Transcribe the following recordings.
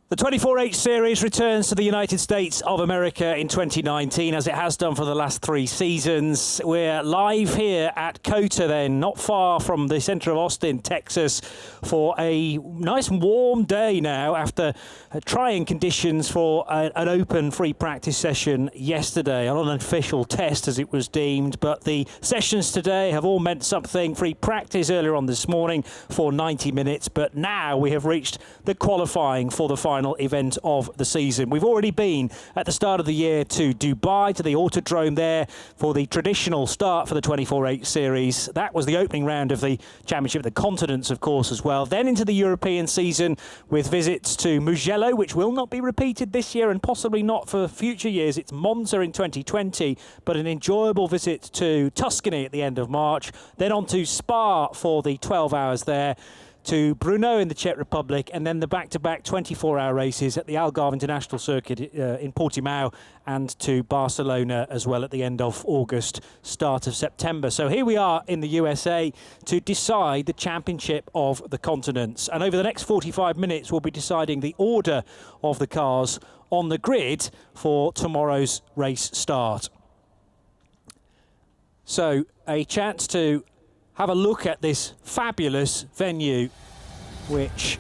The 24H Series returns to the United States of America in 2019, as it has done for the last 3 seasons. We're live here at COTA then, not far from the centre of Austin, Texas, for a nice warm day now after trying conditions for an open free practice session yesterday. An unofficial test as it was deemed, but the sessions today have all meant something. Free practice earlier on this morning for 90 minutes, but now we have reached the qualifying for the final event of the season. We've already been at the start of the year to Dubai, to the Autodrome there for the traditional start for the 24H Series. That was the opening round of the Championship of the Continents, of course, as well. Then into the European season with visits to Mugello, which will not be repeated this year and possibly not for future years. It's Monza in 2020, but an enjoyable visit to Tuscany at the end of March. Then on to Spa for the 12 hours there, to Brno in the Czech Republic, and then the back-to-back 24-hour races at the Algarve International Circuit in Portimao, and to Barcelona as well at the end of August, start of September. So here we are in the USA to decide the Championship of the Continents. And over the next 45 minutes, we'll be deciding the order of the cars on the grid for tomorrow's race start. So a chance to have a look at this fabulous venue, which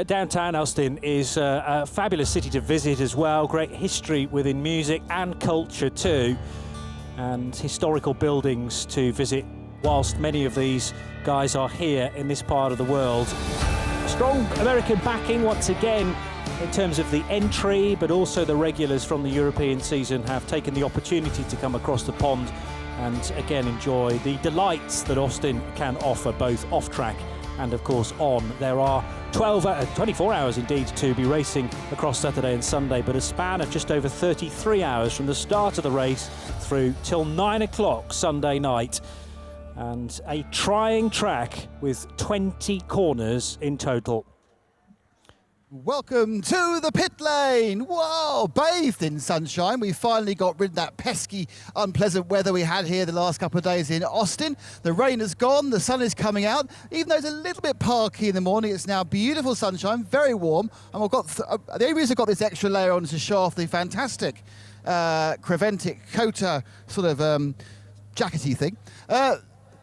downtown Austin is a fabulous city to visit as well. Great history within music and culture too, and historical buildings to visit whilst many of these guys are here in this part of the world. Strong American backing once again in terms of the entry, but also the regulars from the European season have taken the opportunity to come across the pond and again enjoy the delights that Austin can offer, both off track and of course on. There are 24 hours indeed to be racing across Saturday and Sunday, but a span of just over 33 hours from the start of the race through till 9 o'clock Sunday night, and a trying track with 20 corners in total. Welcome to the pit lane. Whoa, bathed in sunshine. We finally got rid of that pesky, unpleasant weather we had here the last couple of days in Austin. The rain has gone, the sun is coming out. Even though it's a little bit parky in the morning, it's now beautiful sunshine, very warm. And we've got the only reason I've got this extra layer on is to show off the fantastic Creventic COTA sort of jackety thing.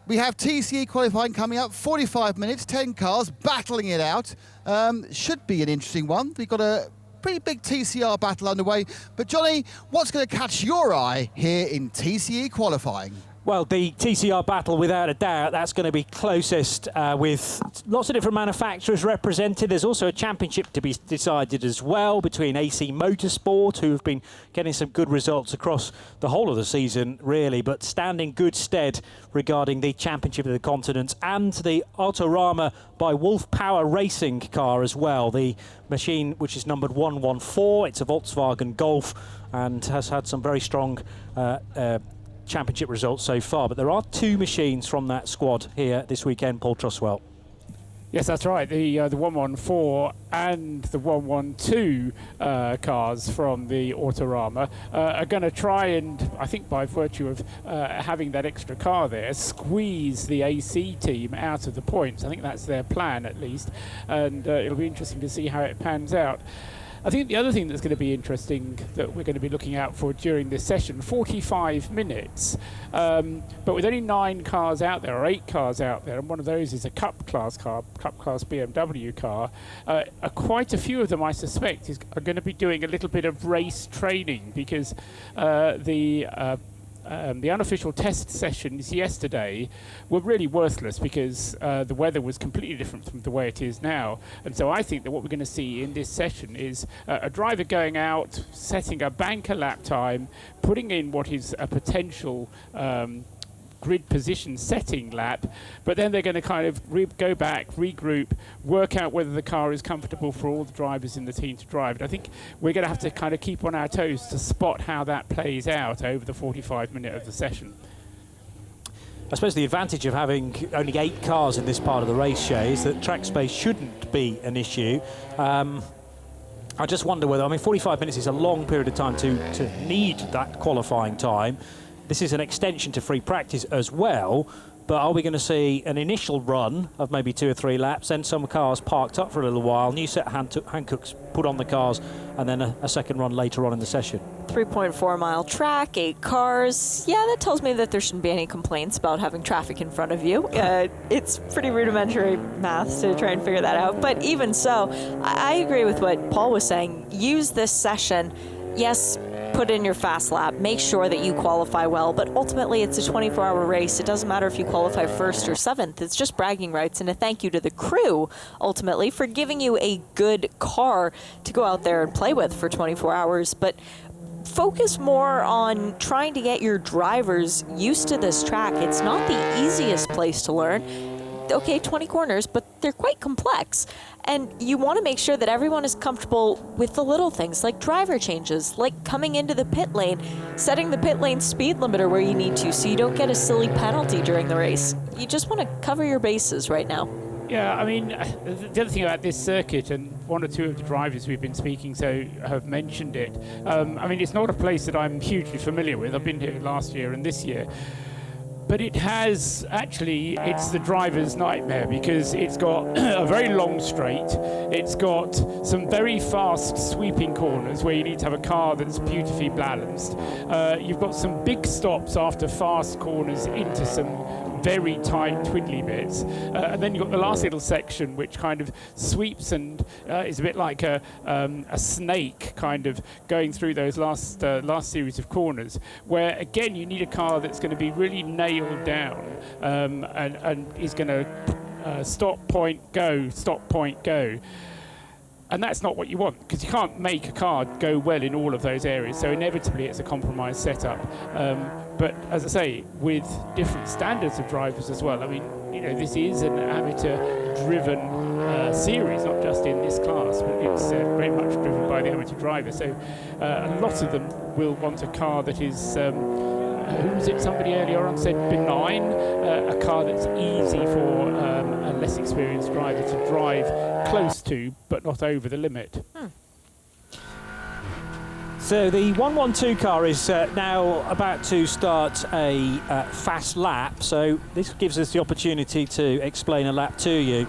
We have TCE qualifying coming up, 45 minutes, 10 cars battling it out. Should be an interesting one. We've got a pretty big TCR battle underway. But Johnny, what's going to catch your eye here in TCE qualifying? Well, the TCR battle, without a doubt, that's going to be closest with lots of different manufacturers represented. There's also a championship to be decided as well between AC Motorsport, who have been getting some good results across the whole of the season, really, but stand in good stead regarding the Championship of the Continents, and the Autorama by Wolf Power Racing car as well. The machine, which is numbered 114, it's a Volkswagen Golf and has had some very strong championship results so far, but there are 2 machines from that squad here this weekend, Paul Truswell. Yes, that's right. The 114 and the 112 cars from the Autorama are going to try and, I think by virtue of having that extra car there, squeeze the AC team out of the points. I think that's their plan at least, and it'll be interesting to see how it pans out. I think the other thing that's going to be interesting that we're going to be looking out for during this session, 45 minutes, but with only 9 cars out there, or 8 cars out there, and one of those is a Cup class BMW car, quite a few of them, I suspect, are going to be doing a little bit of race training, because the the unofficial test sessions yesterday were really worthless because the weather was completely different from the way it is now. And so I think that what we're going to see in this session is a driver going out, setting a banker lap time, putting in what is a potential grid position setting lap, but then they're going to kind of go back, regroup, work out whether the car is comfortable for all the drivers in the team to drive. And I think we're going to have to kind of keep on our toes to spot how that plays out over the 45-minute of the session. I suppose the advantage of having only 8 cars in this part of the race, Shay, is that track space shouldn't be an issue. I just wonder whether, I mean, 45 minutes is a long period of time to need that qualifying time. This is an extension to free practice as well, but are we going to see an initial run of maybe 2 or 3 laps, then some cars parked up for a little while, new set of Hankooks put on the cars, and then a second run later on in the session? 3.4 mile track, 8 cars. Yeah, that tells me that there shouldn't be any complaints about having traffic in front of you. It's pretty rudimentary math to try and figure that out. But even so, I agree with what Paul was saying. Use this session. Yes, put in your fast lap, make sure that you qualify well, but ultimately it's a 24-hour race. It doesn't matter if you qualify 1st or 7th. It's just bragging rights and a thank you to the crew, ultimately, for giving you a good car to go out there and play with for 24 hours. But focus more on trying to get your drivers used to this track. It's not the easiest place to learn. Okay, 20 corners, but they're quite complex. And you want to make sure that everyone is comfortable with the little things, like driver changes, like coming into the pit lane, setting the pit lane speed limiter where you need to so you don't get a silly penalty during the race. You just want to cover your bases right now. Yeah, I mean, the other thing about this circuit, and 1 or 2 of the drivers we've been speaking to have mentioned it, I mean, it's not a place that I'm hugely familiar with. I've been here last year and this year. But it has, actually, it's the driver's nightmare because it's got a very long straight. It's got some very fast sweeping corners where you need to have a car that's beautifully balanced. You've got some big stops after fast corners into some very tight twiddly bits. And then you've got the last little section which kind of sweeps and is a bit like a snake kind of going through those last series of corners, where again you need a car that's going to be really nailed down and is going to stop, point, go. And that's not what you want, because you can't make a car go well in all of those areas. So inevitably it's a compromised setup. But as I say, with different standards of drivers as well. I mean, you know, this is an amateur-driven series, not just in this class, but it's very much driven by the amateur driver. So a lot of them will want a car that is, who was it, somebody earlier on said benign, a car that's easy for a less experienced driver to drive close to, but not over the limit. So the 112 car is now about to start a fast lap, so this gives us the opportunity to explain a lap to you.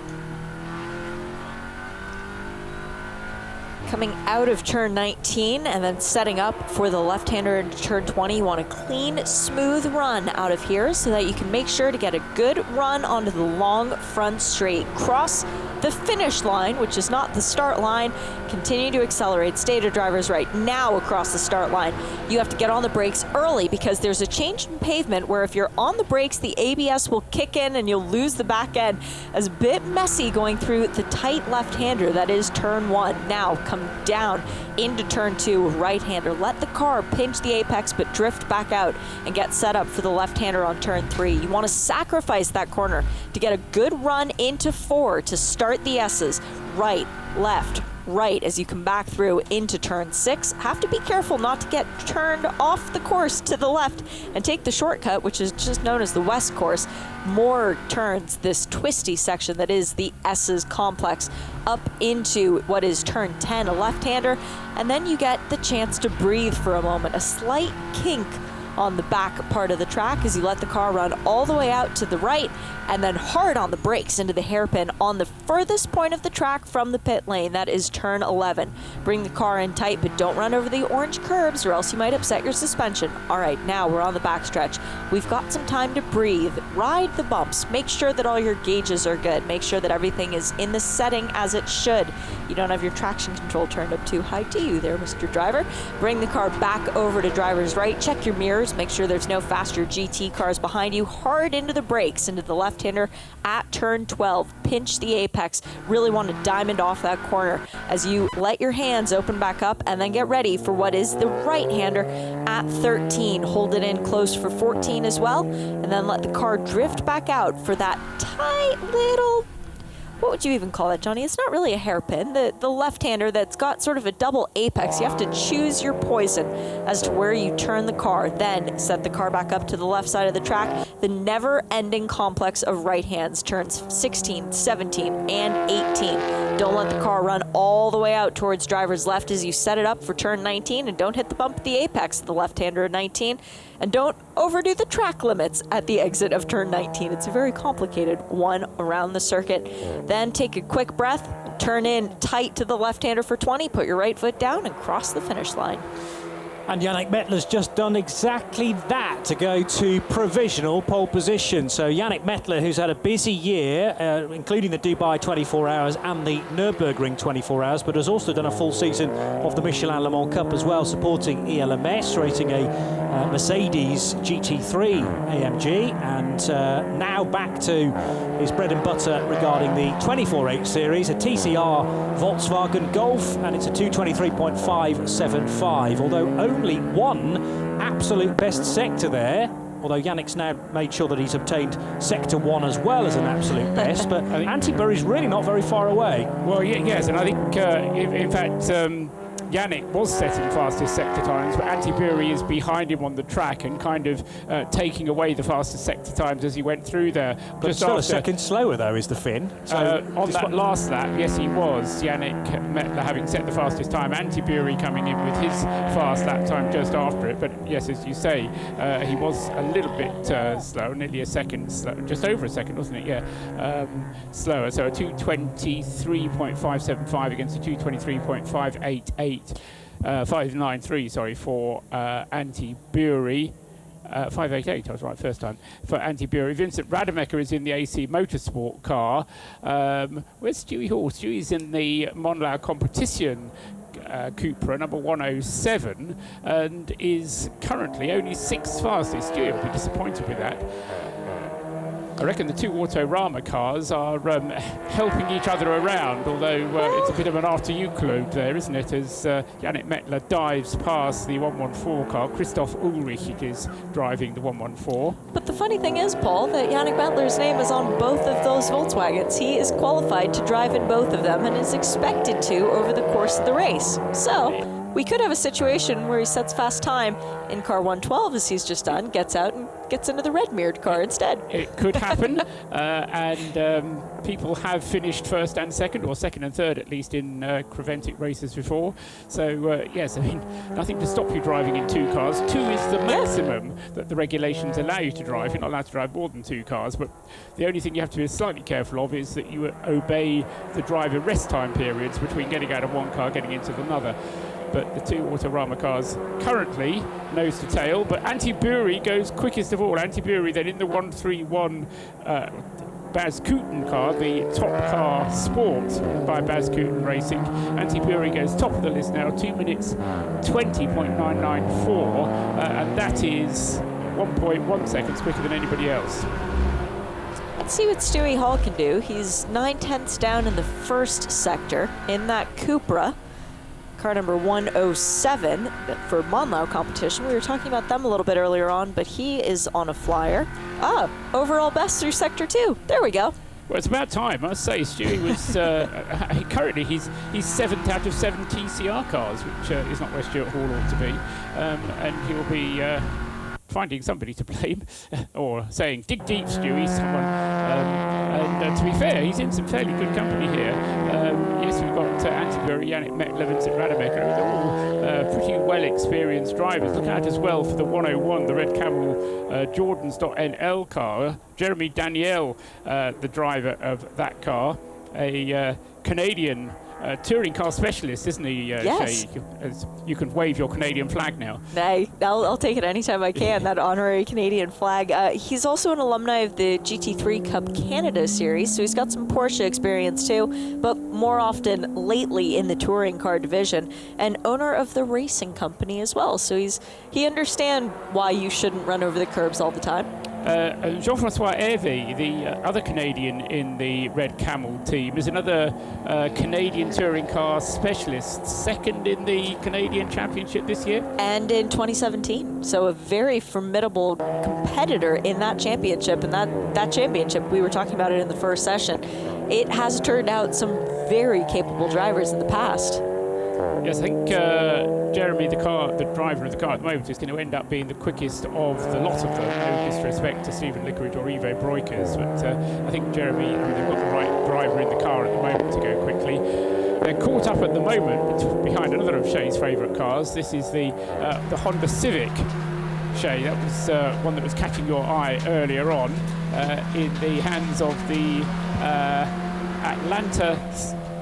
Coming out of turn 19 and then setting up for the left-hander into turn 20, you want a clean, smooth run out of here so that you can make sure to get a good run onto the long front straight. Cross the finish line, which is not the start line. Continue to accelerate. Stay to driver's right. Now across the start line, you have to get on the brakes early because there's a change in pavement where if you're on the brakes, the ABS will kick in and you'll lose the back end. It's a bit messy going through the tight left-hander that is turn 1. Now come down into turn 2, right-hander. Let the car pinch the apex but drift back out and get set up for the left-hander on turn 3. You want to sacrifice that corner to get a good run into 4 to start the S's. Right, left, right as you come back through into turn 6. Have to be careful not to get turned off the course to the left and take the shortcut, which is just known as the West course. More turns, this twisty section that is the S's complex, up into what is turn 10, a left-hander, and then you get the chance to breathe for a moment. A slight kink on the back part of the track as you let the car run all the way out to the right and then hard on the brakes into the hairpin on the furthest point of the track from the pit lane. That is turn 11. Bring the car in tight, but don't run over the orange curbs or else you might upset your suspension. All right, now we're on the backstretch. We've got some time to breathe. Ride the bumps. Make sure that all your gauges are good. Make sure that everything is in the setting as it should. You don't have your traction control turned up too high, do you there, Mr. Driver? Bring the car back over to driver's right. Check your mirrors drivers. Make sure there's no faster GT cars behind you. Hard into the brakes, into the left-hander at turn 12. Pinch the apex. Really want to diamond off that corner as you let your hands open back up and then get ready for what is the right-hander at 13. Hold it in close for 14 as well, and then let the car drift back out for that tight little, what would you even call it, Johnny? It's not really a hairpin. The left-hander that's got sort of a double apex. You have to choose your poison as to where you turn the car. Then set the car back up to the left side of the track. The never-ending complex of right hands, turns 16, 17, and 18. Don't let the car run all the way out towards driver's left as you set it up for turn 19, and don't hit the bump at the apex of the left-hander at 19. And don't overdo the track limits at the exit of turn 19. It's a very complicated one around the circuit. Then take a quick breath, turn in tight to the left-hander for 20, put your right foot down and cross the finish line. And Yannick Mettler's just done exactly that to go to provisional pole position. So Yannick Mettler, who's had a busy year, including the Dubai 24 Hours and the Nürburgring 24 Hours, but has also done a full season of the Michelin Le Mans Cup as well, supporting ELMS, racing a Mercedes GT3 AMG, and now back to his bread and butter regarding the 24H series, a TCR Volkswagen Golf, and it's a 223.575, although only one absolute best sector there, although Yannick's now made sure that he's obtained sector 1 as well as an absolute best, but Anti-Bury's really not very far away. Well, yes, and I think, in fact, Yannick was setting fastest sector times, but Anti-Bury is behind him on the track and kind of taking away the fastest sector times as he went through there. But just still a second slower, though, is the Finn. So on that last lap, yes, he was. Yannick Mettler having set the fastest time. Anti-Bury coming in with his fast lap time just after it. But yes, as you say, he was a little bit slow, nearly a second slow, just over a second, wasn't it? Yeah, slower. So a 223.575 against a 223.588. 593, sorry, for Anti-Bury. 588, I was right first time, for Anti-Bury. Vincent Rademacher is in the AC Motorsport car. Where's Stewie Hall? Stewie's in the Monlau Competition Cupra, number 107, and is currently only 6th fastest. Stewie will be disappointed with that. I reckon the two Autorama cars are helping each other around, although it's a bit of an after-you there, isn't it, as Yannick Mettler dives past the 114 car. Christoph Ulrich is driving the 114. But the funny thing is, Paul, that Yannick Mettler's name is on both of those Volkswagens. He is qualified to drive in both of them and is expected to over the course of the race. So we could have a situation where he sets fast time in car 112, as he's just done, gets out and gets into the red mirrored car instead. It could happen, and people have finished first and second, or second and third at least, in Creventic races before. So yes, I mean, nothing to stop you driving in two cars. Two is the maximum that the regulations allow you to drive. You're not allowed to drive more than two cars, but the only thing you have to be slightly careful of is that you obey the driver rest time periods between getting out of one car, getting into another. But the two Autorama cars currently nose to tail, but Anti-Bury goes quickest of all. Anti-Bury then in the 131 Baz Kooten car, the top car sport by Baz Kooten Racing. Anti-Bury goes top of the list now, 2 minutes 20.994, and that is 1.1 seconds quicker than anybody else. Let's see what Stewie Hall can do. He's 9/10 down in the first sector in that Cupra. Car number 107 for Monlau competition. We were talking about them a little bit earlier on, but he is on a flyer. Overall best through sector 2. There we go. Well, it's about time, I must say. Stewie was currently he's 7th out of 7 TCR cars, which is not where Stuart Hall ought to be, and he'll be finding somebody to blame, or saying, dig deep, Stewie, someone. And to be fair, he's in some fairly good company here. Yes, we've got Anti-Bury, Yannick Mettler, Vincent Rademacher. They're all pretty well-experienced drivers. Look out as well for the 101, the Red Camel Jordans.NL car. Jeremy Danielle, the driver of that car, a Canadian touring car specialist, isn't he, Yes. Shay? You can wave your Canadian flag now. Hey, I'll take it anytime I can, that honorary Canadian flag. He's also an alumni of the GT3 Cup Canada series, so he's got some Porsche experience too, but more often lately in the touring car division, and owner of the racing company as well. So he understands why you shouldn't run over the curbs all the time. Jean-François Hervé, the other Canadian in the Red Camel team, is another Canadian touring car specialist, second in the Canadian Championship this year. And in 2017. So a very formidable competitor in that championship. And that championship, we were talking about it in the first session, it has turned out some very capable drivers in the past. Yes, I think Jeremy, the driver of the car at the moment, is going to end up being the quickest of the lot of them. No disrespect to Stephen Lickridge or Yves Breukers, but I think Jeremy, they've got the right driver in the car at the moment to go quickly. They're caught up at the moment behind another of Shay's favourite cars. This is the Honda Civic. Shay, that was one that was catching your eye earlier on in the hands of the Atlanta.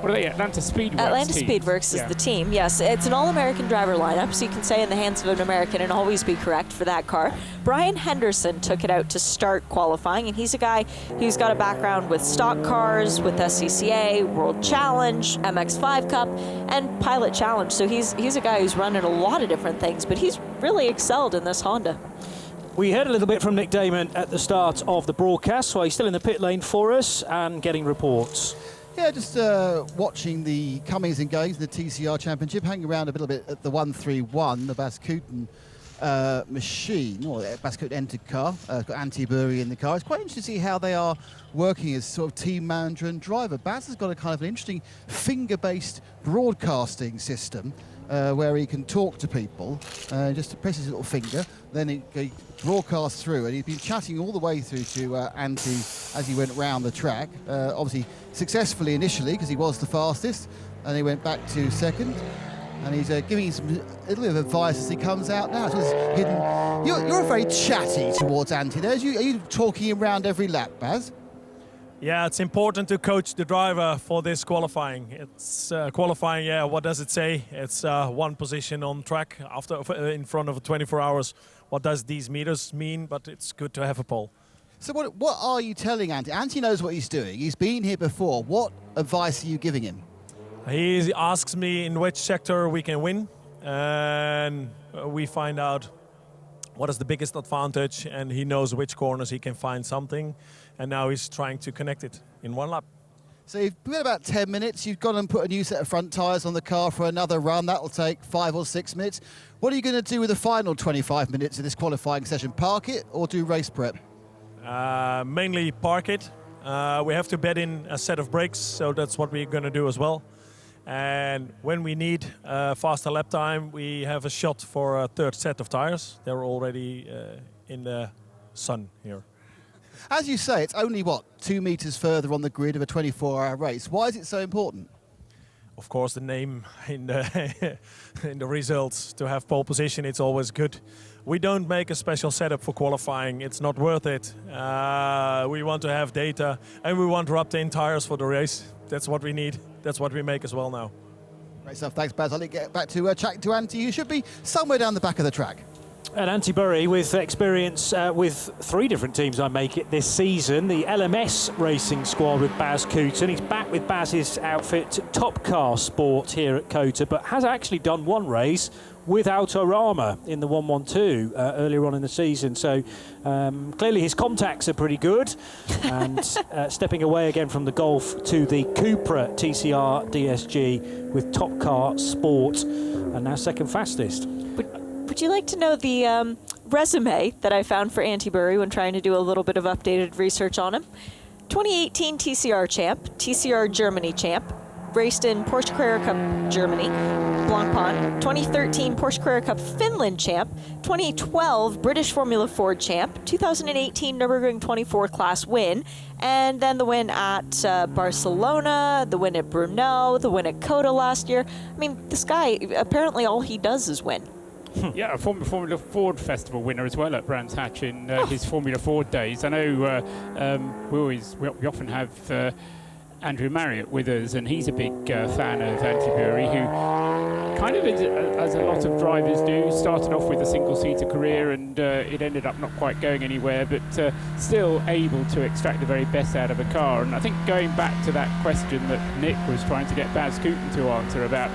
What are they? Atlanta Speedworks Atlanta team. Speedworks is the team, yes. It's an all-American driver lineup, so you can say in the hands of an American and always be correct for that car. Brian Henderson took it out to start qualifying, and he's a guy who's got a background with stock cars, with SCCA, World Challenge, MX5 Cup, and Pilot Challenge. So he's a guy who's running a lot of different things, but he's really excelled in this Honda. We heard a little bit from Nick Damon at the start of the broadcast, so he's still in the pit lane for us and getting reports. Yeah, just watching the comings and goings in the TCR Championship, hanging around a little bit at the 131, the Baskooten machine, or Baskooten entered car. Got Antti Burri in the car. It's quite interesting to see how they are working as sort of team manager and driver. Baz has got a kind of an interesting finger-based broadcasting system where he can talk to people, just to press his little finger, then he broadcasts through, and he's been chatting all the way through to Antti as he went round the track, obviously successfully initially because he was the fastest, and he went back to second, and he's giving him a little bit of advice as he comes out now. So it's hidden. You're very chatty towards Antti there. Are you talking him around every lap, Baz? Yeah, it's important to coach the driver for this qualifying. It's qualifying, yeah, what does it say? It's one position on track in front of 24 hours. What does these meters mean? But it's good to have a pole. So what are you telling Antti? Antti knows what he's doing. He's been here before. What advice are you giving him? He asks me in which sector we can win, and we find out what is the biggest advantage, and he knows which corners he can find something, and now he's trying to connect it in one lap. So you've been about 10 minutes. You've gone and put a new set of front tyres on the car for another run. That will take 5 or 6 minutes. What are you going to do with the final 25 minutes of this qualifying session? Park it or do race prep? Mainly park it. We have to bed in a set of brakes, so that's what we're going to do as well. And when we need faster lap time, we have a shot for a third set of tires. They're already in the sun here. As you say, it's only, 2 meters further on the grid of a 24-hour race. Why is it so important? Of course, the name in the in the results, to have pole position, it's always good. We don't make a special setup for qualifying. It's not worth it. We want to have data, and we want wrapped-in tires for the race. That's what we need. That's what we make as well now. Great stuff. Thanks, Baz. I'll get back to chat to Antti, who should be somewhere down the back of the track. And Antti Burri with experience with 3 different teams, I make it, this season. The LMS racing squad with Baz Kooten. He's back with Baz's outfit, Top Car Sport, here at COTA, but has actually done one race with Autorama in the 112 earlier on in the season. So clearly his contacts are pretty good. And stepping away again from the Golf to the Cupra TCR DSG with Top Car Sport, and now second fastest. Would you like to know the resume that I found for Antti Burri when trying to do a little bit of updated research on him? 2018 TCR champ, TCR Germany champ, raced in Porsche Carrera Cup Germany, Blancpain, 2013 Porsche Carrera Cup Finland champ, 2012 British Formula Ford champ, 2018 Nürburgring 24 class win, and then the win at Barcelona, the win at Brno, the win at COTA last year. I mean, this guy, apparently all he does is win. Yeah, a Formula Ford Festival winner as well at Brands Hatch in his Formula Ford days. I know we often have Andrew Marriott with us, and he's a big fan of Anti-Bury, who kind of, as a lot of drivers do, started off with a single-seater career and it ended up not quite going anywhere, but still able to extract the very best out of a car. And I think going back to that question that Nick was trying to get Baz Cooten to answer about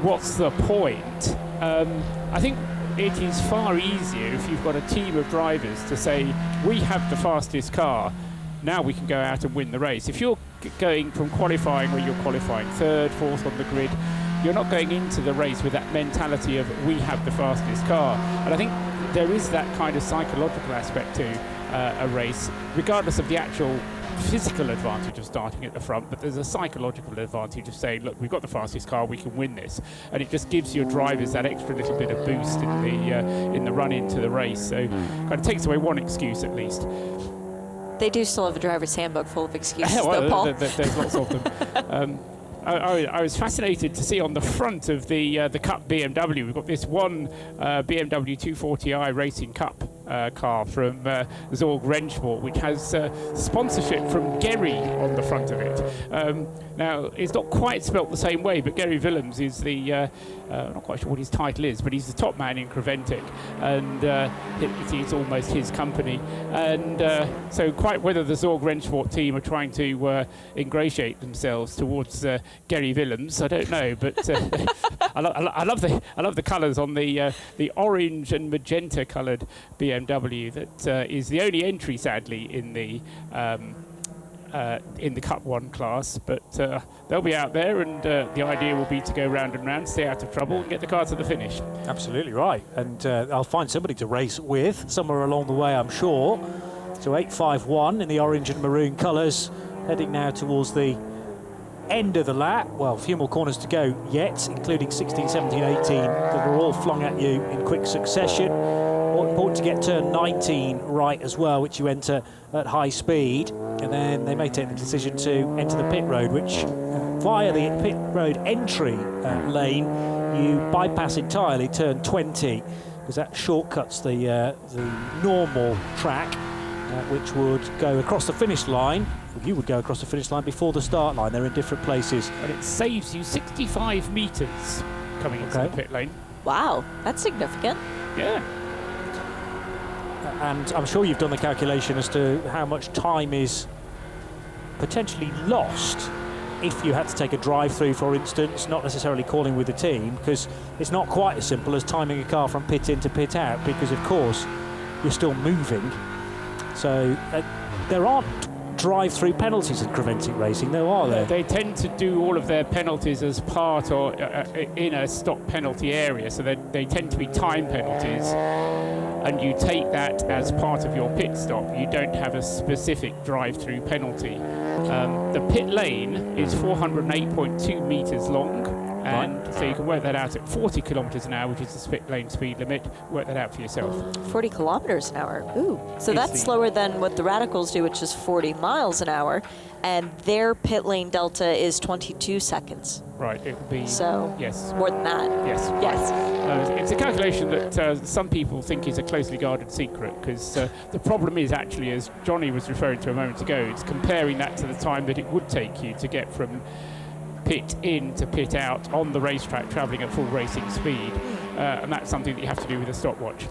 what's the point, I think it is far easier if you've got a team of drivers to say, we have the fastest car, now we can go out and win the race. If you're going from qualifying where you're qualifying third, fourth on the grid, you're not going into the race with that mentality of we have the fastest car. And I think there is that kind of psychological aspect to a race, regardless of the actual physical advantage of starting at the front, but there's a psychological advantage of saying, look, we've got the fastest car, we can win this, and it just gives your drivers that extra little bit of boost in the run into the race. So kind of takes away one excuse at least. They do still have a driver's handbook full of excuses, well, though, Paul. There's lots of them. I was fascinated to see on the front of the Cup BMW, we've got this one BMW 240i Racing Cup car from Zorg Rennsport, which has sponsorship from Gerry on the front of it. Now, it's not quite spelt the same way, but Gerry Willems is the, I'm not quite sure what his title is, but he's the top man in Creventic, and it's almost his company. And so quite whether the Zorg Rennsport team are trying to ingratiate themselves towards Gerry Willems, I don't know, but I love the colours on the orange and magenta coloured BMW that is the only entry, sadly, in the Cup 1 class, but they'll be out there, and the idea will be to go round and round, stay out of trouble, and get the car to the finish. Absolutely right, and I'll find somebody to race with somewhere along the way, I'm sure. So 851 in the orange and maroon colours, heading now towards the end of the lap. Well, a few more corners to go yet, including 16, 17, 18 that were all flung at you in quick succession. Important to get turn 19 right as well, which you enter at high speed, and then they may take the decision to enter the pit road, which via the pit road entry lane you bypass entirely turn 20, because that shortcuts the normal track, which would go across the finish line. You would go across the finish line before the start line. They're in different places. And it saves you 65 metres coming into the pit lane. Wow, that's significant. Yeah. And I'm sure you've done the calculation as to how much time is potentially lost if you had to take a drive-through, for instance, not necessarily calling with the team, because it's not quite as simple as timing a car from pit in to pit out, because of course you're still moving. So there aren't drive-through penalties in Creventic racing, though, are there? They tend to do all of their penalties as part or in a stop penalty area, so they tend to be time penalties, and you take that as part of your pit stop. You don't have a specific drive-through penalty. The pit lane is 408.2 metres long, and so you can work that out at 40 kilometres an hour, which is the pit lane speed limit. Work that out for yourself. 40 kilometres an hour. Ooh. So that's slower than what the Radicals do, which is 40 miles an hour. And their pit lane delta is 22 seconds. Right, it would be... So, yes. More than that. Yes. Yes. It's a calculation that some people think is a closely guarded secret, because the problem is actually, as Johnny was referring to a moment ago, it's comparing that to the time that it would take you to get from pit in to pit out on the racetrack, travelling at full racing speed, and that's something that you have to do with a stopwatch.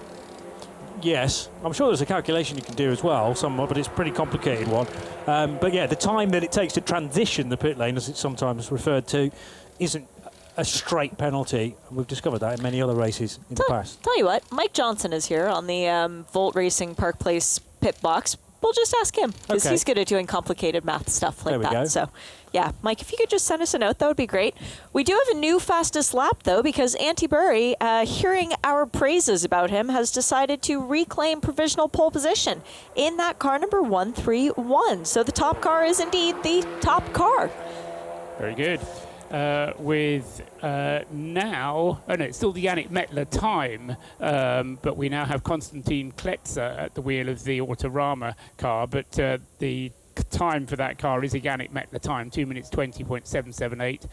Yes, I'm sure there's a calculation you can do as well, somewhat, but it's a pretty complicated one. But yeah, the time that it takes to transition the pit lane, as it's sometimes referred to, isn't a straight penalty. We've discovered that in many other races in the past. Tell you what, Mike Johnson is here on the Volt Racing Park Place pit box. We'll just ask him, because he's good at doing complicated math stuff like that. So, yeah, Mike, if you could just send us a note, that would be great. We do have a new fastest lap, though, because Anti-Bury, hearing our praises about him, has decided to reclaim provisional pole position in that car number 131. So the top car is indeed the top car. Very good. With now, it's still the Yannick Mettler time, but we now have Konstantin Kletzer at the wheel of the Autorama car, but the time for that car is a Yannick Mettler time, 2 minutes 20.778.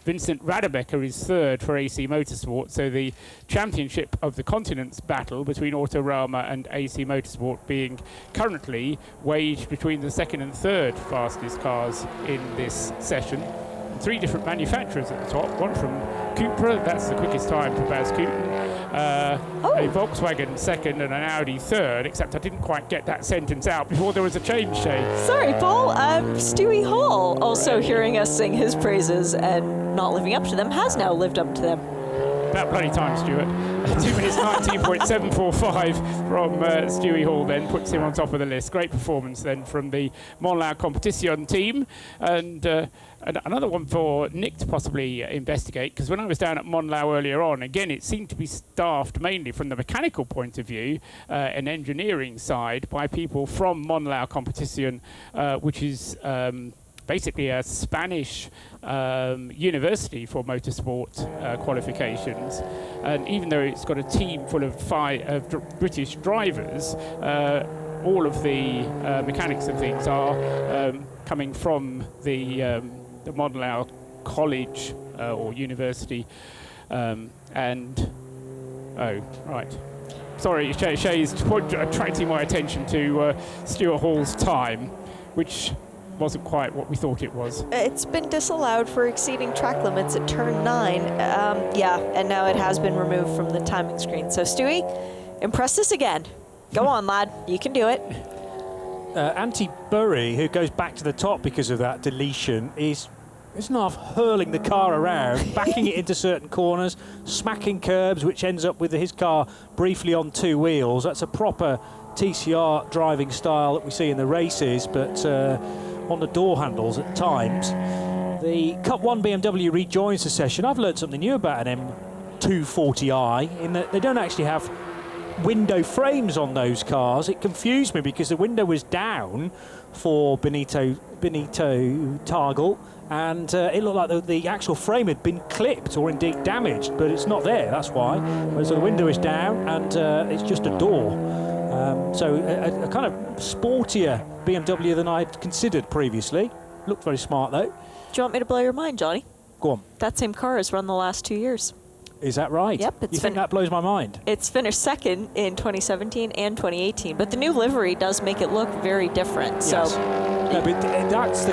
Vincent Radebecker is third for AC Motorsport, so the championship of the continents battle between Autorama and AC Motorsport being currently waged between the second and third fastest cars in this session. three different manufacturers at the top. One from Cupra, that's the quickest time for Baz Kooten. A Volkswagen second and an Audi third, except I didn't quite get that sentence out before there was a change, Shay. Sorry, Paul. Stewie Hall, also hearing us sing his praises and not living up to them, has now lived up to them. About bloody time, Stuart. 2 minutes 19.745 from Stewie Hall then puts him on top of the list. Great performance then from the Monlau Competition team. And another one for Nick to possibly investigate, because when I was down at Monlau earlier on, again, it seemed to be staffed mainly from the mechanical point of view and engineering side by people from Monlau Competition, which is basically a Spanish university for motorsport qualifications. And even though it's got a team full of British drivers, all of the mechanics and things are coming from the Monlau College or university. Sorry, Shay's attracting my attention to Stuart Hall's time, which wasn't quite what we thought it was. It's been disallowed for exceeding track limits at turn 9. And now it has been removed from the timing screen. So Stewie, impress us again. Go on, lad. You can do it. Antti Burry, who goes back to the top because of that deletion, is not hurling the car around, backing it into certain corners, smacking curbs, which ends up with his car briefly on two wheels. That's a proper TCR driving style that we see in the races, but on the door handles at times. The Cup 1 BMW rejoins the session. I've learned something new about an M240i in that they don't actually have window frames on those cars. It confused me because the window was down for Benito Targel, and it looked like the actual frame had been clipped or indeed damaged, but it's not there, that's why. So the window is down and it's just a door. So a kind of sportier BMW than I'd considered previously. Looked very smart though. Do you want me to blow your mind, Johnny? Go on. That same car has run the last 2 years. Is that right? Yep. You think that blows my mind? It's finished second in 2017 and 2018, but the new livery does make it look very different. Yes. So, no, but that's the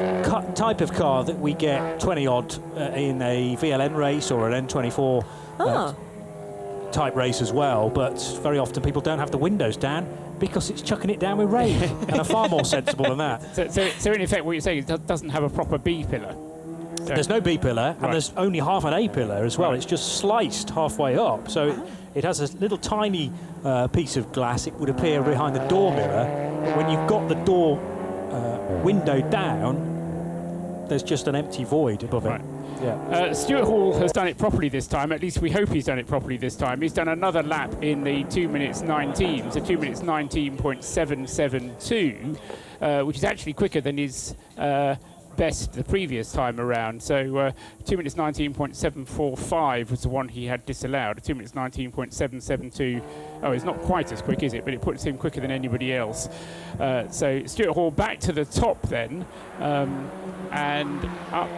type of car that we get 20-odd in a VLN race or an N24 type race as well, but very often people don't have the windows down because it's chucking it down with rain and are far more sensible than that. So in effect what you're saying is it doesn't have a proper B pillar. There's no B pillar, and there's only half an A pillar as well. It's just sliced halfway up, so it has a little tiny piece of glass, it would appear, behind the door mirror. But when you've got the door window down, there's just an empty void above it. Yeah. Stuart Hall has done it properly this time. At least we hope he's done it properly this time. He's done another lap in the 2 minutes 19, so 2 minutes 19.772, which is actually quicker than his best the previous time around. So 2 minutes 19.745 was the one he had disallowed. 2 minutes 19.772. Oh, it's not quite as quick, is it? But it puts him quicker than anybody else. So Stuart Hall back to the top then, and up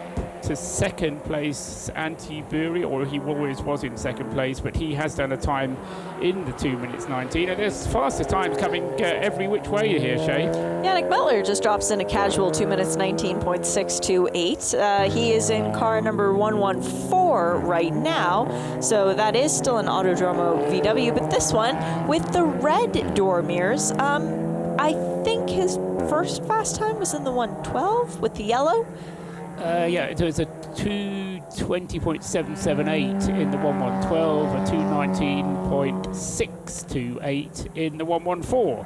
to second place, Antti Burry, or he always was in second place, but he has done a time in the 2 minutes 19, and there's faster times coming every which way here, Shay. Yannick Mettler just drops in a casual 2 minutes 19.628. He is in car number 114 right now, so that is still an Autodromo VW, but this one with the red door mirrors. I think his first fast time was in the 112 with the yellow. It was a 220.778 in the 1112, a 219.628 in the 114.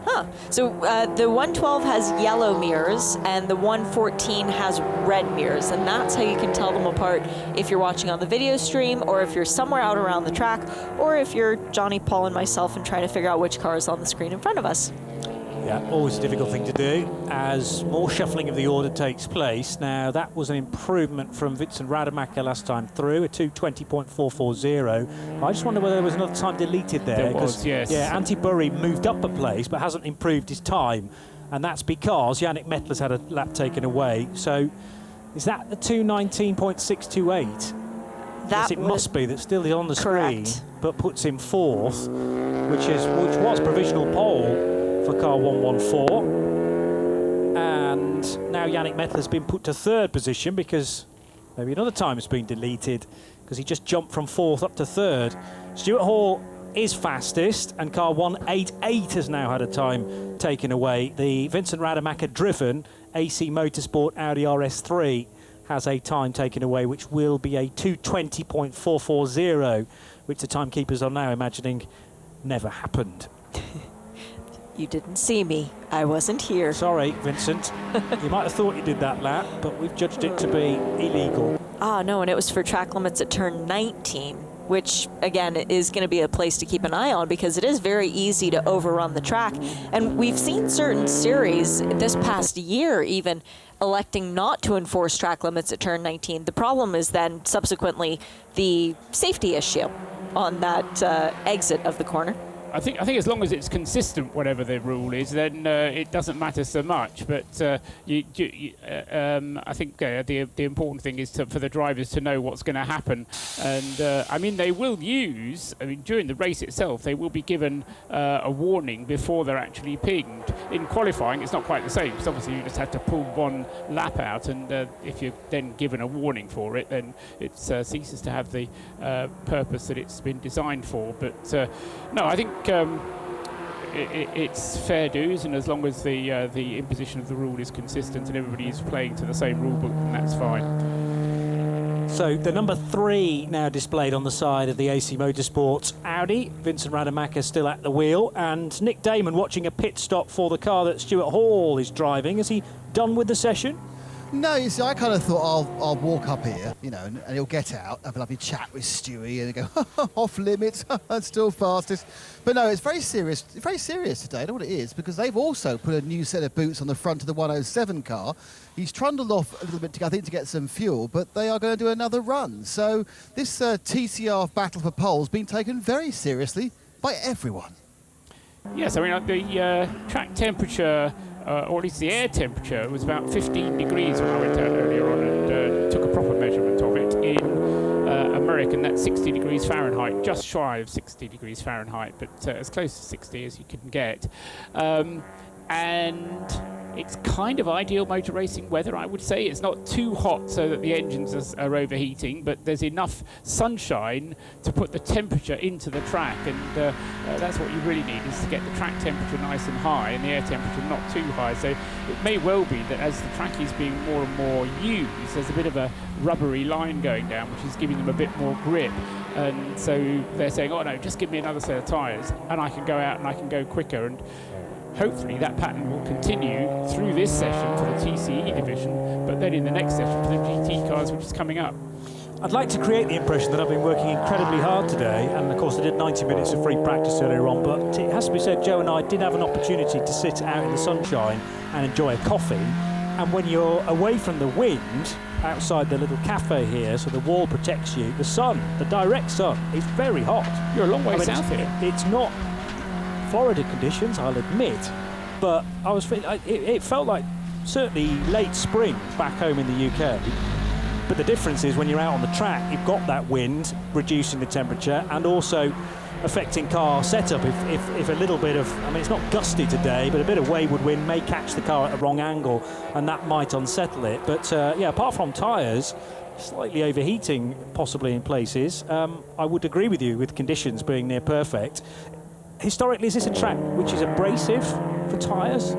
So the 112 has yellow mirrors and the 114 has red mirrors, and that's how you can tell them apart if you're watching on the video stream, or if you're somewhere out around the track, or if you're Johnny, Paul, and myself and trying to figure out which car is on the screen in front of us. Yeah, always a difficult thing to do as more shuffling of the order takes place. Now, that was an improvement from Vincent Rademacher last time through, a 220.440. I just wonder whether there was another time deleted there. There was, yes. Yeah, Antti Burry moved up a place but hasn't improved his time. And that's because Yannick Mettler's had a lap taken away. So, is that the 219.628? Yes, it must be. That still is on the screen, but puts him fourth, which was provisional pole for car 114, and now Yannick Mettler's been put to third position because Maybe another time has been deleted because he just jumped from 4th up to 3rd. Stuart Hall is fastest, and car 188 has now had a time taken away. The Vincent Rademacher driven AC Motorsport Audi RS3 has a time taken away, which will be a 2:20.440, which the timekeepers are now imagining never happened. You didn't see me. I wasn't here. Sorry, Vincent. You might have thought you did that lap, but we've judged it to be illegal. Ah, no, and it was for track limits at turn 19, which, again, is going to be a place to keep an eye on because it is very easy to overrun the track. And we've seen certain series this past year even electing not to enforce track limits at turn 19. The problem is then subsequently the safety issue on that exit of the corner. I think as long as it's consistent, whatever the rule is, then it doesn't matter so much. But I think the important thing is for the drivers to know what's going to happen. And I mean, they will use. I mean, during the race itself, they will be given a warning before they're actually pinged. In qualifying, it's not quite the same because obviously you just have to pull one lap out, and if you're then given a warning for it, then it ceases to have the purpose that it's been designed for. But no, I think. It's fair dues, and as long as the imposition of the rule is consistent and everybody is playing to the same rule book, then that's fine. So the number 3 now displayed on the side of the AC Motorsports Audi. Vincent Rademacher still at the wheel, and Nick Damon watching a pit stop for the car that Stuart Hall is driving. Is he done with the session? No, you see, I kind of thought I'll walk up here, you know, and he'll get out, have a lovely chat with Stewie, and go off limits, still fastest. But no, it's very serious today. I know what it is, because they've also put a new set of boots on the front of the 107 car. He's trundled off a little bit, I think, to get some fuel, but they are going to do another run. So this TCR battle for pole's been taken very seriously by everyone. Yes, I mean, the track temperature, or at least the air temperature, was about 15 degrees when I went out earlier on and took a proper measurement of it in America, and that's 60 degrees Fahrenheit, just shy of 60 degrees Fahrenheit, but as close to 60 as you can get. And it's kind of ideal motor racing weather, I would say. It's not too hot so that the engines are overheating, but there's enough sunshine to put the temperature into the track, and that's what you really need, is to get the track temperature nice and high and the air temperature not too high. So it may well be that as the track is being more and more used, there's a bit of a rubbery line going down, which is giving them a bit more grip. And so they're saying, oh no, just give me another set of tyres and I can go out and I can go quicker. And hopefully that pattern will continue through this session for the TCE division, but then in the next session for the GT cars, which is coming up. I'd like to create the impression that I've been working incredibly hard today, and of course I did 90 minutes of free practice earlier on, but it has to be said, Joe and I did have an opportunity to sit out in the sunshine and enjoy a coffee, and when you're away from the wind, outside the little cafe here, so the wall protects you, the sun, the direct sun, is very hot. You're a long way south here. It's not Florida conditions, I'll admit, but I was feeling, it felt like certainly late spring back home in the UK. But the difference is when you're out on the track, you've got that wind reducing the temperature and also affecting car setup. If a little bit of, I mean, it's not gusty today, but a bit of wayward wind may catch the car at a wrong angle and that might unsettle it. But yeah, apart from tyres, slightly overheating possibly in places, I would agree with you with conditions being near perfect. Historically, is this a track which is abrasive for tyres?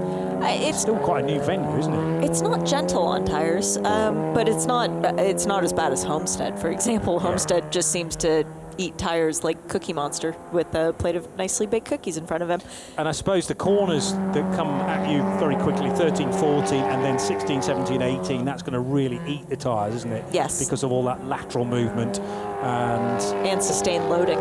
It's still quite a new venue, isn't it? It's not gentle on tyres, but it's not as bad as Homestead. For example, Homestead just seems to eat tyres like Cookie Monster with a plate of nicely baked cookies in front of him. And I suppose the corners that come at you very quickly, 13, 14, and then 16, 17, 18, that's going to really eat the tyres, isn't it? Yes. Because of all that lateral movement and sustained loading.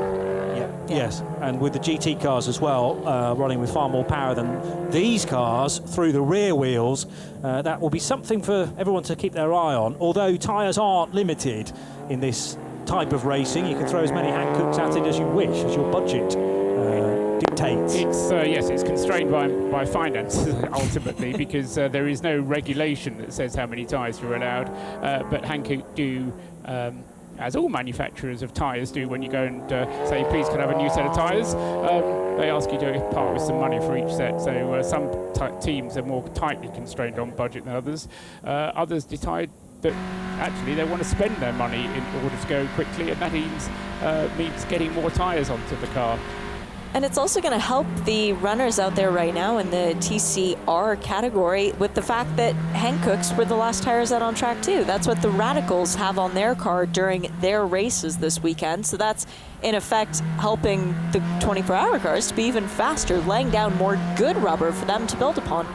Yeah. Yes, and with the GT cars as well, running with far more power than these cars through the rear wheels, that will be something for everyone to keep their eye on. Although tyres aren't limited in this type of racing, you can throw as many Hankooks at it as you wish, as your budget dictates. It's yes, it's constrained by finances ultimately, because there is no regulation that says how many tyres you're allowed. But Hankook do. As all manufacturers of tyres do, when you go and say, please can I have a new set of tyres, they ask you to part with some money for each set. So some teams are more tightly constrained on budget than others. Others decide but actually they want to spend their money in order to go quickly, and that means getting more tyres onto the car. And it's also going to help the runners out there right now in the TCR category with the fact that Hankooks were the last tires out on track too. That's what the Radicals have on their car during their races this weekend. So that's in effect helping the 24-hour cars to be even faster, laying down more good rubber for them to build upon.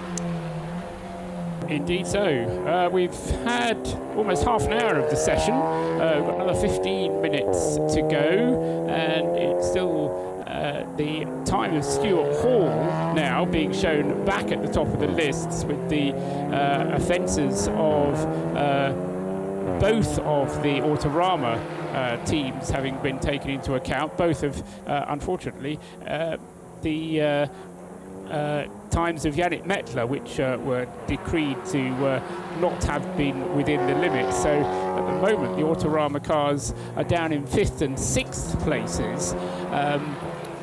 Indeed so. We've had almost half an hour of the session. We've got another 15 minutes to go, and it's still the time of Stuart Hall now being shown back at the top of the lists with the offences of both of the Autorama teams having been taken into account. Both of, unfortunately, the times of Yannick Mettler, which were decreed to not have been within the limits. So at the moment, the Autorama cars are down in 5th and 6th places,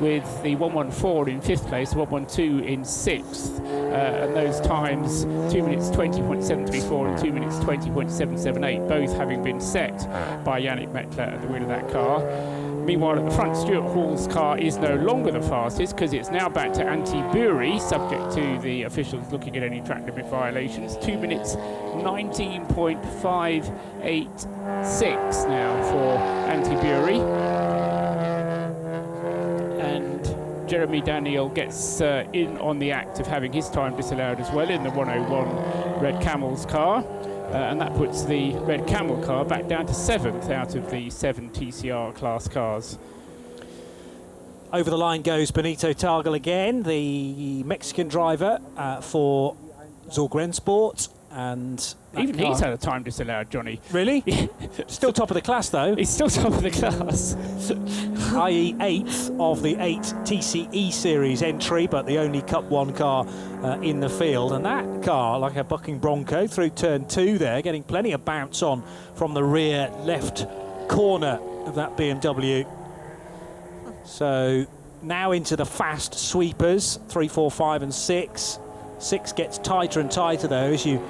with the 114 in 5th place, 112 in 6th, and those times 2 minutes 20.734 and 2 minutes 20.778, both having been set by Yannick Mettler at the wheel of that car. Meanwhile, at the front, Stuart Hall's car is no longer the fastest because it's now back to Antti Buuri, subject to the officials looking at any track limit violations. 2 minutes 19.586 now for Antti Buuri. And Jeremy Daniel gets in on the act of having his time disallowed as well in the 101 Red Camel's car. And that puts the Red Camel car back down to 7th out of the 7 TCR class cars. Over the line goes Benito Targal again, the Mexican driver for Zorgrensport. And even he's had a time disallowed, Johnny. Really? Still top of the class, though. He's still top of the class. i.e. 8th of the 8 TCE series entry, but the only Cup 1 car in the field. And that car, like a bucking Bronco, through turn 2 there, getting plenty of bounce on from the rear left corner of that BMW. So now into the fast sweepers, 3, 4, 5 and 6. 6 gets tighter and tighter, though, as you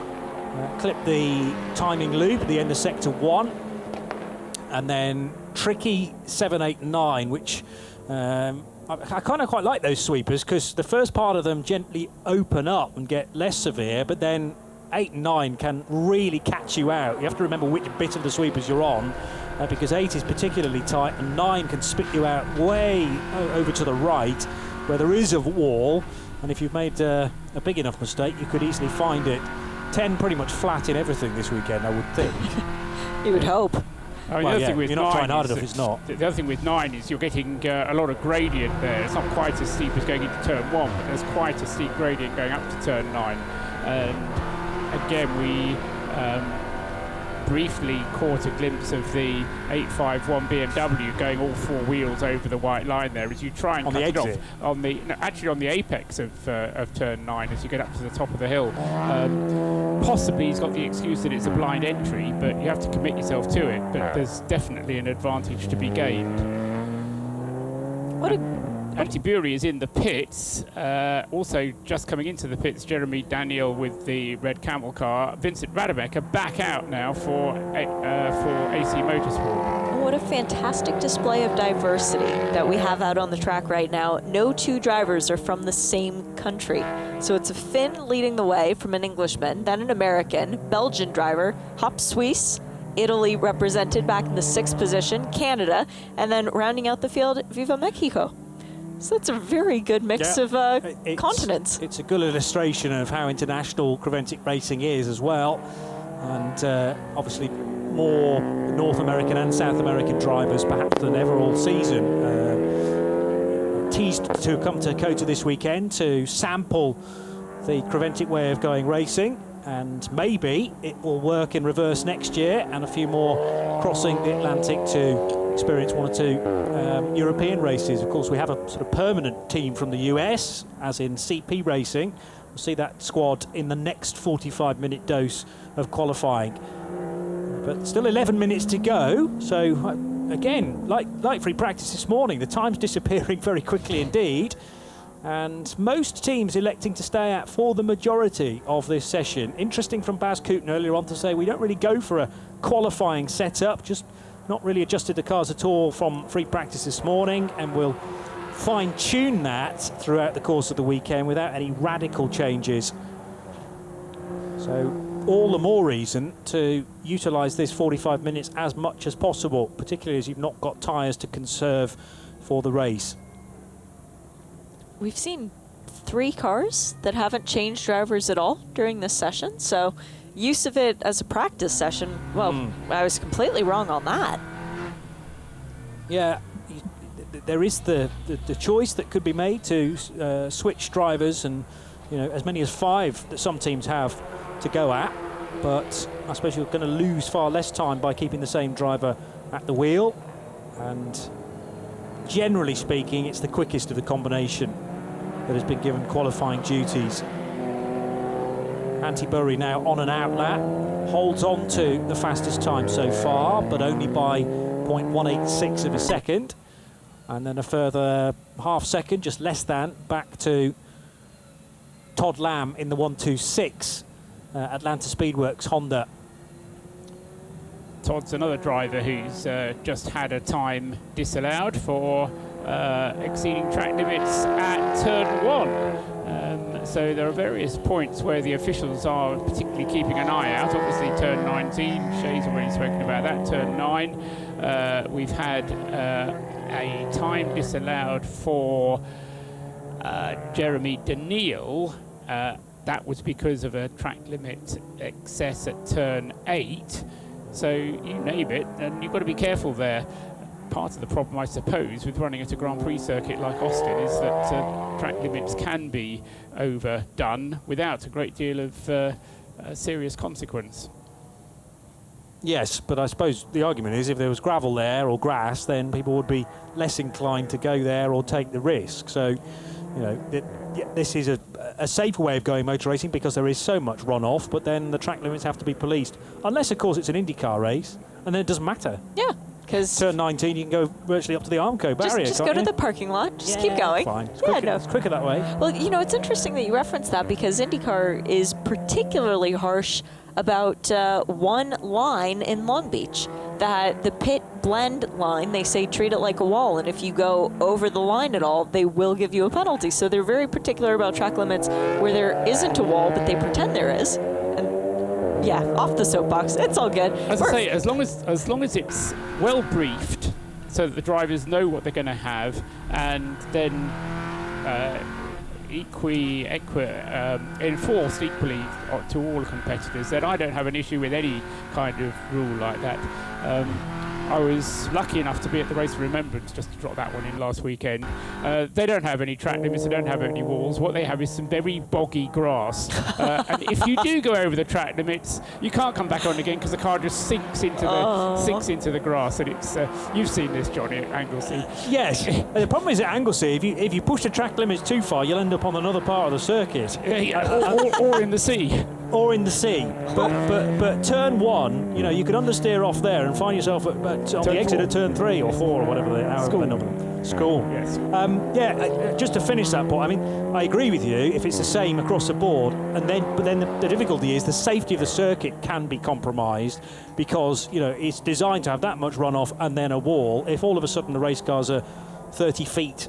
clip the timing loop at the end of sector 1. And then tricky 7, 8, 9, which I kind of quite like those sweepers because the first part of them gently open up and get less severe, but then 8 and 9 can really catch you out. You have to remember which bit of the sweepers you're on because 8 is particularly tight and 9 can spit you out way over to the right where there is a wall, and if you've made a big enough mistake you could easily find it. 10 pretty much flat in everything this weekend, I would think. You would hope. I mean, Well, the other yeah, thing with you're not 9 trying hard is enough, it's not. The other thing with 9 is you're getting a lot of gradient there. It's not quite as steep as going into turn 1, but there's quite a steep gradient going up to turn 9. And again, we briefly caught a glimpse of the 851 BMW going all 4 wheels over the white line there as you try and On cut the it exit? off actually on the apex of turn 9 as you get up to the top of the hill. Possibly he's got the excuse that it's a blind entry, but you have to commit yourself to it. But there's definitely an advantage to be gained. Antti Buuri is in the pits. Also just coming into the pits, Jeremy Daniel with the Red Camel car. Vincent Rademacher back out now for AC Motorsport. What a fantastic display of diversity that we have out on the track right now. No 2 drivers are from the same country. So it's a Finn leading the way from an Englishman, then an American, Belgian driver, Hop Suisse, Italy represented back in the 6th position, Canada, and then rounding out the field, Viva Mexico. So that's a very good mix of continents. It's a good illustration of how international Creventic racing is as well. And obviously more North American and South American drivers perhaps than ever all season. Teased to come to COTA this weekend to sample the Creventic way of going racing. And maybe it will work in reverse next year and a few more crossing the Atlantic to experience 1 or 2 European races. Of course, we have a sort of permanent team from the US, as in CP Racing. We'll see that squad in the next 45-minute dose of qualifying. But still 11 minutes to go. So, again, like free practice this morning, the time's disappearing very quickly indeed. And most teams electing to stay out for the majority of this session. Interesting from Baz Kooten earlier on to say we don't really go for a qualifying setup, just not really adjusted the cars at all from free practice this morning, and we'll fine-tune that throughout the course of the weekend without any radical changes. So all the more reason to utilise this 45 minutes as much as possible, particularly as you've not got tyres to conserve for the race. We've seen 3 cars that haven't changed drivers at all during this session, so use of it as a practice session, well, I was completely wrong on that. Yeah, there is the choice that could be made to switch drivers, and as many as 5 that some teams have to go at, but I suppose you're going to lose far less time by keeping the same driver at the wheel, and generally speaking it's the quickest of the combination that has been given qualifying duties. Anti-Burry now on an outlet, holds on to the fastest time so far, but only by 0.186 of a second, and then a further half second, just less than, back to Todd Lamb in the 126 Atlanta Speedworks Honda. Todd's another driver who's just had a time disallowed for exceeding track limits at turn 1. So there are various points where the officials are particularly keeping an eye out. Obviously turn 19, Shay's already spoken about that. Turn 9, we've had a time disallowed for Jeremy Daniil. That was because of a track limit excess at turn 8. So you name it, and you've got to be careful there. Part of the problem, I suppose, with running at a Grand Prix circuit like Austin is that track limits can be overdone without a great deal of serious consequence. Yes, but I suppose the argument is if there was gravel there or grass, then people would be less inclined to go there or take the risk. So, this is a safer way of going motor racing because there is so much runoff, but then the track limits have to be policed. Unless, of course, it's an IndyCar race, and then it doesn't matter. Yeah, because turn 19, you can go virtually up to the Armco barrier. Just go to the parking lot. Just keep going. Fine. It's quicker that way. Well, it's interesting that you referenced that because IndyCar is particularly harsh about one line in Long Beach. That the pit blend line, they say treat it like a wall, and if you go over the line at all, they will give you a penalty. So they're very particular about track limits where there isn't a wall, but they pretend there is. And yeah, off the soapbox, it's all good. As I say, as long as it's well briefed, so that the drivers know what they're going to have, and then enforced equally to all competitors, then I don't have an issue with any kind of rule like that. I was lucky enough to be at the Race of Remembrance, just to drop that one in last weekend. They don't have any track limits, they don't have any walls. What they have is some very boggy grass. And if you do go over the track limits, you can't come back on again because the car just sinks into the grass. And it's you've seen this, Johnny, at Anglesey. Yes. The problem is at Anglesey, if you push the track limits too far, you'll end up on another part of the circuit. Or in the sea. Or in the sea. But turn 1, you could understeer off there and find yourself on the exit at turn 3 or 4 or whatever the number. School. Yes. Just to finish that point, I agree with you if it's the same across the board, but then the difficulty is the safety of the circuit can be compromised because it's designed to have that much runoff and then a wall. If all of a sudden the race cars are 30 feet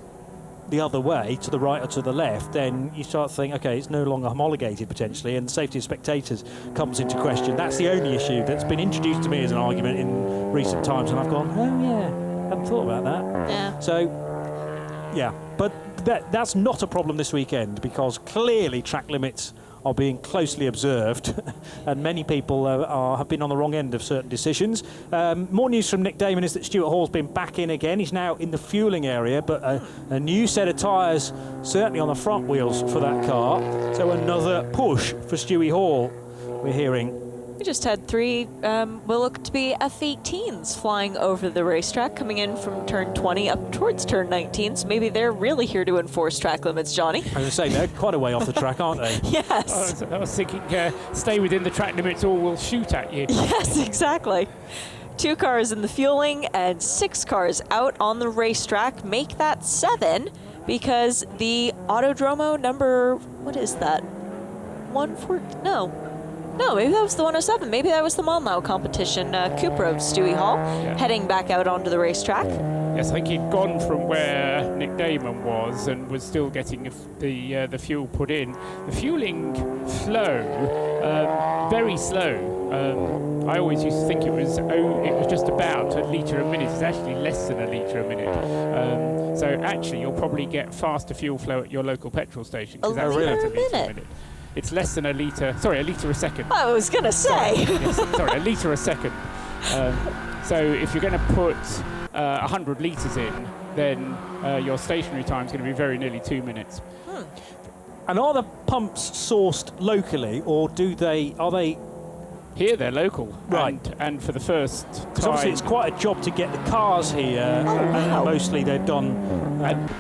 the other way, to the right or to the left, then you start to think, okay, it's no longer homologated potentially, and the safety of spectators comes into question. That's the only issue that's been introduced to me as an argument in recent times, and I've gone, oh yeah, hadn't thought about that. Yeah. So, yeah, but that's not a problem this weekend because clearly track limits are being closely observed and many people have been on the wrong end of certain decisions. More news from Nick Damon is that Stuart Hall's been back in again. He's now in the fueling area, but a new set of tyres certainly on the front wheels for that car. So another push for Stewie Hall, we're hearing. We just had 3 will look to be F-18s flying over the racetrack, coming in from turn 20 up towards turn 19. So maybe they're really here to enforce track limits, Johnny. I was going to say, they're quite a way off the track, aren't they? Yes. I was thinking, stay within the track limits or we'll shoot at you. Yes, exactly. 2 cars in the fueling and 6 cars out on the racetrack make that 7. because the Autodromo number, what is that? 140? No, maybe that was the 107. Maybe that was the Monlau competition. Cooper of Stewie Hall heading back out onto the racetrack. Yes, I think he'd gone from where Nick Damon was and was still getting the fuel put in. The fueling flow, very slow. I always used to think it was just about a litre a minute. It's actually less than a litre a minute. So actually, you'll probably get faster fuel flow at your local petrol station. A litre a minute? It's less than a litre a second. I was going to say. Sorry, a litre a second. So if you're going to put 100 litres in, then your stationary time is going to be very nearly 2 minutes. And are the pumps sourced locally, or are they? Here they're local, right? And for the first time, obviously it's quite a job to get the cars here. And mostly they're done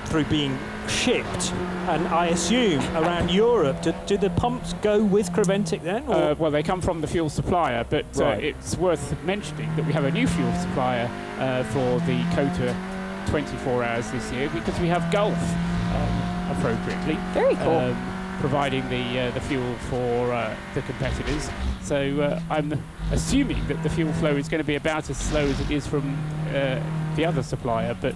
through being shipped. And I assume around Europe, do the pumps go with Creventic then? Well, they come from the fuel supplier, but it's worth mentioning that we have a new fuel supplier for the COTA 24 hours this year, because we have Gulf appropriately. Very cool. Providing the fuel for the competitors. So I'm assuming that the fuel flow is going to be about as slow as it is from the other supplier, but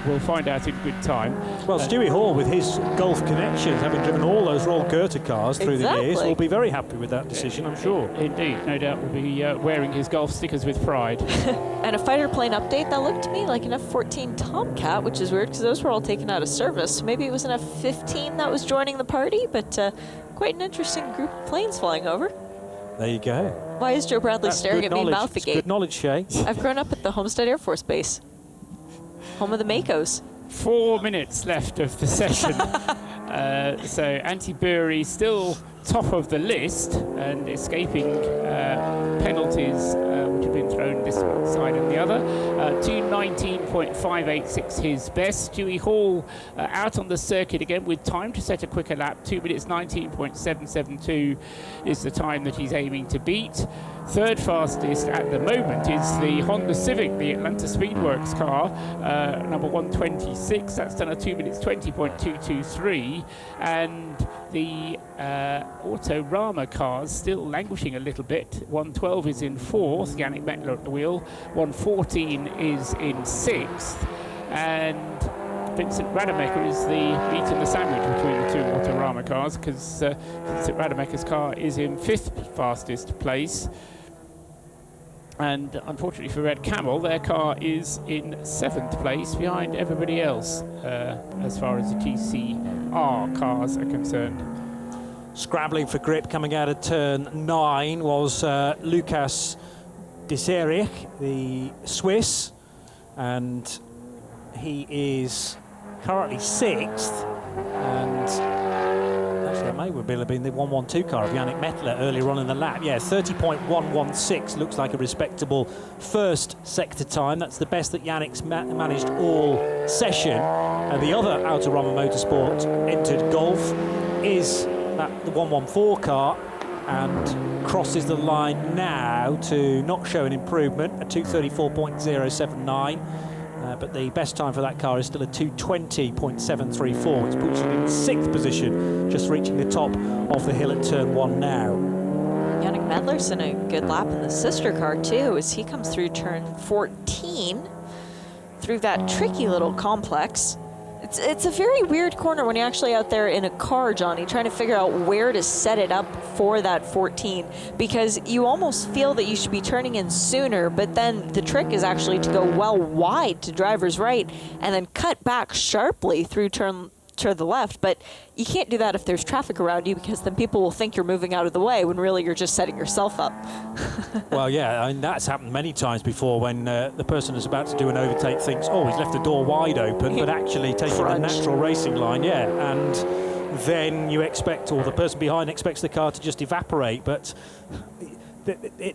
we'll find out in good time. Well, Stewie Hall, with his Gulf connections, having driven all those Royal COTA cars through the years, will be very happy with that decision, I'm sure. Indeed, no doubt will be wearing his Gulf stickers with pride. And a fighter plane update that looked to me like an F-14 Tomcat, which is weird because those were all taken out of service. Maybe it was an F-15 that was joining the party, but quite an interesting group of planes flying over. There you go. Why is Joe Bradley staring at me mouth agape? Good knowledge, Shay. I've grown up at the Homestead Air Force Base, home of the Makos. 4 minutes left of the session. So Anti-Bury still top of the list and escaping penalties which have been thrown this side and the other. 2:19.586 his best. Stewie Hall out on the circuit again with time to set a quicker lap. 2 minutes 19.772 is the time that he's aiming to beat. Third fastest at the moment is the Honda Civic, the Atlanta Speedworks car, number 126. That's done a 2 minutes 20.223, and the Autorama cars still languishing a little bit. 112 is in fourth, Yannick Mettler at the wheel. 114 is in sixth, and Vincent Rademacher is the meat and the sandwich between the two Autorama cars, because Vincent Rademacher's car is in fifth fastest place. And unfortunately for Red Camel, their car is in seventh place behind everybody else as far as the TCR cars are concerned. Scrabbling for grip coming out of turn 9 was Lucas Deserich, the Swiss, and he is currently sixth. And actually, that may well have been the 112 car of Yannick Mettler earlier on in the lap. Yeah, 30.116 looks like a respectable first sector time. That's the best that Yannick's managed all session. And the other Autorama Motorsport entered Golf is the 114 car, and crosses the line now to not show an improvement, a 2:34.079. But the best time for that car is still a 2:20.734, which puts it in sixth position, just reaching the top of the hill at turn 1 now. Yannick Medler's in a good lap in the sister car too, as he comes through turn 14 through that tricky little complex. It's a very weird corner when you're actually out there in a car, Johnny, trying to figure out where to set it up for that 14, because you almost feel that you should be turning in sooner, but then the trick is actually to go well wide to driver's right and then cut back sharply through turn to the left. But you can't do that if there's traffic around you, because then people will think you're moving out of the way when really you're just setting yourself up. Well, yeah, I mean, that's happened many times before when the person who's about to do an overtake thinks, oh, he's left the door wide open, but actually taking the natural racing line, and then you expect, or the person behind expects the car to just evaporate. But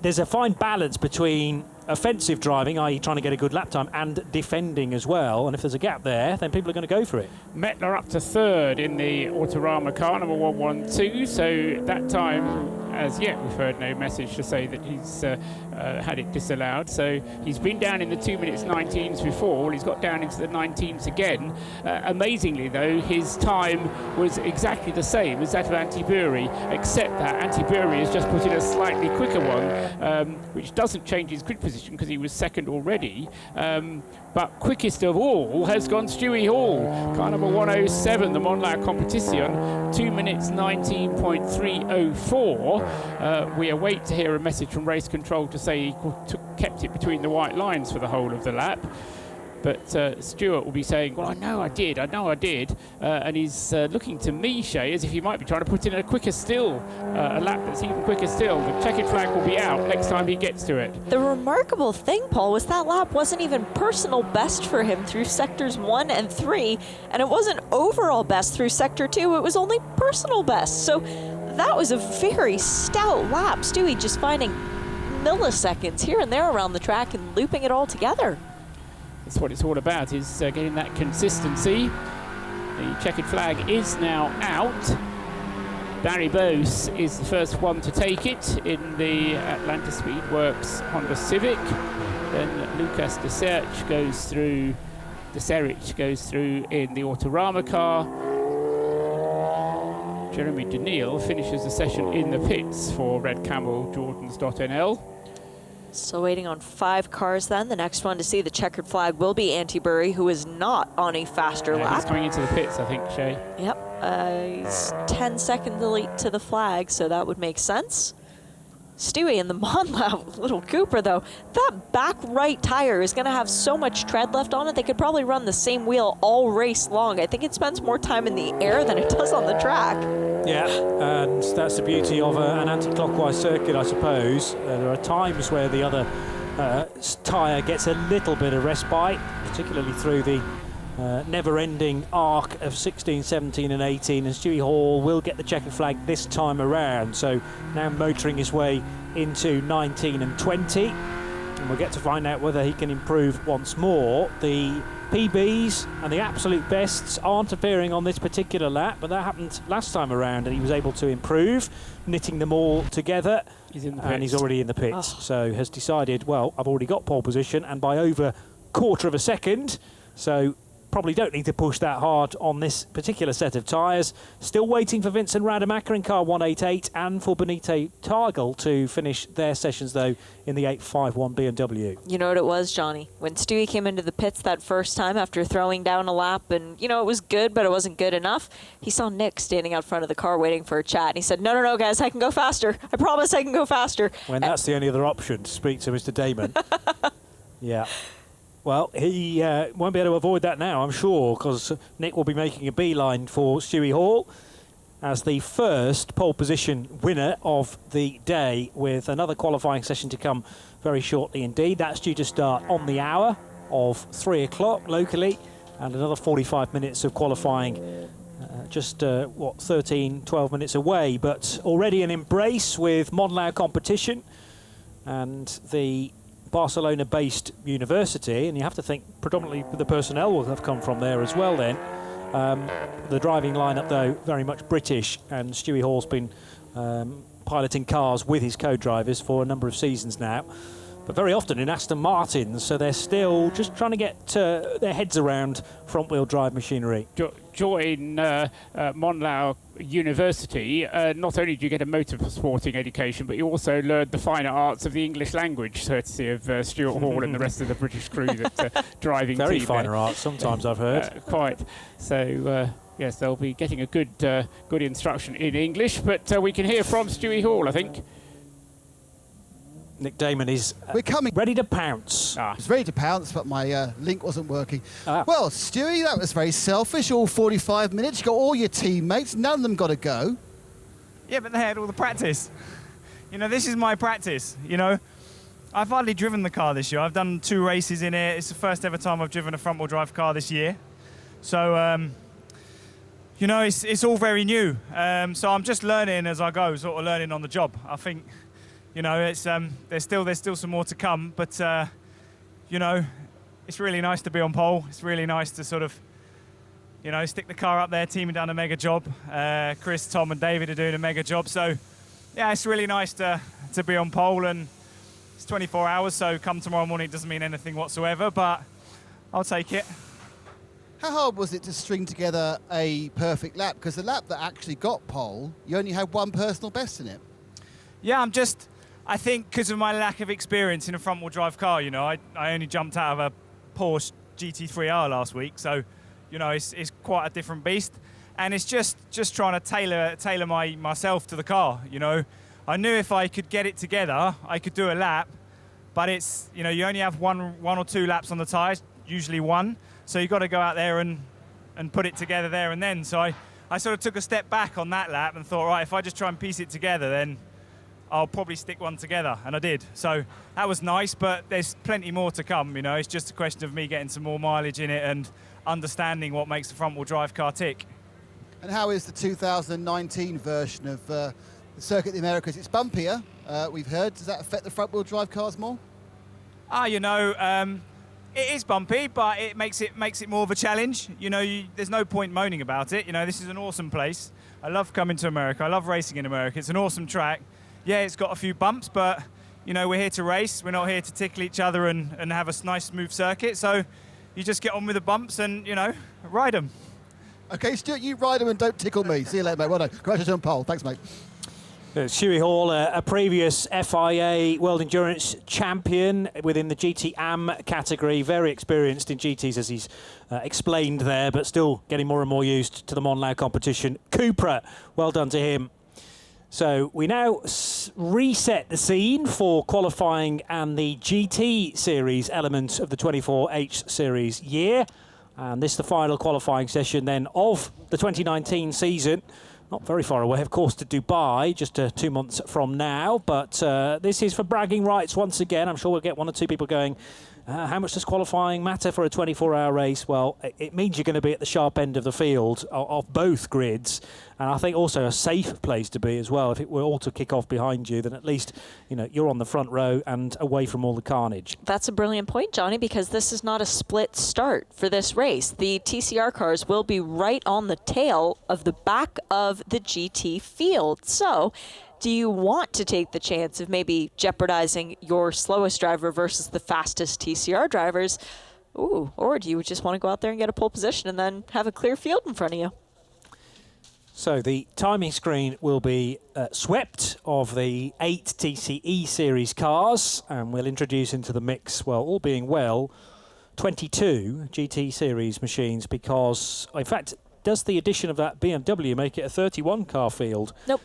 there's a fine balance between offensive driving, i.e. trying to get a good lap time, and defending as well. And if there's a gap there, then people are going to go for it. Mettler up to third in the Autorama car, number 112. So that time as yet we've heard no message to say that he's had it disallowed. So he's been down in the 2 minutes 19s before. He's got down into the 19s again. Amazingly, though, his time was exactly the same as that of Antiburi, except that Antiburi has just put in a slightly quicker one, which doesn't change his grid position because he was second already. But quickest of all has gone Stewie Hall, car number 107, the Monlau Competition, 2 minutes 19.304. We await to hear a message from race control to say he kept it between the white lines for the whole of the lap. But Stuart will be saying, well, I know I did, and he's looking to me, Shay, as if he might be trying to put in a quicker still, a lap that's even quicker still. The checkered flag will be out next time he gets to it. The remarkable thing, Paul, was that lap wasn't even personal best for him through sectors 1 and 3, and it wasn't overall best through sector 2, it was only personal best. So that was a very stout lap. Stewie just finding milliseconds here and there around the track and looping it all together. That's what it's all about, is getting that consistency. The checkered flag is now out. Barry Bose is the first one to take it in the Atlanta Speedworks Honda Civic. Then Lucas Deserich goes through in the Autorama car. Jeremy Daniil finishes the session in the pits for Red Camel Jordans.nl. So waiting on 5 cars then. The next one to see the checkered flag will be Antiburi, who is not on a faster lap. He's coming into the pits, I think, Shay. Yep, he's 10 seconds late to the flag, so that would make sense. Stewie in the Monlau, little Cooper though, that back right tire is going to have so much tread left on it, they could probably run the same wheel all race long. I think it spends more time in the air than it does on the track. Yeah, and that's the beauty of an anti-clockwise circuit, I suppose. There are times where the other tyre gets a little bit of respite, particularly through the never-ending arc of 16, 17 and 18, and Stewie Hall will get the checkered flag this time around. So now motoring his way into 19 and 20, and we'll get to find out whether he can improve once more. The PBs and the absolute bests aren't appearing on this particular lap, but that happened last time around and he was able to improve, knitting them all together. He's in the and pits. he's already in the pits. So has decided, well, I've already got pole position and by over quarter of a second, so probably don't need to push that hard on this particular set of tyres. Still waiting for Vincent Rademacher in car 188 and for Benito Targel to finish their sessions, though, in the 851 BMW. You know what it was, Johnny? When Stewie came into the pits that first time after throwing down a lap and, you know, it was good, but it wasn't good enough, he saw Nick standing out front of the car waiting for a chat. And he said, no, guys, I can go faster. I promise I can go faster. When that's the only other option, to speak to Mr. Damon. Yeah. Well, he won't be able to avoid that now, I'm sure, because Nick will be making a beeline for Stewie Hall as the first pole position winner of the day, with another qualifying session to come very shortly indeed. That's due to start on the hour of 3 o'clock locally, and another 45 minutes of qualifying just 13, 12 minutes away. But already an embrace with Monlau Competition and the Barcelona-based university, and you have to think predominantly the personnel will have come from there as well then. The driving lineup, though, very much British, and Stewie Hall's been piloting cars with his co-drivers for a number of seasons now, but very often in Aston Martins, so they're still just trying to get their heads around front-wheel drive machinery. Join Monlau University, not only do you get a motorsporting education, but you also learn the finer arts of the English language, courtesy of Stuart Hall and the rest of the British crew that's driving very team finer there. arts, sometimes I've heard. Quite. So, yes, they'll be getting a good instruction in English, but we can hear from Stewie Hall, I think. Nick Damon is We're coming. ready to pounce. I was ready to pounce, but my link wasn't working. Ah. Well, Stewie, that was very selfish. All 45 minutes. You got all your teammates. None of them got to go. Yeah, but they had all the practice. You know, this is my practice, you know. I've hardly driven the car this year. I've done 2 races in it. It's the first ever time I've driven a front-wheel drive car this year. So, you know, it's all very new. So I'm just learning as I go, sort of learning on the job. I think, you know, it's there's still some more to come, but you know, it's really nice to be on pole. It's really nice to sort of, you know, stick the car up there. Team have done a mega job. Chris, Tom, and David are doing a mega job. So, Yeah, it's really nice to be on pole, and it's 24 hours, so come tomorrow morning it doesn't mean anything whatsoever, but I'll take it. How hard was it to string together a perfect lap? Because the lap that actually got pole, you only had one personal best in it. Yeah, I think because of my lack of experience in a front-wheel drive car, you know, I only jumped out of a Porsche GT3R last week, so, you know, it's quite a different beast. And it's just trying to tailor myself to the car, you know. I knew if I could get it together, I could do a lap, but it's, you know, you only have one or two laps on the tyres, usually one, so you've got to go out there and put it together there and then. So I sort of took a step back on that lap and thought, right, if I just try and piece it together, then I'll probably stick one together, and I did. So that was nice, but there's plenty more to come, you know. It's just a question of me getting some more mileage in it and understanding what makes the front-wheel drive car tick. And how is the 2019 version of the Circuit of the Americas? It's bumpier, we've heard. Does that affect the front-wheel drive cars more? You know, it is bumpy, but it makes it more of a challenge. You know, there's no point moaning about it. You know, this is an awesome place. I love coming to America. I love racing in America. It's an awesome track. Yeah, it's got a few bumps, but, you know, we're here to race. We're not here to tickle each other and have a nice, smooth circuit. So you just get on with the bumps and, you know, ride them. OK, Stuart, you ride them and don't tickle me. See you later, mate. Well done. Congratulations on pole. Thanks, mate. Shuey Hall, a previous FIA World Endurance champion within the GT AM category, very experienced in GTs as he's explained there, but still getting more and more used to the Monlau competition. Cupra, well done to him. So we now reset the scene for qualifying and the GT Series element of the 24H Series year. And this is the final qualifying session then of the 2019 season. Not very far away, of course, to Dubai, just 2 months from now. But this is for bragging rights once again. I'm sure we'll get one or two people going, how much does qualifying matter for a 24-hour race? Well, it means you're going to be at the sharp end of the field of both grids. And I think also a safe place to be as well. If it were all to kick off behind you, then at least, you know, you're on the front row and away from all the carnage. That's a brilliant point, Johnny, because this is not a split start for this race. The TCR cars will be right on the tail of the back of the GT field. So do you want to take the chance of maybe jeopardizing your slowest driver versus the fastest TCR drivers? Ooh, or do you just want to go out there and get a pole position and then have a clear field in front of you? So the timing screen will be swept of the 8 TCE series cars, and we'll introduce into the mix, well, all being well, 22 GT series machines, because, in fact, does the addition of that BMW make it a 31 car field? Nope.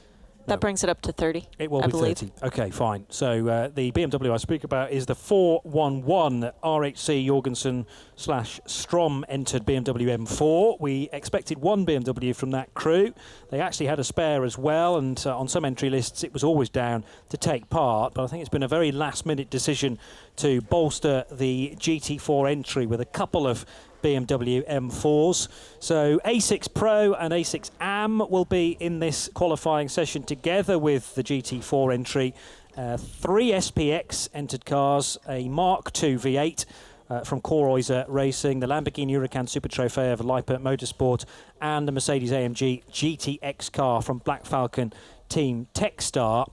That brings it up to 30. It will I be believe. 30. Okay, fine. So the BMW I speak about is the 411 RHC Jorgensen / Strom entered BMW M4. We expected one BMW from that crew. They actually had a spare as well, and on some entry lists it was always down to take part. But I think it's been a very last-minute decision to bolster the GT4 entry with a couple of BMW M4s. So A6 Pro and A6 AM will be in this qualifying session together with the GT4 entry. 3 SPX entered cars, a Mark II V8 from Correuser Racing, the Lamborghini Huracan Super Trofeo of Lippert Motorsport, and the Mercedes-AMG GTX car from Black Falcon Team Techstar.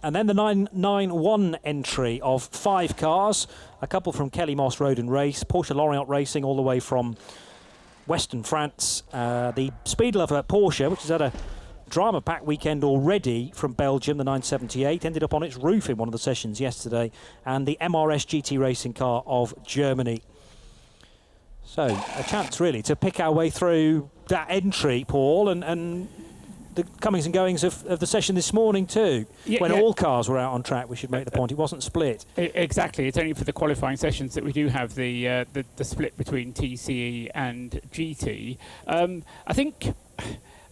And then the 991 entry of 5 cars, a couple from Kelly Moss Road and Race, Porsche Lorient Racing all the way from Western France, the Speed Lover Porsche, which has had a drama-packed weekend already from Belgium, the 978, ended up on its roof in one of the sessions yesterday, and the MRS GT racing car of Germany. So a chance really to pick our way through that entry, Paul, and the comings and goings of the session this morning too, when all cars were out on track. We should make the point, it wasn't split. Exactly, it's only for the qualifying sessions that we do have the split between TCE and GT.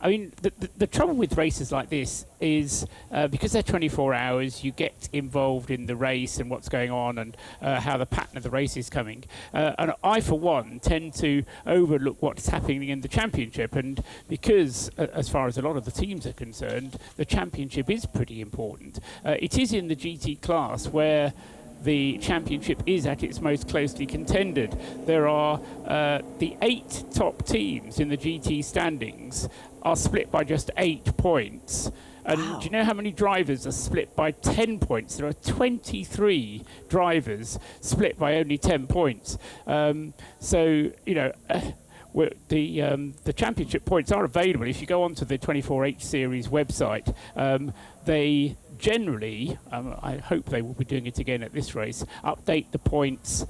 I mean, the trouble with races like this is because they're 24 hours, you get involved in the race and what's going on and how the pattern of the race is coming. And I, for one, tend to overlook what's happening in the championship. And because, as far as a lot of the teams are concerned, the championship is pretty important. It is in the GT class where the championship is at its most closely contended. There are the 8 top teams in the GT standings are split by just 8 points. And do you know how many drivers are split by 10 points? There are 23 drivers split by only 10 points. So, you know, the championship points are available. If you go onto the 24H Series website, they generally, I hope they will be doing it again at this race, update the points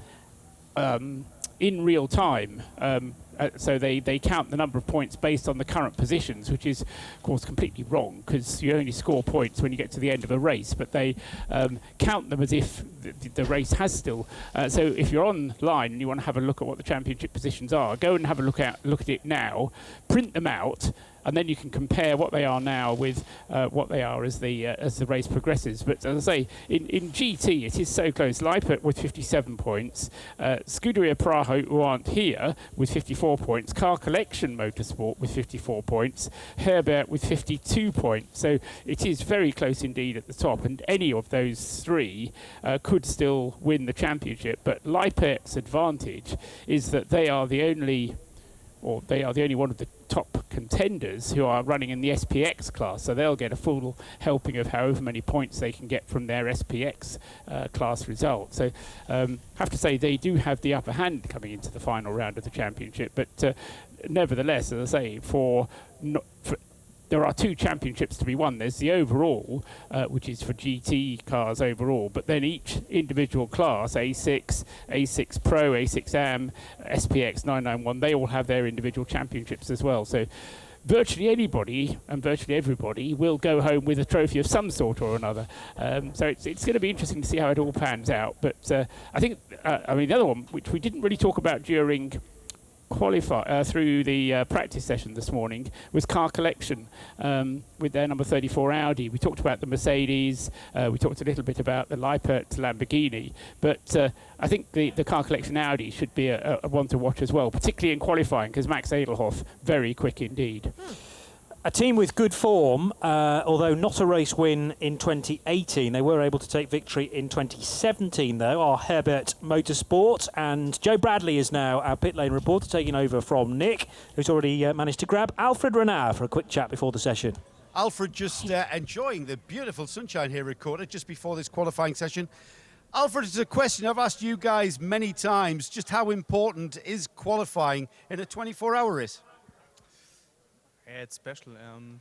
in real time. So they count the number of points based on the current positions, which is, of course, completely wrong, because you only score points when you get to the end of a race. But they count them as if the race has still. So if you're online and you want to have a look at what the championship positions are, go and have a look at it now, print them out, and then you can compare what they are now with what they are as the race progresses. But as I say, in GT it is so close. Lippert with 57 points, Scuderia Praho, who aren't here, with 54 points, Car Collection Motorsport with 54 points, Herbert with 52 points. So it is very close indeed at the top, and any of those three could still win the championship. But Lippert's advantage is that they are the only one of the top contenders who are running in the SPX class, so they'll get a full helping of however many points they can get from their SPX class result. So have to say they do have the upper hand coming into the final round of the championship, but nevertheless, as I say, there are two championships to be won. There's the overall, which is for GT cars overall, but then each individual class, A6, A6 Pro, A6 AM, SPX 991, they all have their individual championships as well. So virtually anybody and virtually everybody will go home with a trophy of some sort or another. So it's going to be interesting to see how it all pans out. But I think, the other one, which we didn't really talk about during through the practice session this morning, was Car Collection with their number 34 Audi. We talked about the Mercedes, we talked a little bit about the Lippert Lamborghini, but I think the Car Collection Audi should be a one to watch as well, particularly in qualifying, because Max Edelhoff, very quick indeed. A team with good form, although not a race win in 2018. They were able to take victory in 2017, though, are Herbert Motorsport. And Joe Bradley is now our pit lane reporter, taking over from Nick, who's already managed to grab Alfred Renard for a quick chat before the session. Alfred just enjoying the beautiful sunshine here at COTA just before this qualifying session. Alfred, it's a question I've asked you guys many times. Just how important is qualifying in a 24-hour race? Yeah, it's special. I'm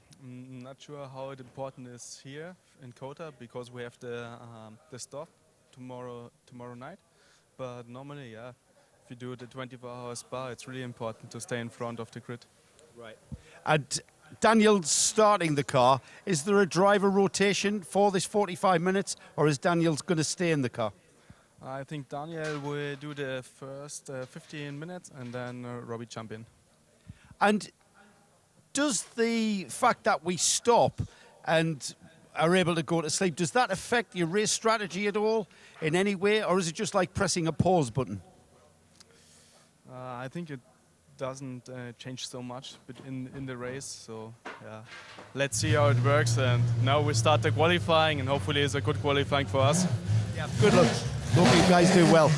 not sure how important it is here in COTA, because we have the stop tomorrow night. But normally, yeah, if you do the 24-hour spa, it's really important to stay in front of the grid. Right. And Daniel's starting the car. Is there a driver rotation for this 45 minutes, or is Daniel's going to stay in the car? I think Daniel will do the first 15 minutes, and then Robbie jump in. And does the fact that we stop and are able to go to sleep, does that affect your race strategy at all in any way, or is it just like pressing a pause button? I think it doesn't change so much in the race, so yeah, let's see how it works. And now we start the qualifying, and hopefully it's a good qualifying for us. Yeah, good luck. Hope you guys do well.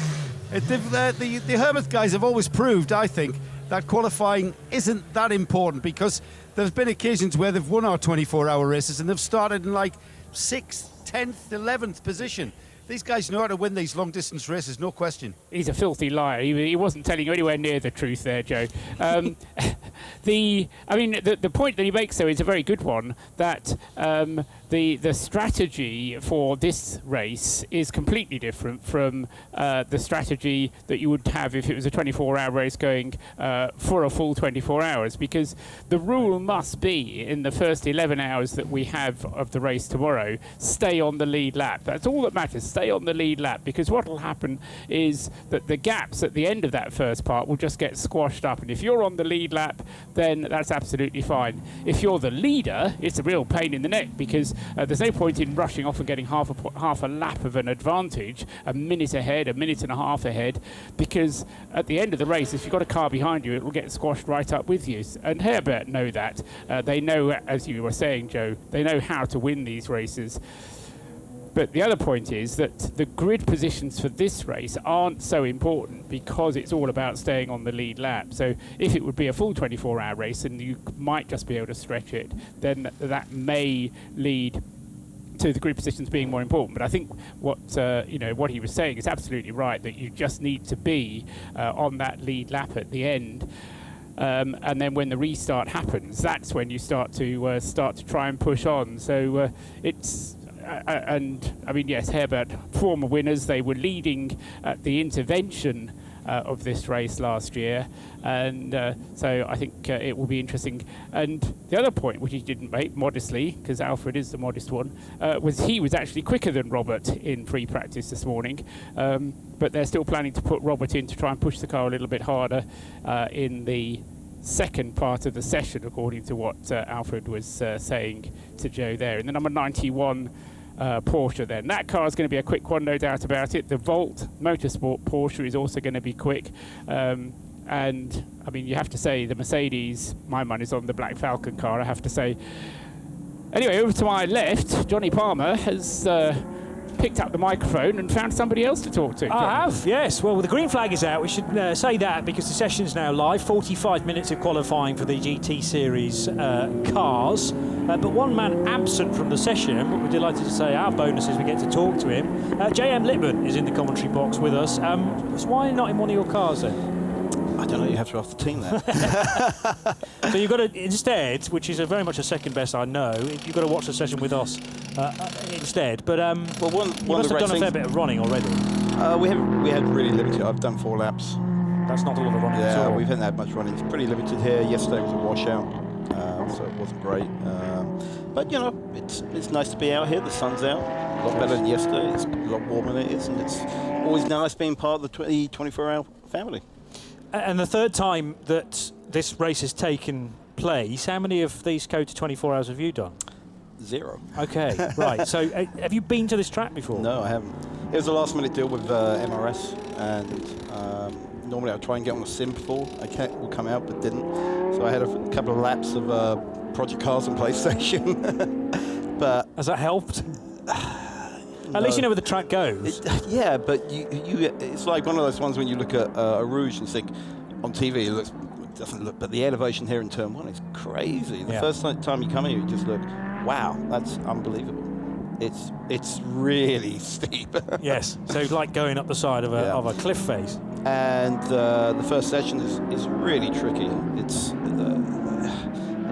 The Herbert guys have always proved, I think, that qualifying isn't that important, because there's been occasions where they've won our 24-hour races and they've started in like 6th, 10th, 11th position. These guys know how to win these long-distance races, no question. He's a filthy liar. He wasn't telling you anywhere near the truth there, Joe. The point that he makes, though, is a very good one, that the strategy for this race is completely different from the strategy that you would have if it was a 24-hour race going for a full 24 hours, because the rule must be, in the first 11 hours that we have of the race tomorrow, stay on the lead lap. That's all that matters. Stay on the lead lap, because what will happen is that the gaps at the end of that first part will just get squashed up, and if you're on the lead lap, then that's absolutely fine. If you're the leader, it's a real pain in the neck, because there's no point in rushing off and getting half a lap of an advantage, a minute ahead, a minute and a half ahead, because at the end of the race, if you've got a car behind you, it will get squashed right up with you. And Herbert know that. They know, as you were saying, Joe, they know how to win these races. But the other point is that the grid positions for this race aren't so important because it's all about staying on the lead lap. So if it would be a full 24-hour race and you might just be able to stretch it, then that may lead to the grid positions being more important. But I think what he was saying is absolutely right, that you just need to be on that lead lap at the end. And then when the restart happens, that's when you start to try and push on. So it's and I mean, yes, Herbert, former winners, they were leading at the intervention of this race last year, and so I think it will be interesting. And the other point, which he didn't make modestly, because Alfred is the modest one, was he was actually quicker than Robert in free practice this morning, but they're still planning to put Robert in to try and push the car a little bit harder in the second part of the session, according to what Alfred was saying to Joe there. In the number 91 Porsche then. That car is going to be a quick one, no doubt about it. The Volt Motorsport Porsche is also going to be quick. And, I mean, you have to say the Mercedes, my money's on the Black Falcon car, I have to say. Anyway, over to my left, Johnny Palmer has picked up the microphone and found somebody else to talk to. I have, yes. Well, the green flag is out. We should say that because the session's now live. 45 minutes of qualifying for the GT Series cars. But one man absent from the session, but we're delighted to say our bonus is we get to talk to him. JM Lippman is in the commentary box with us. So why not in one of your cars then? I don't know, you have to ask the team that. So you've got to, instead, which is very much a second best, I know, you've got to watch the session with us instead. But well, you must have done a fair bit of running already. We had really limited. I've done 4 laps. That's not a lot of running at Yeah, all. we haven't had much running. It's pretty limited here. Yesterday was a washout, so it wasn't great. But, you know, it's nice to be out here. The sun's out. A lot better than yesterday. It's a lot warmer than it is, and it's always nice being part of the 24-hour family. And the third time that this race has taken place, how many of these COTA 24 hours have you done? 0. Okay, right. So have you been to this track before? No, I haven't. It was a last-minute deal with MRS, and normally I'd try and get on a sim before I will come out, but didn't. So I had a couple of laps of Project Cars and PlayStation. But has that helped? At least you know where the track goes. Yeah, but it's like one of those ones when you look at a Rouge and think on TV it doesn't look, but the elevation here in turn 1 is crazy. The first time you come here, you just look, wow, that's unbelievable. It's really steep. Yes, so like going up the side of a cliff face. And the first section is really tricky. It's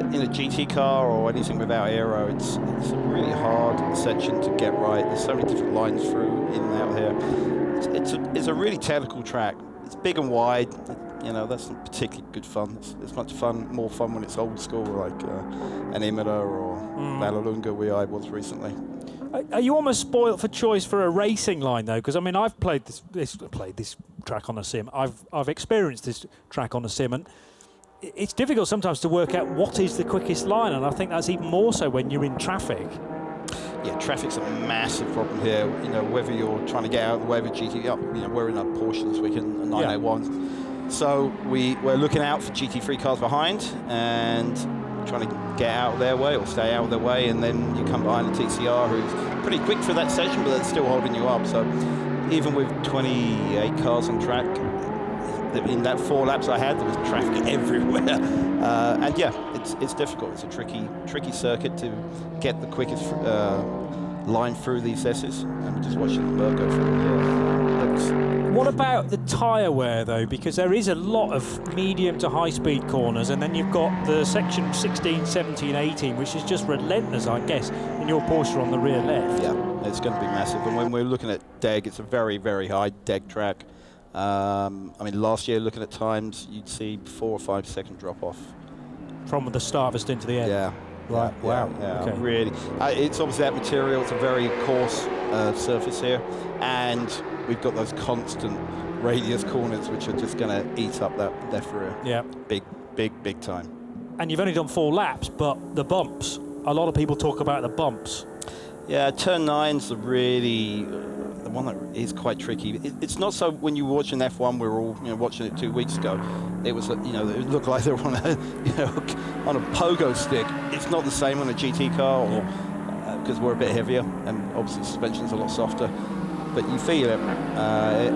in a GT car or anything without aero, it's a really hard section to get right. There's so many different lines through, in and out here. It's a really technical track. It's big and wide. You know, that's not particularly good fun. It's much more fun when it's old school, like an Imola or Vallelunga, where I was recently. Are you almost spoilt for choice for a racing line though? Because I mean, I've played this track on a sim. I've experienced this track on a sim, and it's difficult sometimes to work out what is the quickest line, and I think that's even more so when you're in traffic. Yeah, traffic's a massive problem here. You know, whether you're trying to get out of the way of a GT, you know, we're in a Porsche this weekend, a 901. So we're looking out for GT3 cars behind and trying to get out of their way or stay out of their way, and then you come behind the TCR, who's pretty quick for that session, but it's still holding you up. So even with 28 cars on track, in that 4 laps I had, there was traffic everywhere. And yeah, it's difficult. It's a tricky circuit to get the quickest line through these S's. And we're just watching the bird go through. What about the tyre wear though? Because there is a lot of medium to high speed corners, and then you've got the section 16, 17, 18, which is just relentless, I guess, in your Porsche on the rear left. Yeah, it's going to be massive. And when we're looking at DEG, it's a very, very high DEG track. I mean, last year, looking at times, you'd see 4 or 5 second drop off from the start of a stint to the end. Yeah. Right. Yeah, wow. Yeah, okay. Really. It's obviously that material. It's a very coarse surface here, and we've got those constant radius corners, which are just going to eat up that left rear. Yeah. Big time. And you've only done 4 laps, but the bumps. A lot of people talk about the bumps. Yeah, turn 9's really the one that is quite tricky. It's not so when you watch an F1, we were all watching it 2 weeks ago. It was it looked like they were on a on a pogo stick. It's not the same on a GT car, because we're a bit heavier, and obviously the suspension's a lot softer. But you feel it,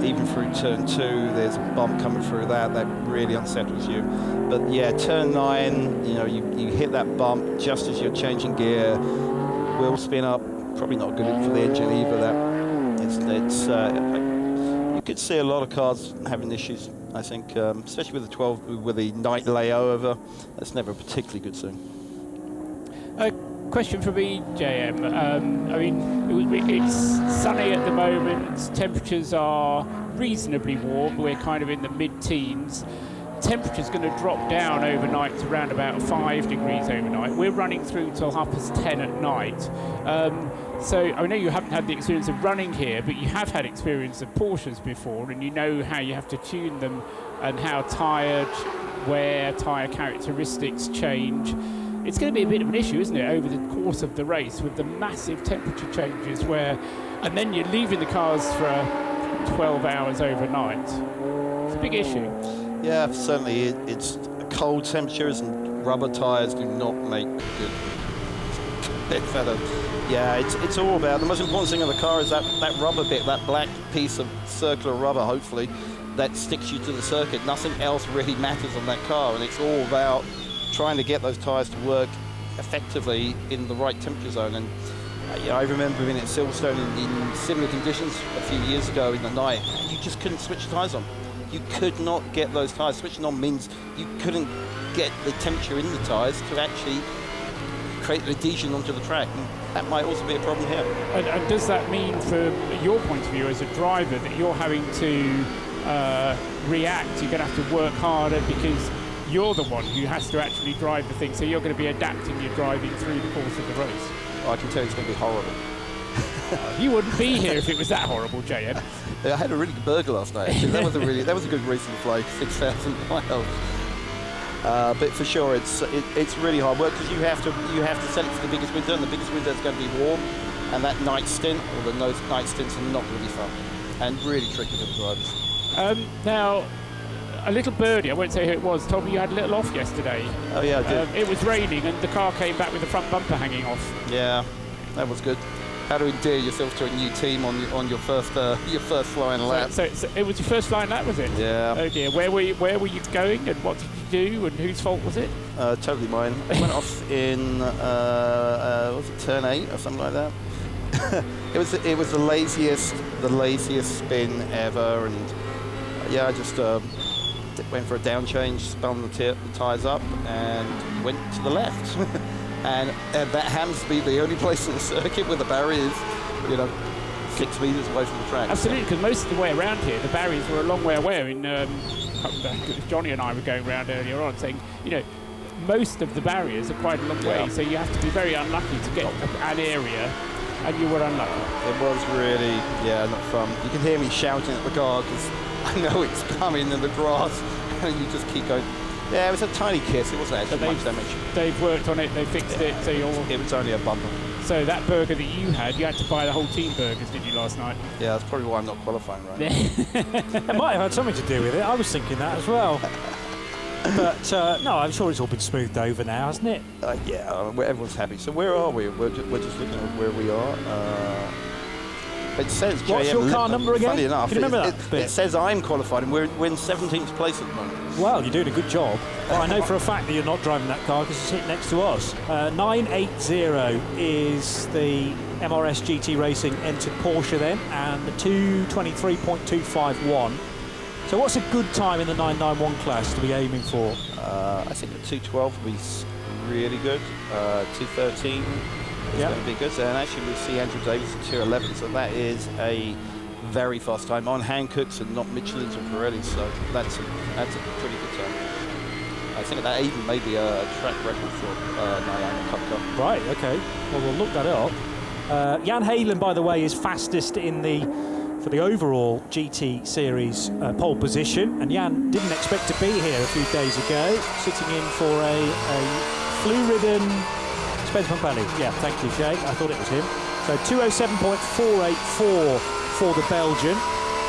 even through turn 2, there's a bump coming through that really unsettles you. But yeah, turn 9, you know, you hit that bump just as you're changing gear, wheel spin up, probably not good for the engine either. You could see a lot of cars having issues, I think, especially with the 12, with the night layover. That's never a particularly good thing. Question for me, JM. I mean, it's sunny at the moment. Temperatures are reasonably warm. We're kind of in the mid-teens. Temperature's going to drop down overnight to around about 5 degrees overnight. We're running through till 10:30 at night. So I know you haven't had the experience of running here, but you have had experience of Porsches before, and you know how you have to tune them and how tyre characteristics change. It's going to be a bit of an issue, isn't it, over the course of the race with the massive temperature changes and then you're leaving the cars for 12 hours overnight. It's a big issue. Yeah, certainly. It's cold temperatures, and rubber tyres do not make good bit feather. Yeah, it's all about, the most important thing of the car is that rubber bit, that black piece of circular rubber, hopefully, that sticks you to the circuit. Nothing else really matters on that car, and it's all about trying to get those tyres to work effectively in the right temperature zone. And I remember being at Silverstone in similar conditions a few years ago in the night. You just couldn't switch tyres on. You could not get those tyres. Switching on means you couldn't get the temperature in the tyres to actually create adhesion onto the track. And that might also be a problem here. And does that mean, from your point of view as a driver, that you're having to react? You're going to have to work harder because you're the one who has to actually drive the thing, so you're going to be adapting your driving through the course of the race. Well, I can tell you it's going to be horrible. You wouldn't be here if it was that horrible, JM. I had a really good burger last night. Actually. That was a good reason to fly 6,000 miles. But for sure, it's really hard work because you have to set it for the biggest window, and the biggest window is going to be warm, and that night stint, or those night stints, are not going to be fun and really tricky for the drivers. Now, a little birdie, I won't say who it was, told me you had a little off yesterday. Oh yeah, I did. It was raining and the car came back with the front bumper hanging off. Yeah, that was good. How to endear yourself to a new team on your first flying lap. So it was your first flying lap, was it? Yeah. Oh dear. Where were you going, and what did you do, and whose fault was it? Totally mine. I went off in was it turn 8 or something like that. it was the laziest spin ever, and yeah, I just went for a down change, spun the tyres up, and went to the left. and that happens to be the only place in the circuit where the barrier is, 6 metres away from the track. Absolutely, because most of the way around here, the barriers were a long way away. I mean, Johnny and I were going around earlier on saying, most of the barriers are quite a long way, so you have to be very unlucky to get an area, and you were unlucky. It was really, not fun. You can hear me shouting at the car because I know it's coming in the grass, and you just keep going. Yeah, it was a tiny kiss. It wasn't actually much damage. They've worked on it. They fixed it. So it was only a bumper. So that burger that you had to buy the whole team burgers, did you, last night? Yeah, that's probably why I'm not qualifying right now. It might have had something to do with it. I was thinking that as well. But no, I'm sure it's all been smoothed over now, hasn't it? Yeah, everyone's happy. So where are we? We're just looking at where we are. It says what's your car number again? Funny enough, can you remember that bit? It says I'm qualified, and we're in 17th place at the moment. Well, you're doing a good job. Well, I know for a fact that you're not driving that car because it's sitting next to us. 980 is the MRS GT Racing entered Porsche then, and the 223.251. So what's a good time in the 991 class to be aiming for? I think the 212 will be really good. 213 is going to be good. And actually we'll see Andrew Davis at 211, so that is a very fast time on Hankooks and not Michelin's or Pirelli's, so that's a pretty good time. I think that even may be a track record for Nyama Cup car. Right, okay. Well, we'll look that up. Jan Halen, by the way, is fastest for the overall GT Series pole position, and Jan didn't expect to be here a few days ago, sitting in for a flue-ridden Spence Pompelli. Yeah, thank you, Jake. I thought it was him. So 207.484 for the Belgian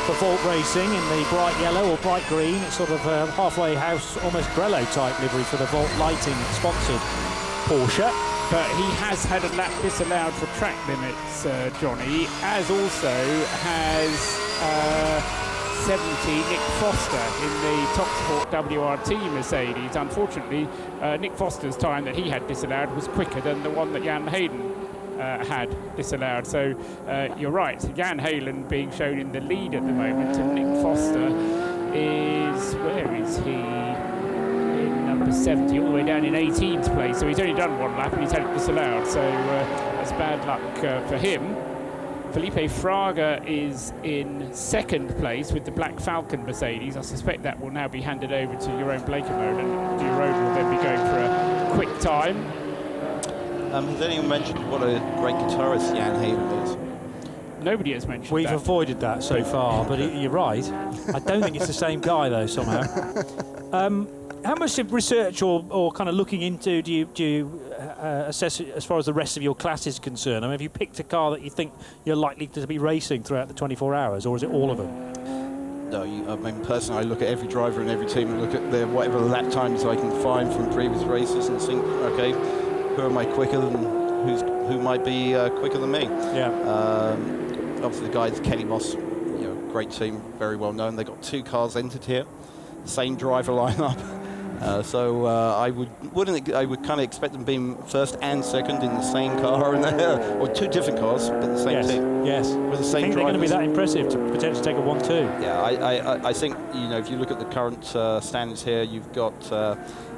for Vault Racing in the bright yellow or bright green. It's sort of halfway house, almost Brello type livery for the Vault Lighting sponsored Porsche. but he has had a lap disallowed for track limits, Johnny, as also has 70 Nick Foster in the Top Sport WRT Mercedes. Unfortunately, Nick Foster's time that he had disallowed was quicker than the one that Jan Hayden had disallowed. So you're right, Jan Hayden being shown in the lead at the moment, and Nick Foster is, where is he? In number 70, all the way down in 18th place. So he's only done one lap and he's had it disallowed. So that's bad luck for him. Felipe Fraga is in second place with the Black Falcon Mercedes. I suspect that will now be handed over to Jeroen Bleekemolen, and Jeroen will then be going for a quick time. Has anyone mentioned what a great guitarist Jan Hayden is? Nobody has mentioned We've that. avoided that so far, but you're right. I don't think it's the same guy, though, somehow. How much research or kind of looking into do you assess as far as the rest of your class is concerned? I mean, have you picked a car that you think you're likely to be racing throughout the 24 hours, or is it all of them? No, I mean, personally, I look at every driver and every team and look at their whatever lap times I can find from previous races and think, okay, who am I quicker than, who might be quicker than me? Yeah. Obviously, the guys, Kenny Moss, great team, very well known. They got 2 cars entered here, same driver lineup. So I would kind of expect them being first and second in the same car, or 2 different cars, but the same team. Yes. With the same I think they're going to be that impressive to potentially take a 1-2. Yeah, I think if you look at the current standings here, you've got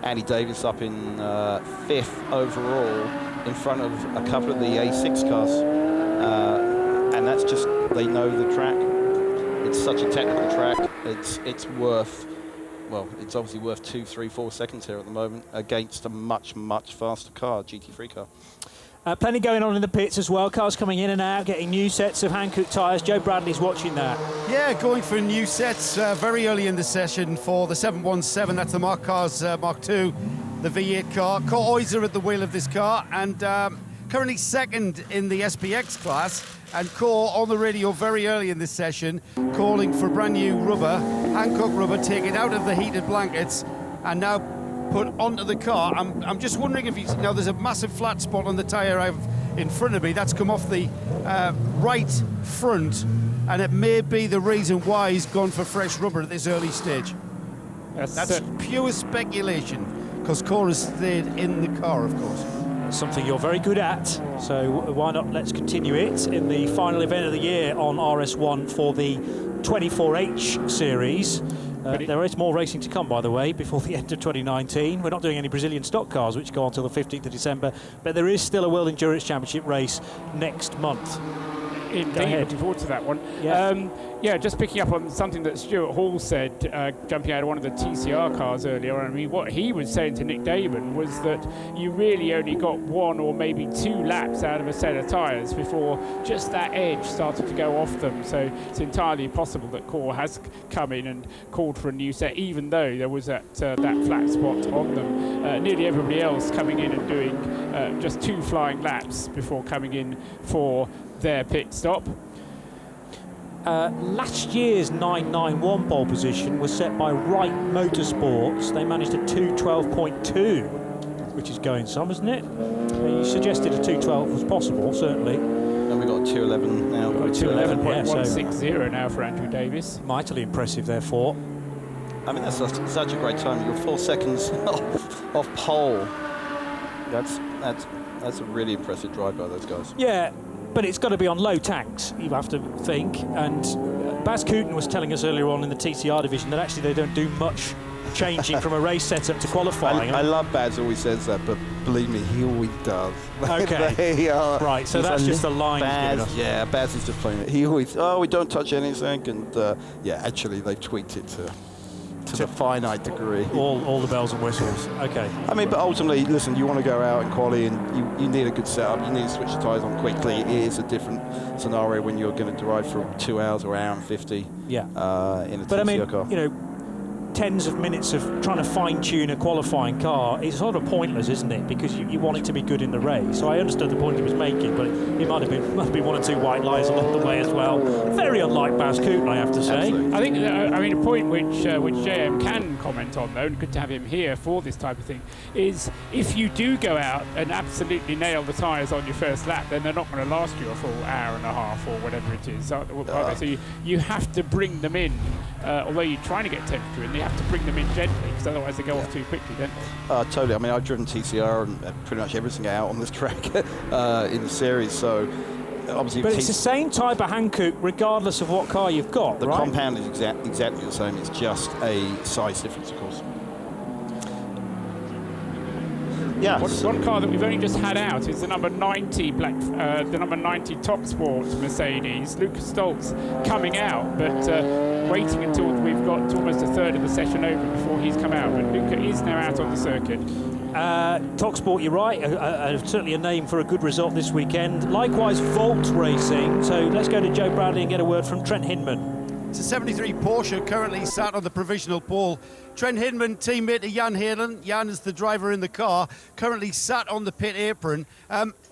Andy Davis up in 5th overall, in front of a couple of the A6 cars, and that's just they know the track. It's such a technical track. It's worth. Well, it's obviously worth 2, 3, 4 seconds here at the moment against a much, much faster car, GT3 car. Plenty going on in the pits as well. Cars coming in and out, getting new sets of Hankook tyres. Joe Bradley's watching that. Yeah, going for new sets very early in the session for the 717. That's the Mark Cars Mark II, the V8 car. Cor Oyser at the wheel of this car, and currently second in the SPX class. And Cor on the radio very early in this session, calling for brand new rubber, Hankook rubber, taken out of the heated blankets and now put onto the car. I'm just wondering if there's a massive flat spot on the tyre I have in front of me. That's come off the right front, and it may be the reason why he's gone for fresh rubber at this early stage. That's pure speculation, because Cor has stayed in the car, of course. Something you're very good at, so why not let's continue it in the final event of the year on RS1 for the 24H series. There is more racing to come, by the way, before the end of 2019. We're not doing any Brazilian stock cars, which go on till the 15th of December, but there is still a World Endurance Championship race next month. Indeed, looking forward to that one. Yeah, just picking up on something that Stuart Hall said, jumping out of one of the TCR cars earlier. I mean, what he was saying to Nick Damon was that you really only got 1 or maybe 2 laps out of a set of tyres before just that edge started to go off them. So it's entirely possible that Cor has come in and called for a new set, even though there was that flat spot on them. Nearly everybody else coming in and doing just 2 flying laps before coming in for their pit stop. Last year's 991 pole position was set by Wright Motorsports. They managed a 2:12.2, which is going some, isn't it? You suggested a 2:12 was possible, certainly. And we've got a 2:11 now. Got a 2:11.160 now for Andrew Davis. Mightily impressive, therefore. I mean, that's such a great time. You're 4 seconds off pole. That's a really impressive drive by those guys. Yeah. But it's got to be on low tanks, you have to think. And Baz Kooten was telling us earlier on in the TCR division that actually they don't do much changing from a race setup to qualifying. I love Baz always says that, but believe me, he always does. Okay. Right, so that's just a line. Yeah, Baz is just playing it. He always, we don't touch anything. And yeah, actually, they tweaked it to a finite degree. All the bells and whistles. Okay. I mean, but ultimately, listen, you want to go out in quali and you need a good setup. You need to switch the tyres on quickly. It is a different scenario when you're going to drive for 2 hours or hour and 50 in a TCR car. Tens of minutes of trying to fine-tune a qualifying car is sort of pointless, isn't it? Because you want it to be good in the race. So I understood the point he was making, but it might have been 1 or 2 white lies along the way as well. Very unlike Baz Kooten, I have to say. Absolutely. I think, a point which JM can can comment on, though, and good to have him here for this type of thing, is if you do go out and absolutely nail the tyres on your first lap, then they're not going to last you a full hour and a half or whatever it is. So you have to bring them in, although you're trying to get temperature in, you have to bring them in gently, because otherwise they go off too quickly, don't they? Totally. I mean, I've driven TCR and pretty much everything out on this track in the series, so obviously. But it's the same type of Hankook regardless of what car you've got, the right? compound is exactly the same. It's just a size difference, of course. Yeah. One car that we've only just had out is the number 90 the number 90 Top Sport Mercedes. Lucas Stoltz coming out, but waiting until we've got almost a third of the session over before he's come out. But Luca is now out on the circuit. Talksport, you're right, certainly a name for a good result this weekend. Likewise, Volt Racing. So let's go to Joe Bradley and get a word from Trent Hinman. It's a 73 Porsche currently sat on the provisional pole. Trent Hinman, teammate to Jan Helen. Jan is the driver in the car, currently sat on the pit apron.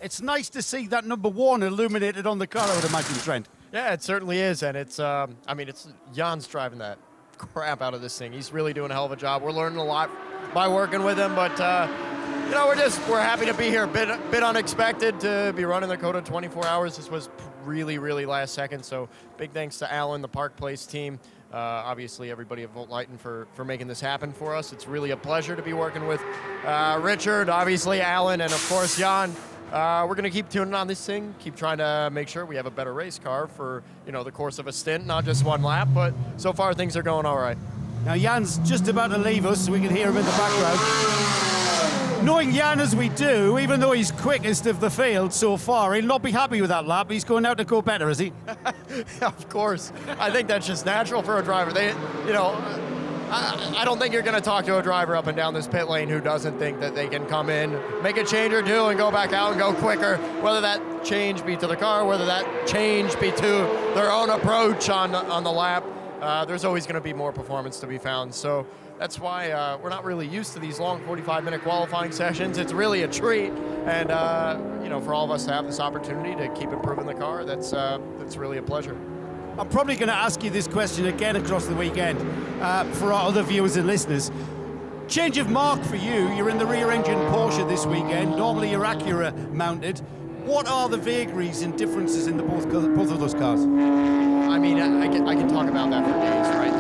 It's nice to see that number 1 illuminated on the car, I would imagine, Trent. Yeah, it certainly is, and it's, I mean, it's Jan's driving that crap out of this thing. He's really doing a hell of a job. We're learning a lot by working with him, but you know, we're happy to be here. A bit unexpected to be running the COTA 24 hours. This was really last second, so big thanks to Alan, the Park Place team, obviously everybody at Volt Lighten for making this happen for us. It's really a pleasure to be working with Richard, obviously Alan, and of course Jan. We're going to keep tuning on this thing, keep trying to make sure we have a better race car for, you know, the course of a stint, not just one lap, but so far things are going all right. Now Jan's just about to leave us, so we can hear him in the background. Knowing Jan as we do, even though he's quickest of the field so far, he'll not be happy with that lap. He's going out to go better, is he? Of course. I think that's just natural for a driver. You know, I don't think you're going to talk to a driver up and down this pit lane who doesn't think that they can come in, make a change or two, and go back out and go quicker, whether that change be to the car, whether that change be to their own approach on the lap. There's always going to be more performance to be found. So that's why we're not really used to these long 45-minute qualifying sessions. It's really a treat, and you know, for all of us to have this opportunity to keep improving the car, that's really a pleasure. I'm probably going to ask you this question again across the weekend for our other viewers and listeners. Change of mark for you. You're in the rear-engine Porsche this weekend. Normally you're Acura mounted. What are the vagaries and differences in both of those cars? I mean, I can talk about that for days, right?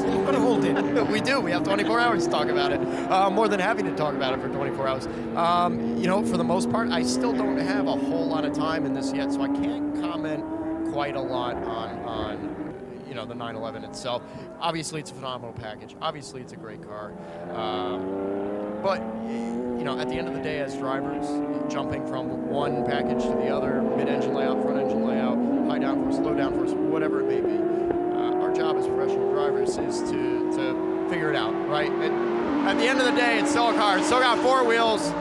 You've got to hold it. We do. We have 24 hours to talk about it. More than happy to talk about it for 24 hours. You know, for the most part, I still don't have a whole lot of time in this yet, so I can't comment quite a lot on you know, the 911 itself. Obviously, it's a phenomenal package. Obviously, it's a great car. But you know, at the end of the day, as drivers, jumping from one package to the other, mid-engine layout, front-engine layout, high downforce, low downforce, whatever it may be, our job as professional drivers is to figure it out, right? At the end of the day, it's still a car. It's still got 4 wheels,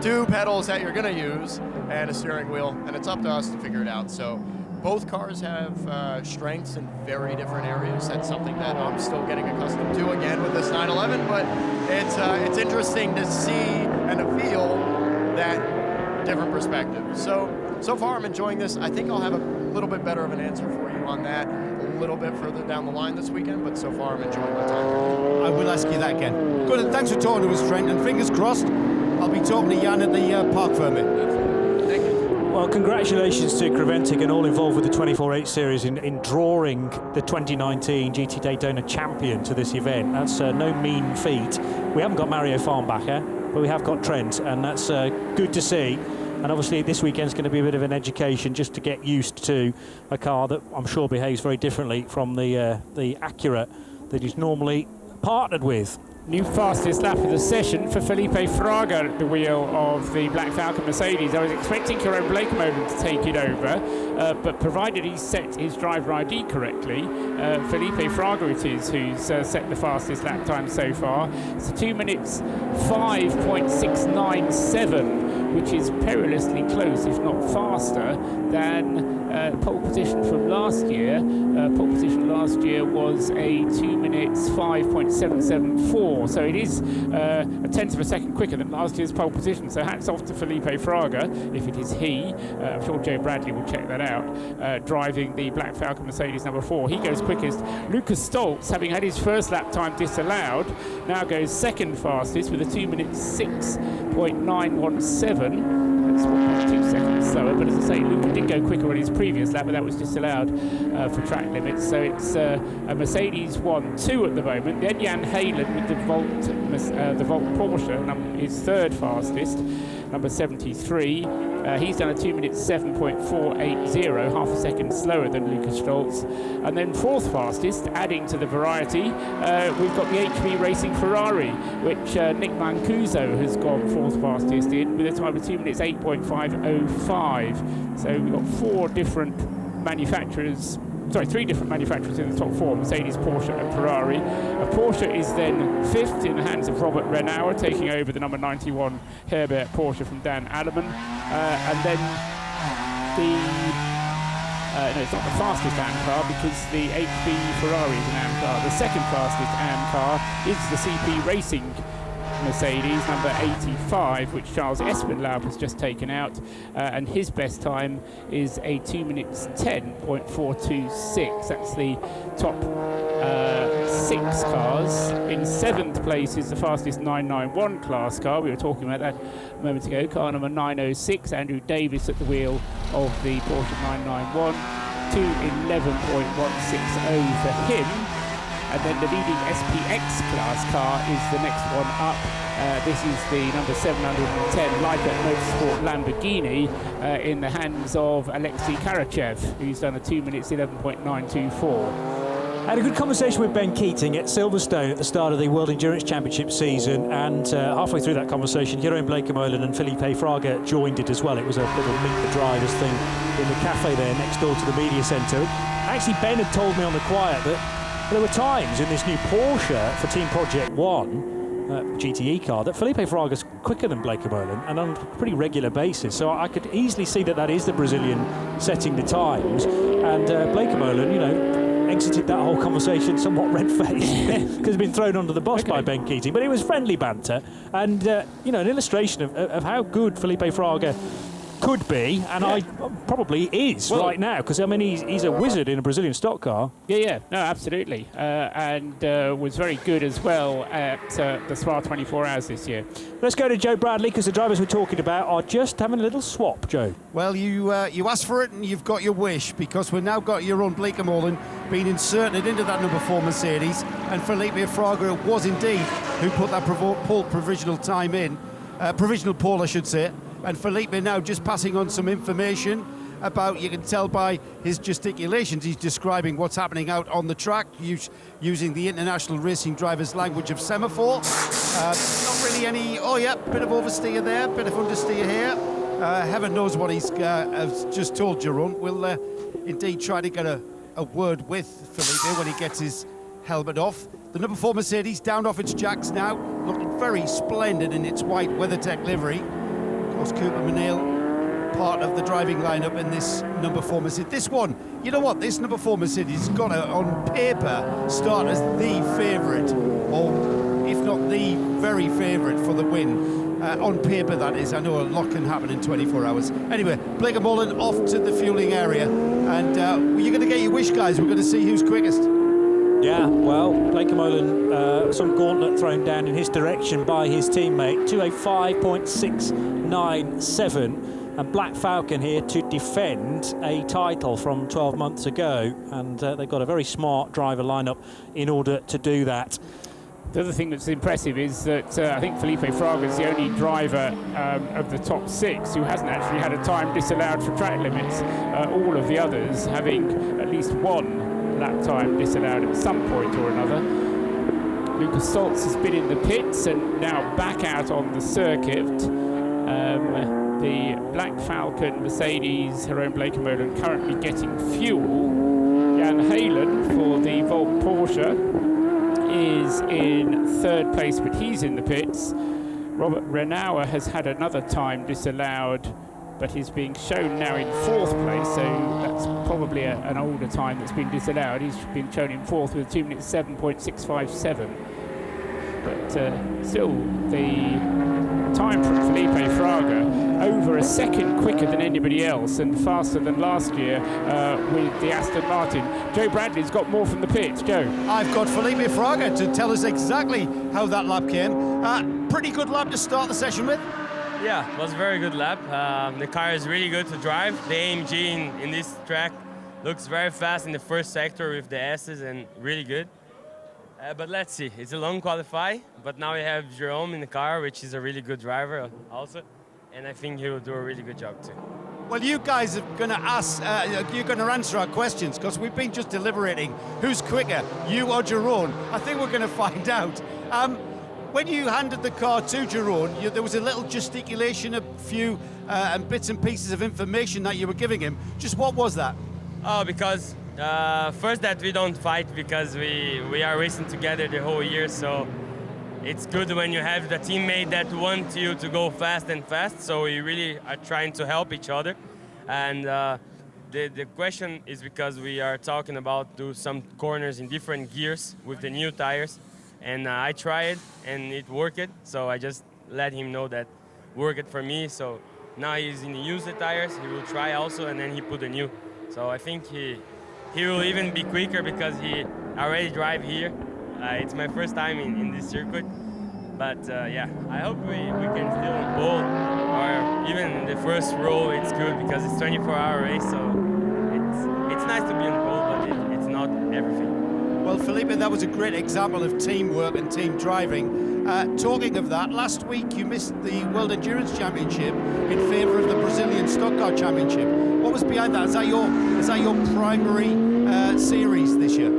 2 pedals that you're going to use, and a steering wheel, and it's up to us to figure it out. So both cars have strengths in very different areas. That's something that I'm still getting accustomed to again with this 911, but it's interesting to see and to feel that different perspective. So far I'm enjoying this. I think I'll have a little bit better of an answer for you on that a little bit further down the line this weekend, but so far I'm enjoying my time here. I will ask you that again. Good, and thanks for talking to us, Trent, and fingers crossed I'll be talking to Jan at the park firmly. Thank you. Well, congratulations to Creventic and all involved with the 24/8 series in drawing the 2019 GT Daytona champion to this event. That's no mean feat. We haven't got Mario Farnbacher, but we have got Trent, and that's good to see. And obviously this weekend's going to be a bit of an education just to get used to a car that I'm sure behaves very differently from the Acura that he's normally partnered with. New fastest lap of the session for Felipe Fraga at the wheel of the Black Falcon Mercedes. I was expecting Kieran Blakemolen to take it over, but provided he set his driver ID correctly, Felipe Fraga it is who's set the fastest lap time so far. It's 2 minutes 5.697, which is perilously close, if not faster, than pole position from last year. Pole position last year was a 2 minutes 5.774. So it is a tenth of a second quicker than last year's pole position. So hats off to Felipe Fraga, if it is he. I'm sure Joe Bradley will check that out, driving the Black Falcon Mercedes number 4. He goes quickest. Lucas Stoltz, having had his first lap time disallowed, now goes second fastest with a 2 minutes 6.917. That's 1.2 seconds slower, but as I say, Luca did go quicker on his previous lap, but that was disallowed for track limits. So it's a Mercedes 1-2 at the moment. Then Jan Halen with the Volt Porsche is third fastest, number 73. He's done a 2 minutes 7.480, half a second slower than Lucas Stoltz. And then fourth fastest, adding to the variety, we've got the HB Racing Ferrari, which Nick Mancuso has gone fourth fastest in with a time of 2 minutes 8.505. So we've got three different manufacturers in the top four, Mercedes, Porsche and Ferrari. Porsche is then fifth in the hands of Robert Renauer, taking over the number 91 Herbert Porsche from Dan Alleman. And then no, it's not the fastest AM car because the HB Ferrari is an AM car. The second fastest AM car is the CP Racing Mercedes, number 85, which Charles Espenlaub has just taken out, and his best time is a 2 minutes 10.426. That's the top 6 cars. In seventh place is the fastest 991 class car. We were talking about that a moment ago. Car number 906, Andrew Davis at the wheel of the Porsche 991, 2:11.160 for him. And then the leading SPX class car is the next one up. This is the number 710 Leica Motorsport Lamborghini in the hands of Alexei Karachev, who's done a 2 minutes 11.924. I had a good conversation with Ben Keating at Silverstone at the start of the World Endurance Championship season, and halfway through that conversation, Jeroen Bleekemolen and Felipe Fraga joined it as well. It was a little meet the drivers thing in the cafe there next door to the media centre. Actually, Ben had told me on the quiet that there were times in this new Porsche for Team Project One GTE car that Felipe Fraga's quicker than Bleekemolen, and on a pretty regular basis. So I could easily see that is the Brazilian setting the times, and Bleekemolen, exited that whole conversation somewhat red-faced because he's been thrown under the bus by Ben Keating. But it was friendly banter, and an illustration of how good Felipe Fraga could be, and I probably is right now, because he's a wizard in a Brazilian stock car. No, absolutely, and was very good as well at the Spa 24 Hours this year. Let's go to Joe Bradley, because the drivers we're talking about are just having a little swap, Joe. Well, you asked for it and you've got your wish, because we've now got your own Bleekemolen being inserted into that number 4 Mercedes, and Felipe Fraga was indeed who put that provisional time in, provisional pole I should say. And Felipe now just passing on some information about, you can tell by his gesticulations, he's describing what's happening out on the track, using the international racing driver's language of semaphore. Not really any, bit of oversteer there, bit of understeer here. Heaven knows what he's just told Jeroen. We'll indeed try to get a word with Felipe when he gets his helmet off. The number 4 Mercedes down off its jacks now, looking very splendid in its white WeatherTech livery. Of course, Cooper Manil, part of the driving lineup in this number 4 Mercedes. This one, you know what? This number 4 Mercedes has got to, on paper, start as the favourite, or if not the very favourite for the win. On paper, that is. I know a lot can happen in 24 hours. Anyway, Bleekemolen off to the fueling area, and you're going to get your wish, guys. We're going to see who's quickest. Yeah, well, Bleekemolen, some gauntlet thrown down in his direction by his teammate, 2:05.697, and Black Falcon here to defend a title from 12 months ago, and they've got a very smart driver lineup in order to do that. The other thing that's impressive is that I think Felipe Fraga is the only driver of the top 6 who hasn't actually had a time disallowed for track limits. All of the others having at least one lap time disallowed at some point or another. Lucas Stoltz has been in the pits and now back out on the circuit. The Black Falcon Mercedes, Jeroen Bleekemolen currently getting fuel. Jan Halen for the Volt Porsche is in third place, but he's in the pits. Robert Renauer has had another time disallowed, but he's being shown now in fourth place, so that's probably an older time that's been disallowed. He's been shown in fourth with 2 minutes 7.657. But still, the time from Felipe Fraga, over a second quicker than anybody else and faster than last year with the Aston Martin. Joe Bradley's got more from the pits. Joe? I've got Felipe Fraga to tell us exactly how that lap came. Pretty good lap to start the session with. Yeah, it was a very good lap. The car is really good to drive. The AMG in this track looks very fast in the first sector with the S's and really good. But let's see, it's a long qualify, but now we have Jerome in the car, which is a really good driver also, and I think he will do a really good job too. Well, you guys are going to you're going to answer our questions, because we've been just deliberating who's quicker, you or Jerome. I think we're going to find out. When you handed the car to Jerome, there was a little gesticulation, a few and bits and pieces of information that you were giving him. Just what was that? Oh, because first that we don't fight, because we are racing together the whole year, so it's good when you have the teammate that wants you to go fast and fast, so we really are trying to help each other. And the question is because we are talking about do some corners in different gears with the new tires, and I tried and it worked, so I just let him know that worked for me. So now he's in the used tires, he will try also, and then he put the new. So I think he will even be quicker because he already drive here. It's my first time in this circuit, but yeah, I hope we can still on pole or even in the first row. It's good because it's 24-hour race, so it's nice to be on pole, but it's not everything. Well, Felipe, that was a great example of teamwork and team driving. Talking of that, last week you missed the World Endurance Championship in favour of the Brazilian Stock Car Championship. What was behind that? Is that your primary series this year?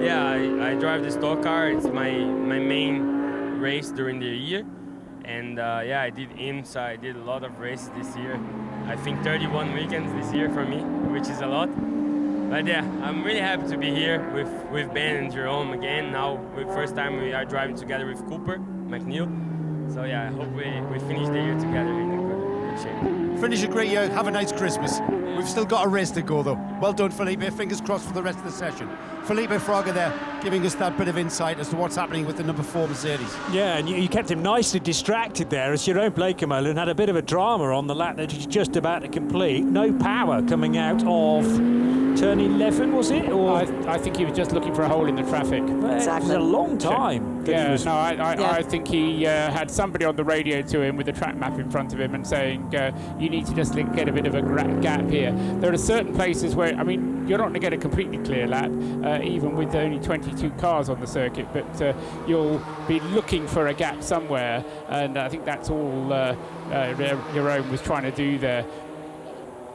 Yeah, I drive the stock car. It's my main race during the year, and yeah, I did IMSA. I did a lot of races this year. I think 31 weekends this year for me, which is a lot. But yeah, I'm really happy to be here with Ben and Jerome again. Now, the first time we are driving together with Cooper McNeil. So yeah, I hope we finish the year together in a good shape. Finish a great year, have a nice Christmas. We've still got a race to go though. Well done, Felipe, fingers crossed for the rest of the session. Felipe Fraga there, giving us that bit of insight as to what's happening with the number 4 Mercedes. Yeah, and you kept him nicely distracted there as Jerome Bleekemolen had a bit of a drama on the lap that he's just about to complete. No power coming out of turn 11, was it? Or I think he was just looking for a hole in the traffic. Exactly. It was a long time. Yeah, no, I think he had somebody on the radio to him with a track map in front of him and saying, you need to just get a bit of a gap here. There are certain places where, I mean, you're not going to get a completely clear lap, even with only 22 cars on the circuit, but you'll be looking for a gap somewhere, and I think that's all Jerome was trying to do there.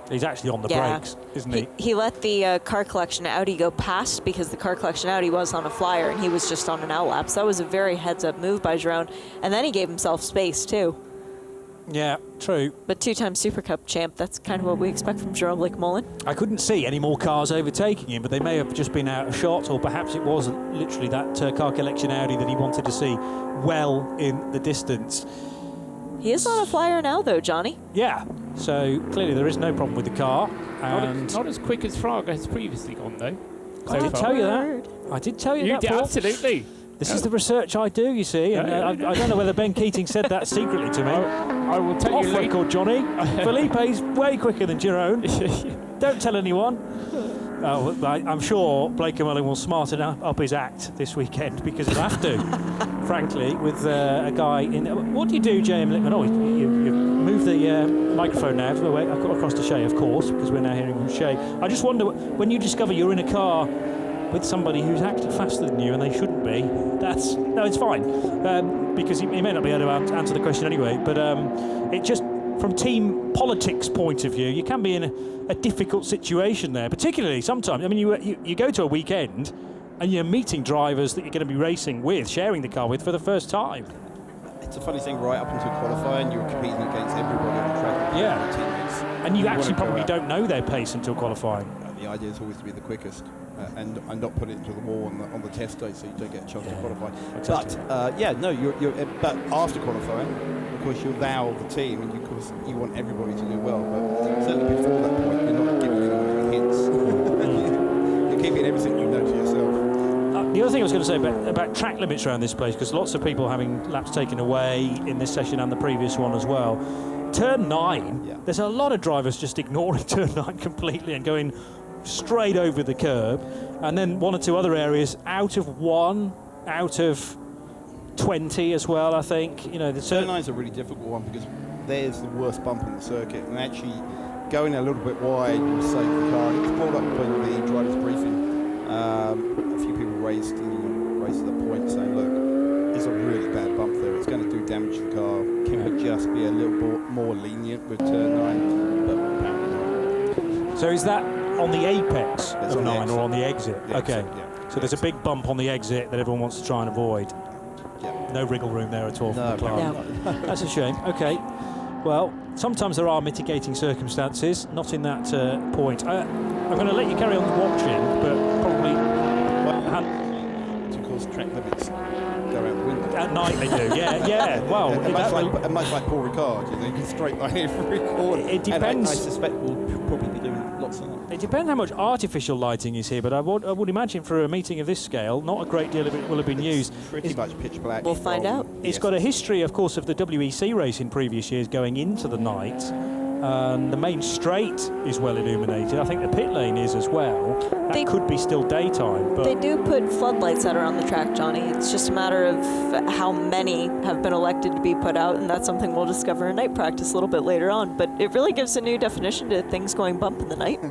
He's actually on the brakes, isn't he? He let the car collection Audi go past because the car collection Audi was on a flyer and he was just on an outlap. So that was a very heads-up move by Jerome. And then he gave himself space, too. Yeah, true. But 2-time Super Cup champ, that's kind of what we expect from Jerome Bleekemolen. I couldn't see any more cars overtaking him, but they may have just been out of shot, or perhaps it was literally that car collection Audi that he wanted to see well in the distance. He is on a flyer now, though, Johnny. Yeah, so clearly there is no problem with the car. And not as quick as Fraga has previously gone, though. I did tell you that. I did tell you that. You did, absolutely. This is the research I do, you see, and I don't know whether Ben Keating said that secretly to me. I will tell you later. Record, Johnny. Felipe's way quicker than Jerome. Don't tell anyone. Oh, I'm sure Bleekemolen will smarten up his act this weekend because he'll have to, frankly, with a guy in... What do you do, J.M. Littman? Oh, you move the microphone now across to Shay, of course, because we're now hearing from Shay. I just wonder, when you discover you're in a car with somebody who's acting faster than you and they shouldn't be, no, it's fine, because he may not be able to answer the question anyway, but it just... From team politics point of view, you can be in a difficult situation there, particularly sometimes. I mean, you go to a weekend and you're meeting drivers that you're going to be racing with, sharing the car with for the first time. It's a funny thing, right up until qualifying, you're competing against everybody on the track. Yeah. Teammates. And you actually probably don't know their pace until qualifying. The idea is always to be the quickest and not put it into the wall on the test day, so you don't get a chance to qualify. But after qualifying, of course, you allow the team, and you want everybody to do well. But certainly before that point, you're not giving anyone any hints. You're keeping everything you know to yourself. The other thing I was going to say about track limits around this place, because lots of people having laps taken away in this session and the previous one as well. Turn 9, there's a lot of drivers just ignoring turn 9 completely and going straight over the curb, and then one or two other areas out of 1, out of 20 as well, I think. You know, the turn 9 is a really difficult one because there's the worst bump in the circuit, and actually going a little bit wide will save the car. It was brought up in the driver's briefing. A few people raised the point saying, look, it's a really bad bump there. It's going to do damage to the car. Can we just be a little more lenient with turn 9? But apparently not. So is that on the apex of 9 or on the exit? The okay. exit, yeah. So there's a big bump on the exit that everyone wants to try and avoid. Yeah. No wriggle room there at all for No, the car. no. That's a shame. Okay. Well, sometimes there are mitigating circumstances, not in that point. I'm going to let you carry on watching, but probably... Of course, track limits go out the window. At night they do, yeah. Well, much like Paul Ricard, you can straight line every corner. It depends. I suspect we'll probably be doing lots of that. It depends how much artificial lighting is here, but I would imagine for a meeting of this scale, not a great deal of it will have been used. Pretty much pitch black. We'll find out. It's got a history, of course, of the WEC race in previous years going into the night. The main straight is well illuminated. I think the pit lane is as well. That could be still daytime. But They do put floodlights out around the track, Johnny. It's just a matter of how many have been elected to be put out, and that's something we'll discover in night practice a little bit later on. But it really gives a new definition to things going bump in the night.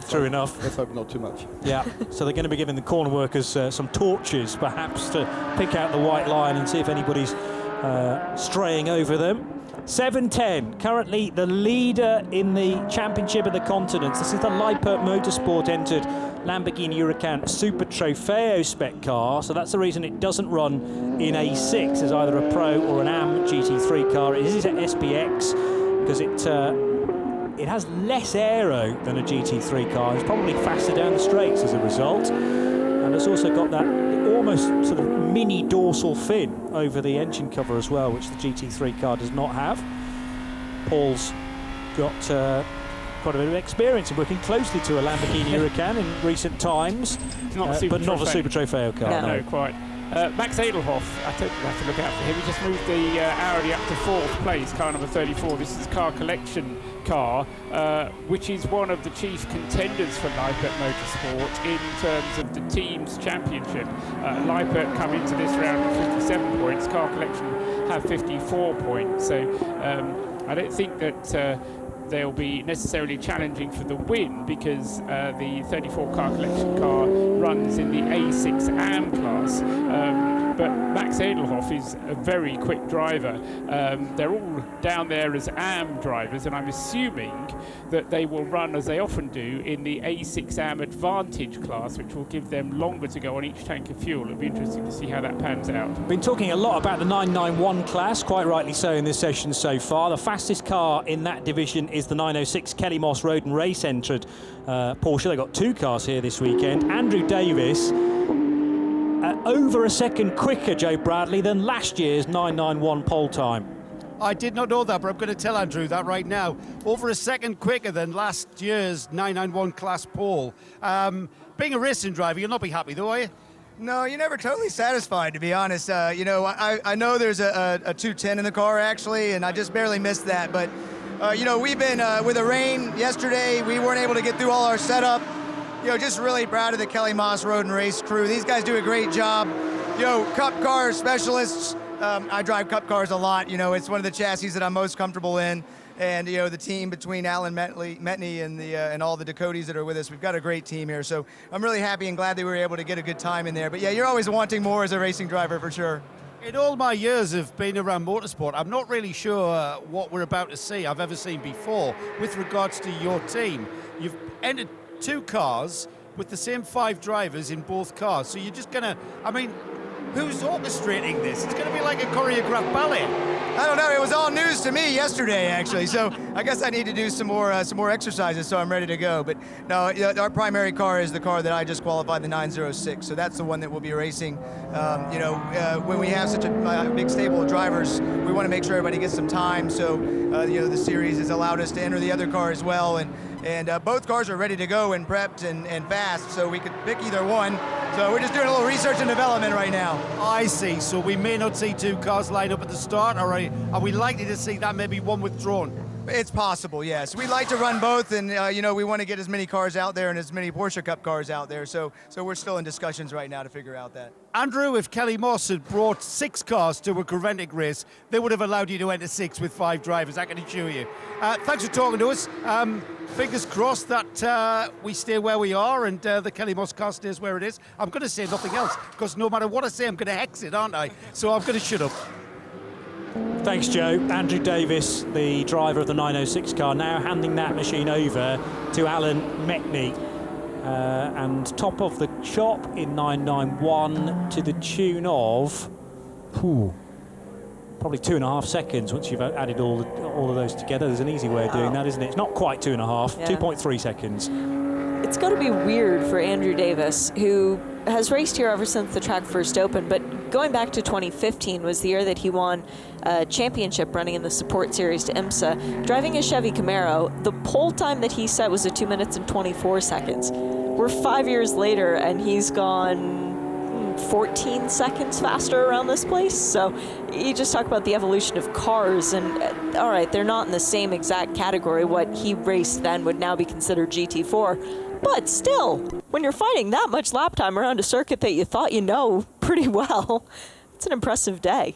True enough. Let's hope not too much. Yeah, so they're going to be giving the corner workers some torches, perhaps, to pick out the white line and see if anybody's straying over them. 7:10, currently the leader in the Championship of the Continents. This is the Lippert Motorsport entered Lamborghini Huracan Super Trofeo spec car, so that's the reason it doesn't run in A6 as either a Pro or an AM GT3 car. It is at SPX because it has less aero than a GT3 car. It's probably faster down the straights as a result, and it's also got that almost sort of mini dorsal fin over the engine cover as well, which the GT3 car does not have. Paul's got quite a bit of experience in working closely to a Lamborghini Huracan in recent times, but not a Super Trofeo car. No, quite. Max Edelhoff, I think we have to look out for him. He just moved the Audi up to 4th place, car number 34. This is a car collection car, which is one of the chief contenders for Lippert Motorsport in terms of the team's championship. Lippert come into this round with 57 points, car collection have 54 points. So I don't think that they'll be necessarily challenging for the win because the 34 car collection car runs in the A6 AM class. But Max Edelhoff is a very quick driver. They're all down there as AM drivers, and I'm assuming that they will run, as they often do, in the A6 AM Advantage class, which will give them longer to go on each tank of fuel. It'll be interesting to see how that pans out. Been talking a lot about the 991 class, quite rightly so in this session so far. The fastest car in that division is the 906 Kelly Moss Road and Race entered Porsche. They got 2 cars here this weekend. Andrew Davis, over a second quicker, Joe Bradley, than last year's 991 pole time. I did not know that, but I'm going to tell Andrew that right now. Over a second quicker than last year's 991 class pole. Being a racing driver, you'll not be happy though, are you? No, you're never totally satisfied, to be honest. You know, I know there's a 210 in the car, actually, and I just barely missed that. But, you know, we've been, with the rain yesterday, we weren't able to get through all our setup. You know, just really proud of the Kelly Moss Road and Race crew. These guys do a great job. You know, Cup car specialists, I drive Cup cars a lot. You know, it's one of the chassis that I'm most comfortable in. And, you know, the team between Alan Metney and all the Dakotas that are with us, we've got a great team here. So I'm really happy and glad they were able to get a good time in there. But, yeah, you're always wanting more as a racing driver for sure. In all my years of being around motorsport, I'm not really sure what we're about to see I've ever seen before with regards to your team. You've entered 2 cars with the same 5 drivers in both cars. So you're just going to, I mean, who's orchestrating this? It's going to be like a choreographed ballet. I don't know. It was all news to me yesterday, actually. So I guess I need to do some more exercises so I'm ready to go. But no, our primary car is the car that I just qualified, the 906. So that's the one that we'll be racing. You know, when we have such a big stable of drivers, we want to make sure everybody gets some time. So you know, the series has allowed us to enter the other car as well. And And both cars are ready to go and prepped and fast, so we could pick either one. So we're just doing a little research and development right now. I see. So we may not see 2 cars lined up at the start, or are we likely to see that maybe one withdrawn? It's possible, yes. We like to run both, and we want to get as many cars out there and as many Porsche Cup cars out there. So we're still in discussions right now to figure out that. Andrew, if Kelly Moss had brought 6 cars to a Creventic race, they would have allowed you to enter 6 with 5 drivers, I can assure you. Thanks for talking to us. Fingers crossed that we stay where we are and the Kelly Moss car stays where it is. I'm going to say nothing else, because no matter what I say, I'm going to hex it, aren't I? So I'm going to shut up. Thanks, Joe. Andrew Davis, the driver of the 906 car, now handing that machine over to Alan Metney. And top of the shop in 991 to the tune of probably 2.5 seconds once you've added all of those together. There's an easy way of doing that, isn't it? It's not quite 2.5, Yeah. 2.3 seconds. It's got to be weird for Andrew Davis, who has raced here ever since the track first opened, but going back to 2015 was the year that he won a championship running in the support series to IMSA, driving a Chevy Camaro. The pole time that he set was 2 minutes and 24 seconds. We're 5 years later, and he's gone 14 seconds faster around this place. So you just talk about the evolution of cars, and all right, they're not in the same exact category. What he raced then would now be considered GT4. But still, when you're fighting that much lap time around a circuit that you thought you know pretty well, it's an impressive day.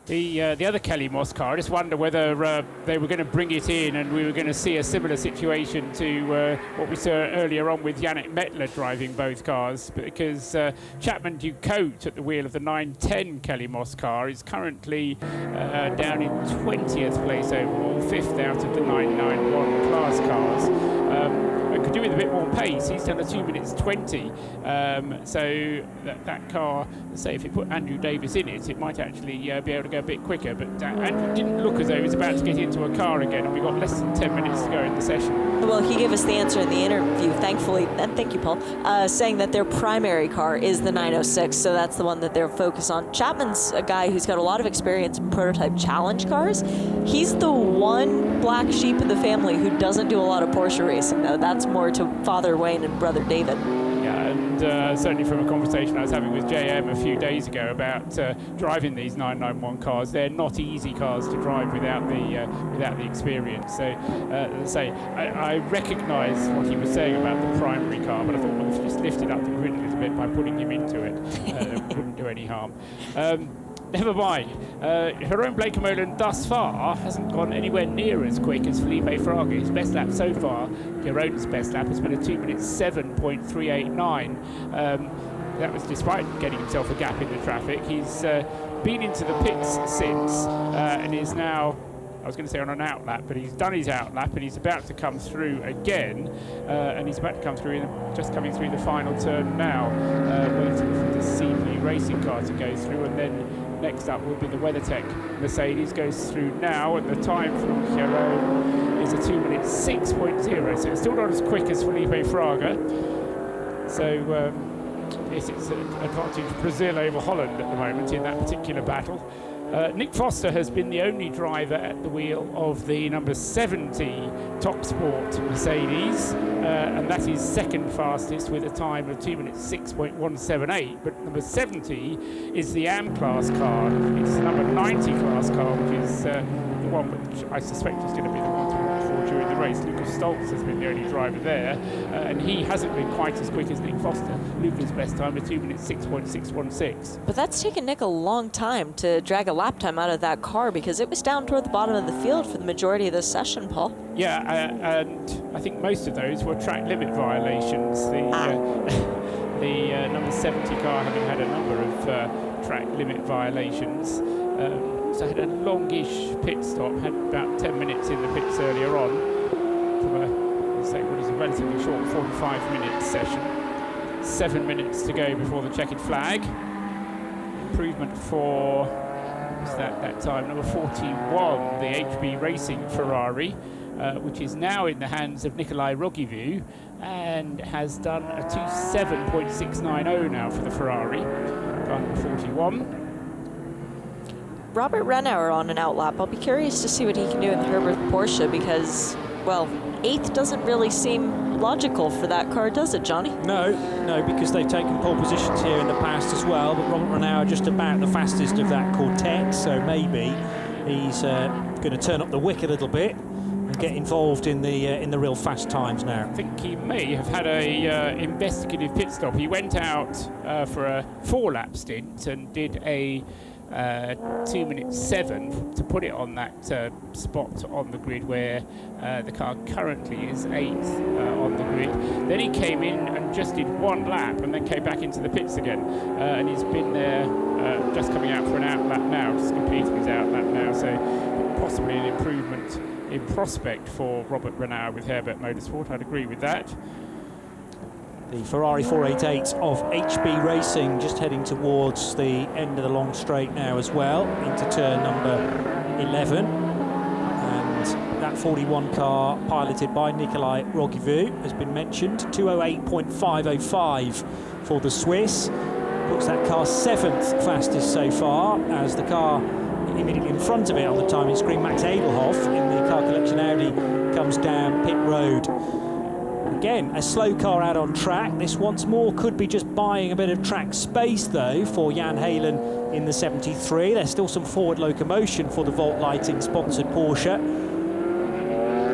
The other Kelly Moss car, I just wonder whether they were going to bring it in and we were going to see a similar situation to what we saw earlier on with Yannick Mettler driving both cars, because Chapman Ducote at the wheel of the 910 Kelly Moss car is currently down in 20th place overall, 5th out of the 991 class cars. Could do with a bit more pace. He's done a 2 minutes 20. So that car, say if you put Andrew Davis in it, it might actually be able to go a bit quicker. But Andrew didn't look as though he was about to get into a car again, and we've got less than 10 minutes to go in the session. Well, he gave us the answer in the interview, thankfully, and thank you, Paul, saying that their primary car is the 906, so that's the one that they're focused on. Chapman's a guy who's got a lot of experience in prototype challenge cars. He's the one black sheep in the family who doesn't do a lot of Porsche racing, though. That's more to Father Wayne and Brother David. Yeah, and certainly from a conversation I was having with JM a few days ago about driving these 991 cars, they're not easy cars to drive without the experience. So, as I say, I recognise what he was saying about the primary car, but I thought, well, if you just lifted up the grid a little bit by putting him into it, it wouldn't do any harm. Never mind. Jerome Blakemolen thus far hasn't gone anywhere near as quick as Felipe Fraga. His best lap so far, Jerome's best lap, has been a 2 minutes 7.389. That was despite getting himself a gap in the traffic. He's been into the pits since and is now, I was going to say on an outlap, but he's done his outlap and he's about to come through again. And he's about to come through, just coming through the final turn now, waiting for the CP racing car to go through, and then next up will be the WeatherTech Mercedes, goes through now, and the time from Jerome is a 2 minutes 6.0, so it's still not as quick as Felipe Fraga. So yes, it's an advantage Brazil over Holland at the moment in that particular battle. Nick Foster has been the only driver at the wheel of the number 70 Top Sport Mercedes, and that is second fastest with a time of 2 minutes 6.178. But number 70 is the AM class car. It's the number 90 class car, which is the one which I suspect is going to be the one to watch for during the race. Lucas Stoltz has been the only driver there, and he hasn't been quite as quick as Nick Foster. Lucas' best time is 2 minutes 6.616. But that's taken Nick a long time to drag a lap time out of that car, because it was down toward the bottom of the field for the majority of this session, Paul. Yeah, and I think most of those were track limit violations. The number 70 car having had a number of track limit violations. So had a longish pit stop, had about 10 minutes in the pits earlier on from what is a relatively short 45-minute session. 7 minutes to go before the checkered flag. Improvement for that time, number 41, the HB Racing Ferrari, which is now in the hands of Nikolai Rogivu, and has done a 2.7.690 now for the Ferrari, car number 41. Robert Rennauer on an outlap. I'll be curious to see what he can do in the Herbert Porsche, because well, 8th doesn't really seem logical for that car, does it, Johnny? No, because they've taken pole positions here in the past as well, but Robert Renauer just about the fastest of that quartet, so maybe he's going to turn up the wick a little bit and get involved in the real fast times now. I think he may have had a investigative pit stop. He went out for a 4-lap stint and did a 2:07 to put it on that spot on the grid where the car currently is 8th on the grid. Then he came in and just did 1 lap and then came back into the pits again, and he's been there just coming out for an out lap now, just completing his out lap now, so possibly an improvement in prospect for Robert Renauer with Herbert Motorsport. I'd agree with that. The Ferrari 488 of HB Racing just heading towards the end of the long straight now as well, into turn number 11. And that 41 car, piloted by Nikolai Rogivu, has been mentioned. 208.505 for the Swiss. Puts that car 7th fastest so far, as the car immediately in front of it on the timing screen, Max Edelhoff in the car collection Audi, comes down pit road. Again, a slow car out on track. This once more could be just buying a bit of track space though for Jan Halen in the 73. There's still some forward locomotion for the Volt Lighting sponsored Porsche.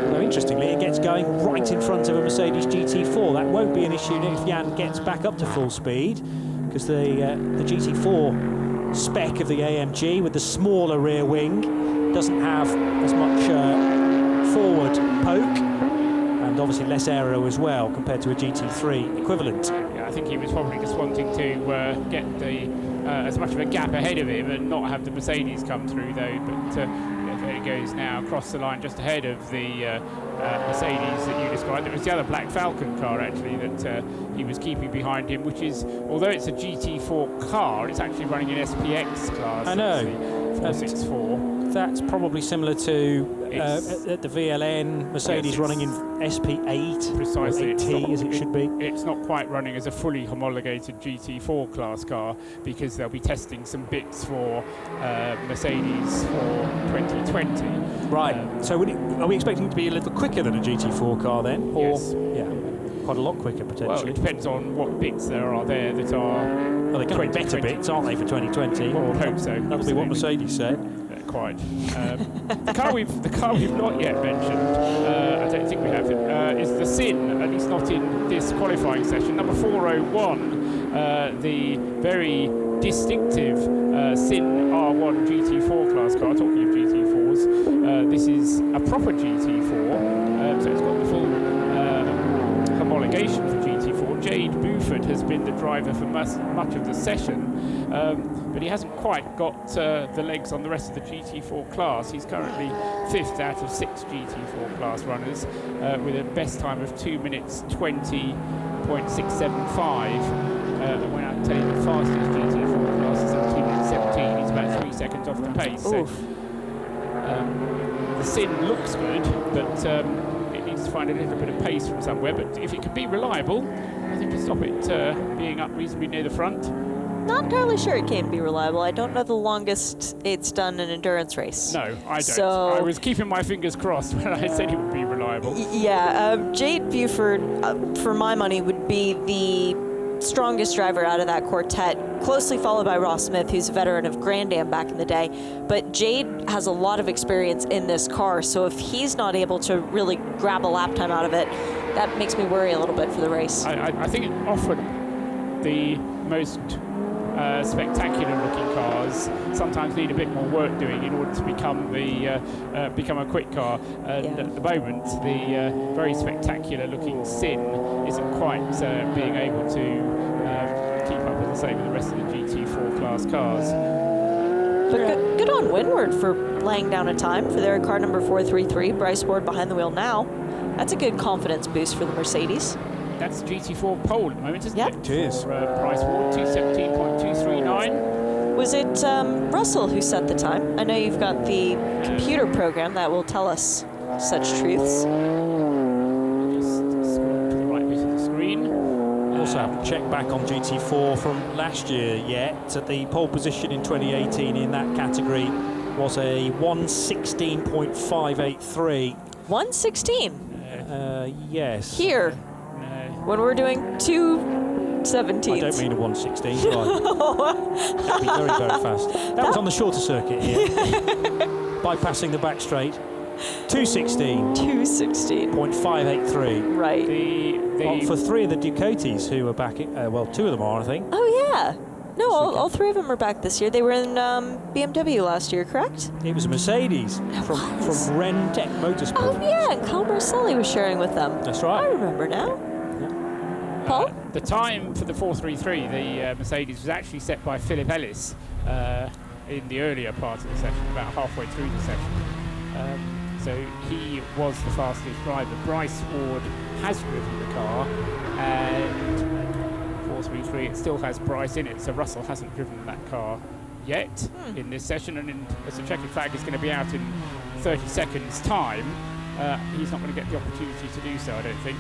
Although interestingly, it gets going right in front of a Mercedes GT4. That won't be an issue if Jan gets back up to full speed, because the GT4 spec of the AMG with the smaller rear wing doesn't have as much forward poke, and obviously less aero as well compared to a GT3 equivalent. Yeah, I think he was probably just wanting to get the as much of a gap ahead of him and not have the Mercedes come through though, but there it goes now across the line just ahead of the Mercedes that you described. It was the other Black Falcon car actually that he was keeping behind him, which is, although it's a GT4 car, it's actually running an SPX class. I know. 464. That's probably similar to at the VLN, Mercedes running in SP8, precisely, 8T as it should be. It's not quite running as a fully homologated GT4 class car because they'll be testing some bits for Mercedes for 2020. Right. So are we expecting it to be a little quicker than a GT4 car then? Or, yes. Yeah. Quite a lot quicker potentially. Well, it depends on what bits there are that are. Well, they're going to be better bits, aren't they, for 2020? Well, I hope so. That'll be what Mercedes said. Quite. The car we've not yet mentioned, I don't think we have, is the Sin, at least not in this qualifying session. Number 401, the very distinctive Sin R1 GT4 class car. Talking of GT4s, this is a proper GT4, so it's got the full homologation for GT4. Jade Buford has been the driver for much of the session, but he hasn't quite got the legs on the rest of the GT4 class. He's currently 5th out of 6 GT4 class runners with a best time of 2 minutes 20.675. And when I tell you the fastest GT4 class is 2 minutes 17, he's about 3 seconds off the pace. So the Sin looks good, but it needs to find a little bit of pace from somewhere. But if it can be reliable, I think to stop it being up reasonably near the front. Not entirely sure it can be reliable. I don't know the longest it's done an endurance race. No, I don't. So, I was keeping my fingers crossed when I said it would be reliable. Yeah, Jade Buford, for my money, would be the strongest driver out of that quartet, closely followed by Ross Smith, who's a veteran of Grand Am back in the day. But Jade has a lot of experience in this car, so if he's not able to really grab a lap time out of it, that makes me worry a little bit for the race. I think it offered the most spectacular looking cars sometimes need a bit more work doing in order to become a quick car, and at the moment the very spectacular looking Sin isn't quite being able to keep up, as I say, with the rest of the GT4 class cars. But good on Windward for laying down a time for their car number 433. Bryce Ward behind the wheel now. That's a good confidence boost for the Mercedes. That's GT4 pole at the moment, isn't it? It is. For Bryce Ward, 2:17.239. Was it Russell who set the time? I know you've got the computer program that will tell us such truths. Just scroll to the right bit of the screen. Also haven't checked back on GT4 from last year yet. At the pole position in 2018 in that category was a 1:16.583. 116. Yes. Here, when we're doing 217. I don't mean a 116. Right. That'd be very, very fast. That was on the shorter circuit here. Bypassing the back straight. 216. 216. 0.583. Right. For three of the Ducatis who are back, well, two of them are, I think. Oh, yeah. No, all three of them are back this year. They were in BMW last year, correct? It was a Mercedes from Creventic Motorsport. Oh, yeah, and Carl Marcelli was sharing with them. That's right. I remember now. Paul? The time for the 433, the Mercedes, was actually set by Philip Ellis in the earlier part of the session, about halfway through the session. So he was the fastest driver. Bryce Ward has driven the car, and 433, it still has Bryce in it, so Russell hasn't driven that car yet in this session, and as the checkered flag is going to be out in 30 seconds' time, he's not going to get the opportunity to do so, I don't think.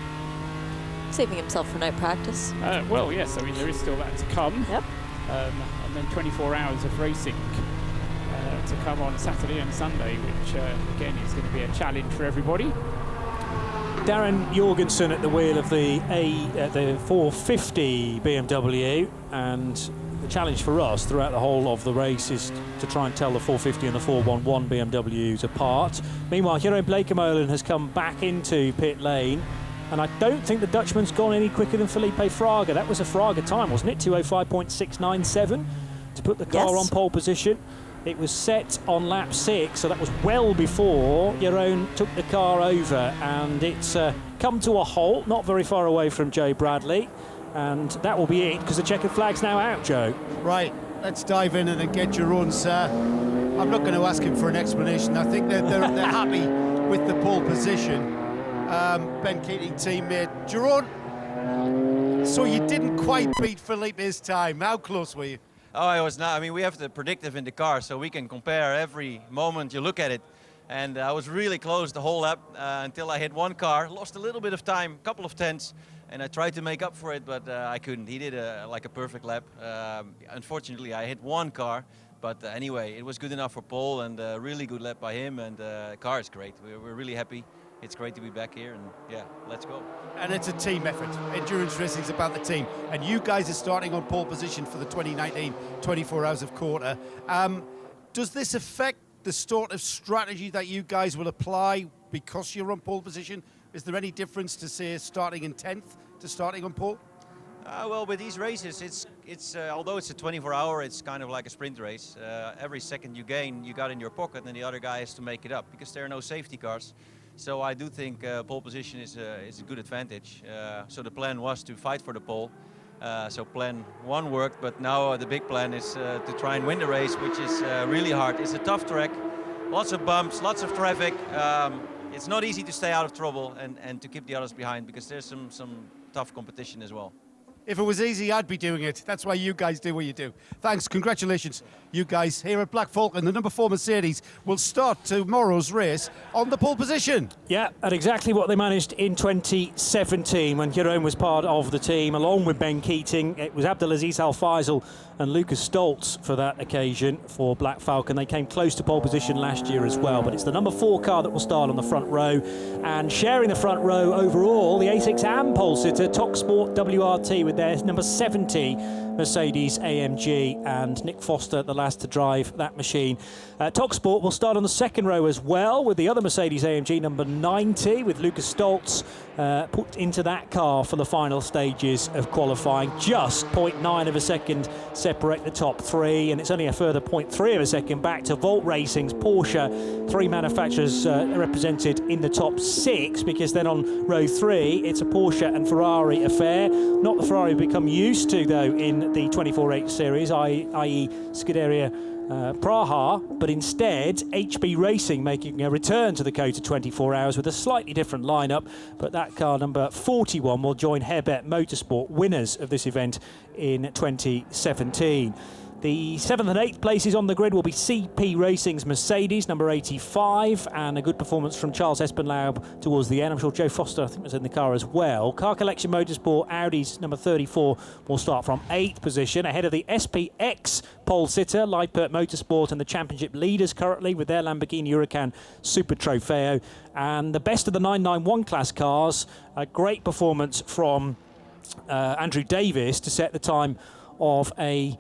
Saving himself for night practice. Well, yes, I mean, there is still that to come. Yep. And then 24 hours of racing to come on Saturday and Sunday, which, again, is going to be a challenge for everybody. Darren Jorgensen at the wheel of the 450 BMW, and the challenge for us throughout the whole of the race is to try and tell the 450 and the 411 BMWs apart. Meanwhile, Jeroen Blekemolen has come back into pit lane, and I don't think the Dutchman's gone any quicker than Felipe Fraga. That was a Fraga time, wasn't it? 2:05.697 to put the car on pole position. It was set on lap 6, so that was well before Jeroen took the car over, and it's come to a halt not very far away from Joe Bradley, and that will be it because the checkered flag's now out, Joe. Right, let's dive in and then get Jeroen's. I'm not going to ask him for an explanation. I think they're happy with the pole position. Ben Keating teammate. Jeroen, so you didn't quite beat Felipe's time. How close were you? Oh, I was not. I mean, we have the predictive in the car, so we can compare every moment you look at it. And I was really close the whole lap until I hit one car. Lost a little bit of time, a couple of tenths, and I tried to make up for it, but I couldn't. He did like a perfect lap. Unfortunately, I hit one car, but anyway, it was good enough for pole, and a really good lap by him, and the car is great. We're really happy. It's great to be back here, and yeah, let's go. And it's a team effort. Endurance racing is about the team. And you guys are starting on pole position for the 2019 24 Hours of COTA. Does this affect the sort of strategy that you guys will apply because you're on pole position? Is there any difference to, say, starting in 10th to starting on pole? Well, with these races, it's although it's a 24-hour, it's kind of like a sprint race. Every second you gain, you got in your pocket, and the other guy has to make it up because there are no safety cars. So I do think pole position is a good advantage. So the plan was to fight for the pole. So plan 1 worked, but now the big plan is to try and win the race, which is really hard. It's a tough track, lots of bumps, lots of traffic. It's not easy to stay out of trouble and to keep the others behind because there's some tough competition as well. If it was easy, I'd be doing it. That's why you guys do what you do. Thanks, congratulations, you guys here at Black Falcon. The number 4 Mercedes will start tomorrow's race on the pole position. Yeah, and exactly what they managed in 2017 when Jeroen was part of the team, along with Ben Keating. It was Abdelaziz Al Faisal and Lucas Stoltz for that occasion for Black Falcon. They came close to pole position last year as well, but it's the number 4 car that will start on the front row. And sharing the front row overall, the A6 AM pole sitter, TalkSport WRT, with their number 70 Mercedes AMG, and Nick Foster, the last to drive that machine. TalkSport will start on the second row as well with the other Mercedes AMG number 90, with Lucas Stoltz put into that car for the final stages of qualifying. Just 0.9 of a second separate the top 3, and it's only a further 0.3 of a second back to Volt Racing's Porsche. 3 manufacturers represented in the top 6, because then on row 3 it's a Porsche and Ferrari affair. Not the Ferrari we've become used to though in the 24H series, i.e. Scuderia Praha, but instead HB Racing making a return to the COTA 24 Hours with a slightly different lineup. But that car number 41 will join Herbert Motorsport, winners of this event in 2017. The 7th and 8th places on the grid will be CP Racing's Mercedes, number 85, and a good performance from Charles Espenlaub towards the end. I'm sure Joe Foster, I think, was in the car as well. Car Collection Motorsport, Audi's number 34, will start from 8th position, ahead of the SPX pole sitter, Liepert Motorsport, and the championship leaders currently with their Lamborghini Huracan Super Trofeo. And the best of the 991 class cars, a great performance from Andrew Davis to set the time of a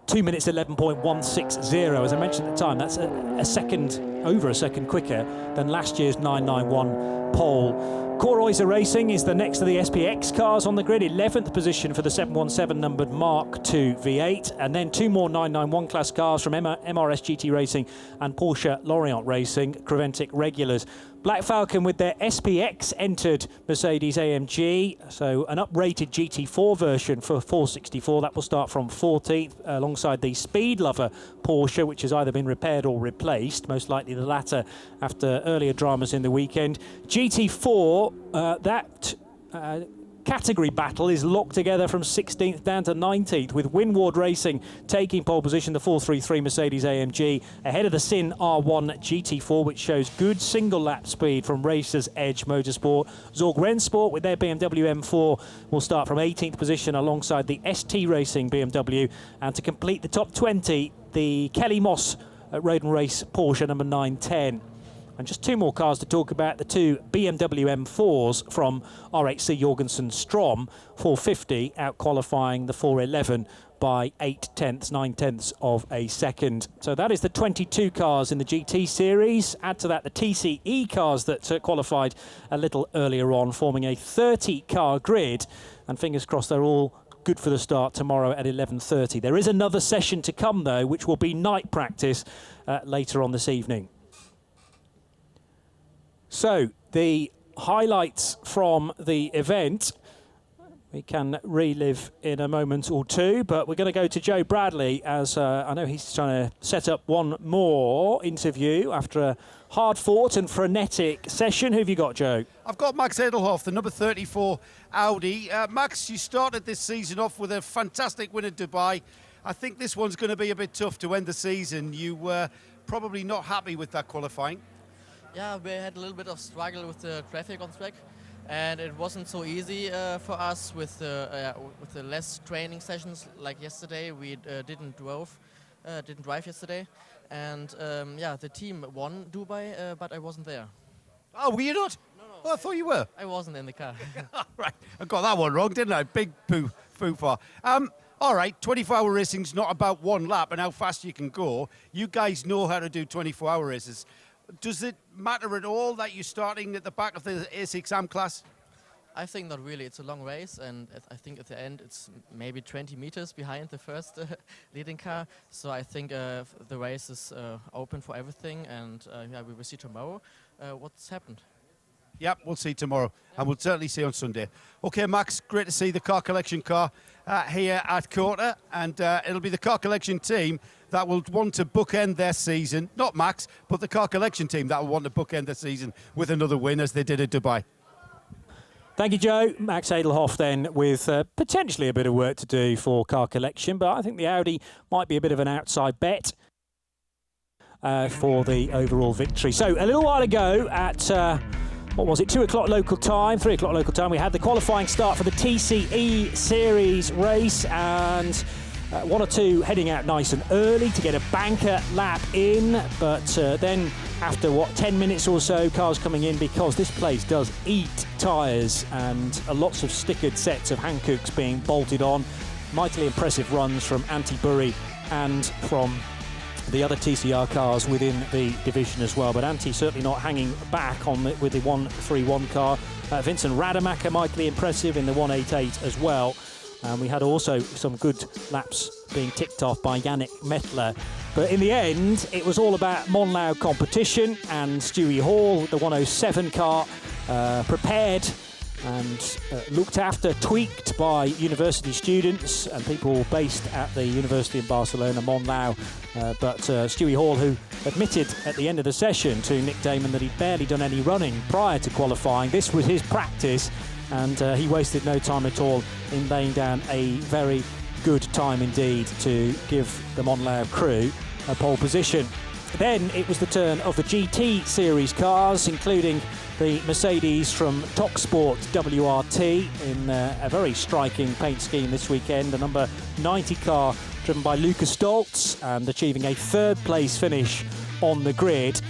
2 minutes 11.160. As I mentioned at the time, that's over a second quicker than last year's 991 pole. Coroiser Racing is the next of the SPX cars on the grid, 11th position for the 717 numbered Mark II V8, and then 2 more 991 class cars from MRS GT Racing and Porsche Lorient Racing, Creventic regulars. Black Falcon with their SPX entered Mercedes AMG, so an uprated GT4 version for 464. That will start from 14th alongside the Speed Lover Porsche, which has either been repaired or replaced, most likely the latter after earlier dramas in the weekend. GT4, that category battle is locked together from 16th down to 19th, with Winward Racing taking pole position, the 433 Mercedes AMG, ahead of the Sin R1 GT4, which shows good single lap speed from Racers Edge Motorsport. Zorg Rennsport with their BMW M4 will start from 18th position alongside the ST Racing BMW, and to complete the top 20, the Kelly Moss Road and Race Porsche number 910. And just 2 more cars to talk about, the 2 BMW M4s from RHC Jorgensen Strom, 450, out qualifying the 411 by 9/10 of a second. So that is the 22 cars in the GT series. Add to that the TCE cars that qualified a little earlier on, forming a 30-car grid. And fingers crossed they're all good for the start tomorrow at 11:30. There is another session to come, though, which will be night practice later on this evening. So, the highlights from the event we can relive in a moment or two, but we're going to go to Joe Bradley, as I know he's trying to set up one more interview after a hard-fought and frenetic session. Who have you got, Joe? I've got Max Edelhoff, the number 34 Audi. Max, you started this season off with a fantastic win at Dubai. I think this one's going to be a bit tough to end the season. You were probably not happy with that qualifying. Yeah, we had a little bit of struggle with the traffic on track, and it wasn't so easy for us with the less training sessions like yesterday. We didn't drive yesterday, and the team won Dubai, but I wasn't there. Oh, were you not? No. Oh, I thought you were. I wasn't in the car. Right, I got that one wrong, didn't I? Big foo-far. All right, 24-hour racing's not about one lap and how fast you can go. You guys know how to do 24-hour races. Does it matter at all that you're starting at the back of the A6 AM class? I think not really. It's a long race, and I think at the end it's maybe 20 meters behind the first leading car. So I think the race is open for everything, and we will see tomorrow what's happened. Yep, we'll see tomorrow, and we'll certainly see on Sunday. Okay, Max, great to see the car collection car here at COTA, and it'll be the car collection team that will want to bookend their season, not Max, but the car collection team that will want to bookend their season with another win, as they did at Dubai. Thank you, Joe. Max Edelhoff then with potentially a bit of work to do for car collection, but I think the Audi might be a bit of an outside bet for the overall victory. So a little while ago at... what was it, 2 o'clock local time, 3 o'clock local time, we had the qualifying start for the TCE series race, and 1 or 2 heading out nice and early to get a banker lap in, but then after 10 minutes or so, cars coming in, because this place does eat tyres, and lots of stickered sets of Hankooks being bolted on. Mightily impressive runs from Anti-Bury and from the other TCR cars within the division as well, but Antti certainly not hanging back with the 131 car. Vincent Rademacher, mightily impressive in the 188 as well. And we had also some good laps being ticked off by Yannick Mettler. But in the end, it was all about Monlau competition, and Stewie Hall, the 107 car, prepared and looked after, tweaked by university students and people based at the University of Barcelona, Monlau. But Stewie Hall, who admitted at the end of the session to Nick Damon that he'd barely done any running prior to qualifying. This was his practice, and he wasted no time at all in laying down a very good time indeed to give the Monlair crew a pole position. Then it was the turn of the GT Series cars, including the Mercedes from TalkSport WRT in a very striking paint scheme this weekend. The number 90 car driven by Lucas Stoltz and achieving a third place finish on the grid.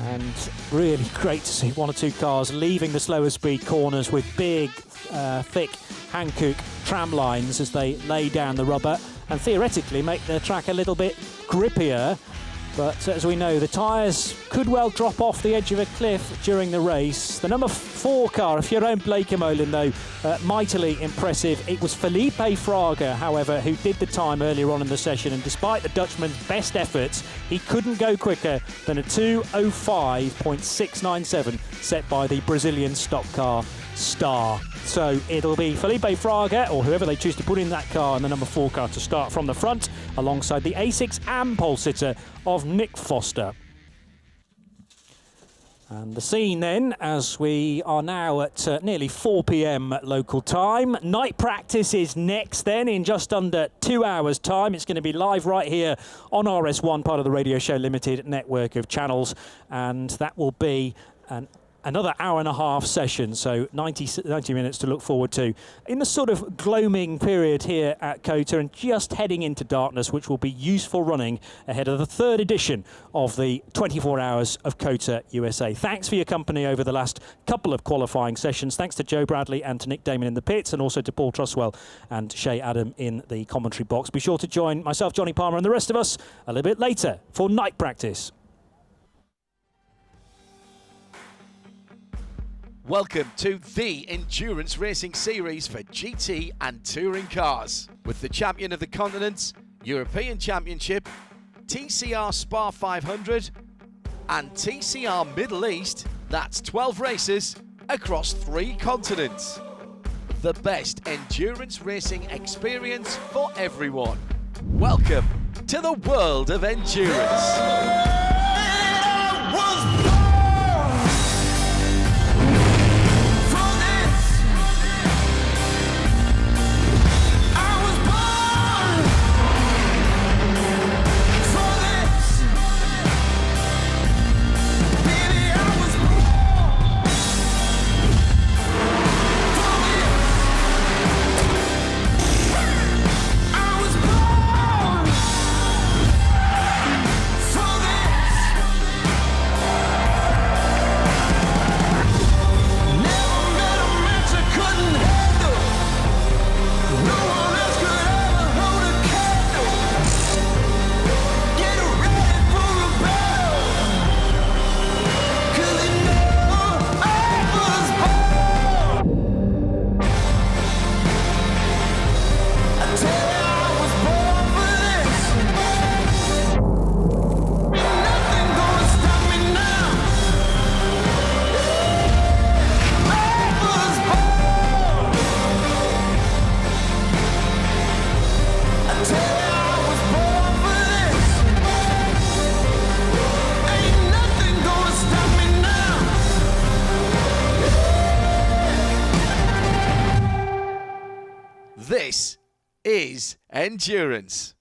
And really great to see one or two cars leaving the slower speed corners with big, thick Hankook tram lines as they lay down the rubber and theoretically make the track a little bit grippier. But as we know, the tyres could well drop off the edge of a cliff during the race. The number 4 car, Jeroen Bleekemolen, though, mightily impressive. It was Felipe Fraga, however, who did the time earlier on in the session. And despite the Dutchman's best efforts, he couldn't go quicker than a 2:05.697 set by the Brazilian stock car Star. So it'll be Felipe Fraga, or whoever they choose to put in that car, and the number 4 car to start from the front, alongside the A6 AM pole sitter of Nick Foster. And the scene then, as we are now at nearly 4 p.m. local time. Night practice is next then in just under 2 hours' time. It's going to be live right here on RS1, part of the Radio Show Limited network of channels. And that will be another hour and a half session, so 90 minutes to look forward to in the sort of gloaming period here at COTA, and just heading into darkness, which will be useful running ahead of the 3rd edition of the 24 Hours of COTA USA. Thanks for your company over the last couple of qualifying sessions. Thanks to Joe Bradley and to Nick Damon in the pits, and also to Paul Truswell and Shay Adam in the commentary box. Be sure to join myself, Johnny Palmer, and the rest of us a little bit later for night practice. Welcome to the Endurance Racing Series for GT and Touring cars, with the champion of the continent, European Championship, TCR Spa 500 and TCR Middle East. That's 12 races across 3 continents. The best endurance racing experience for everyone. Welcome to the world of endurance. This is endurance.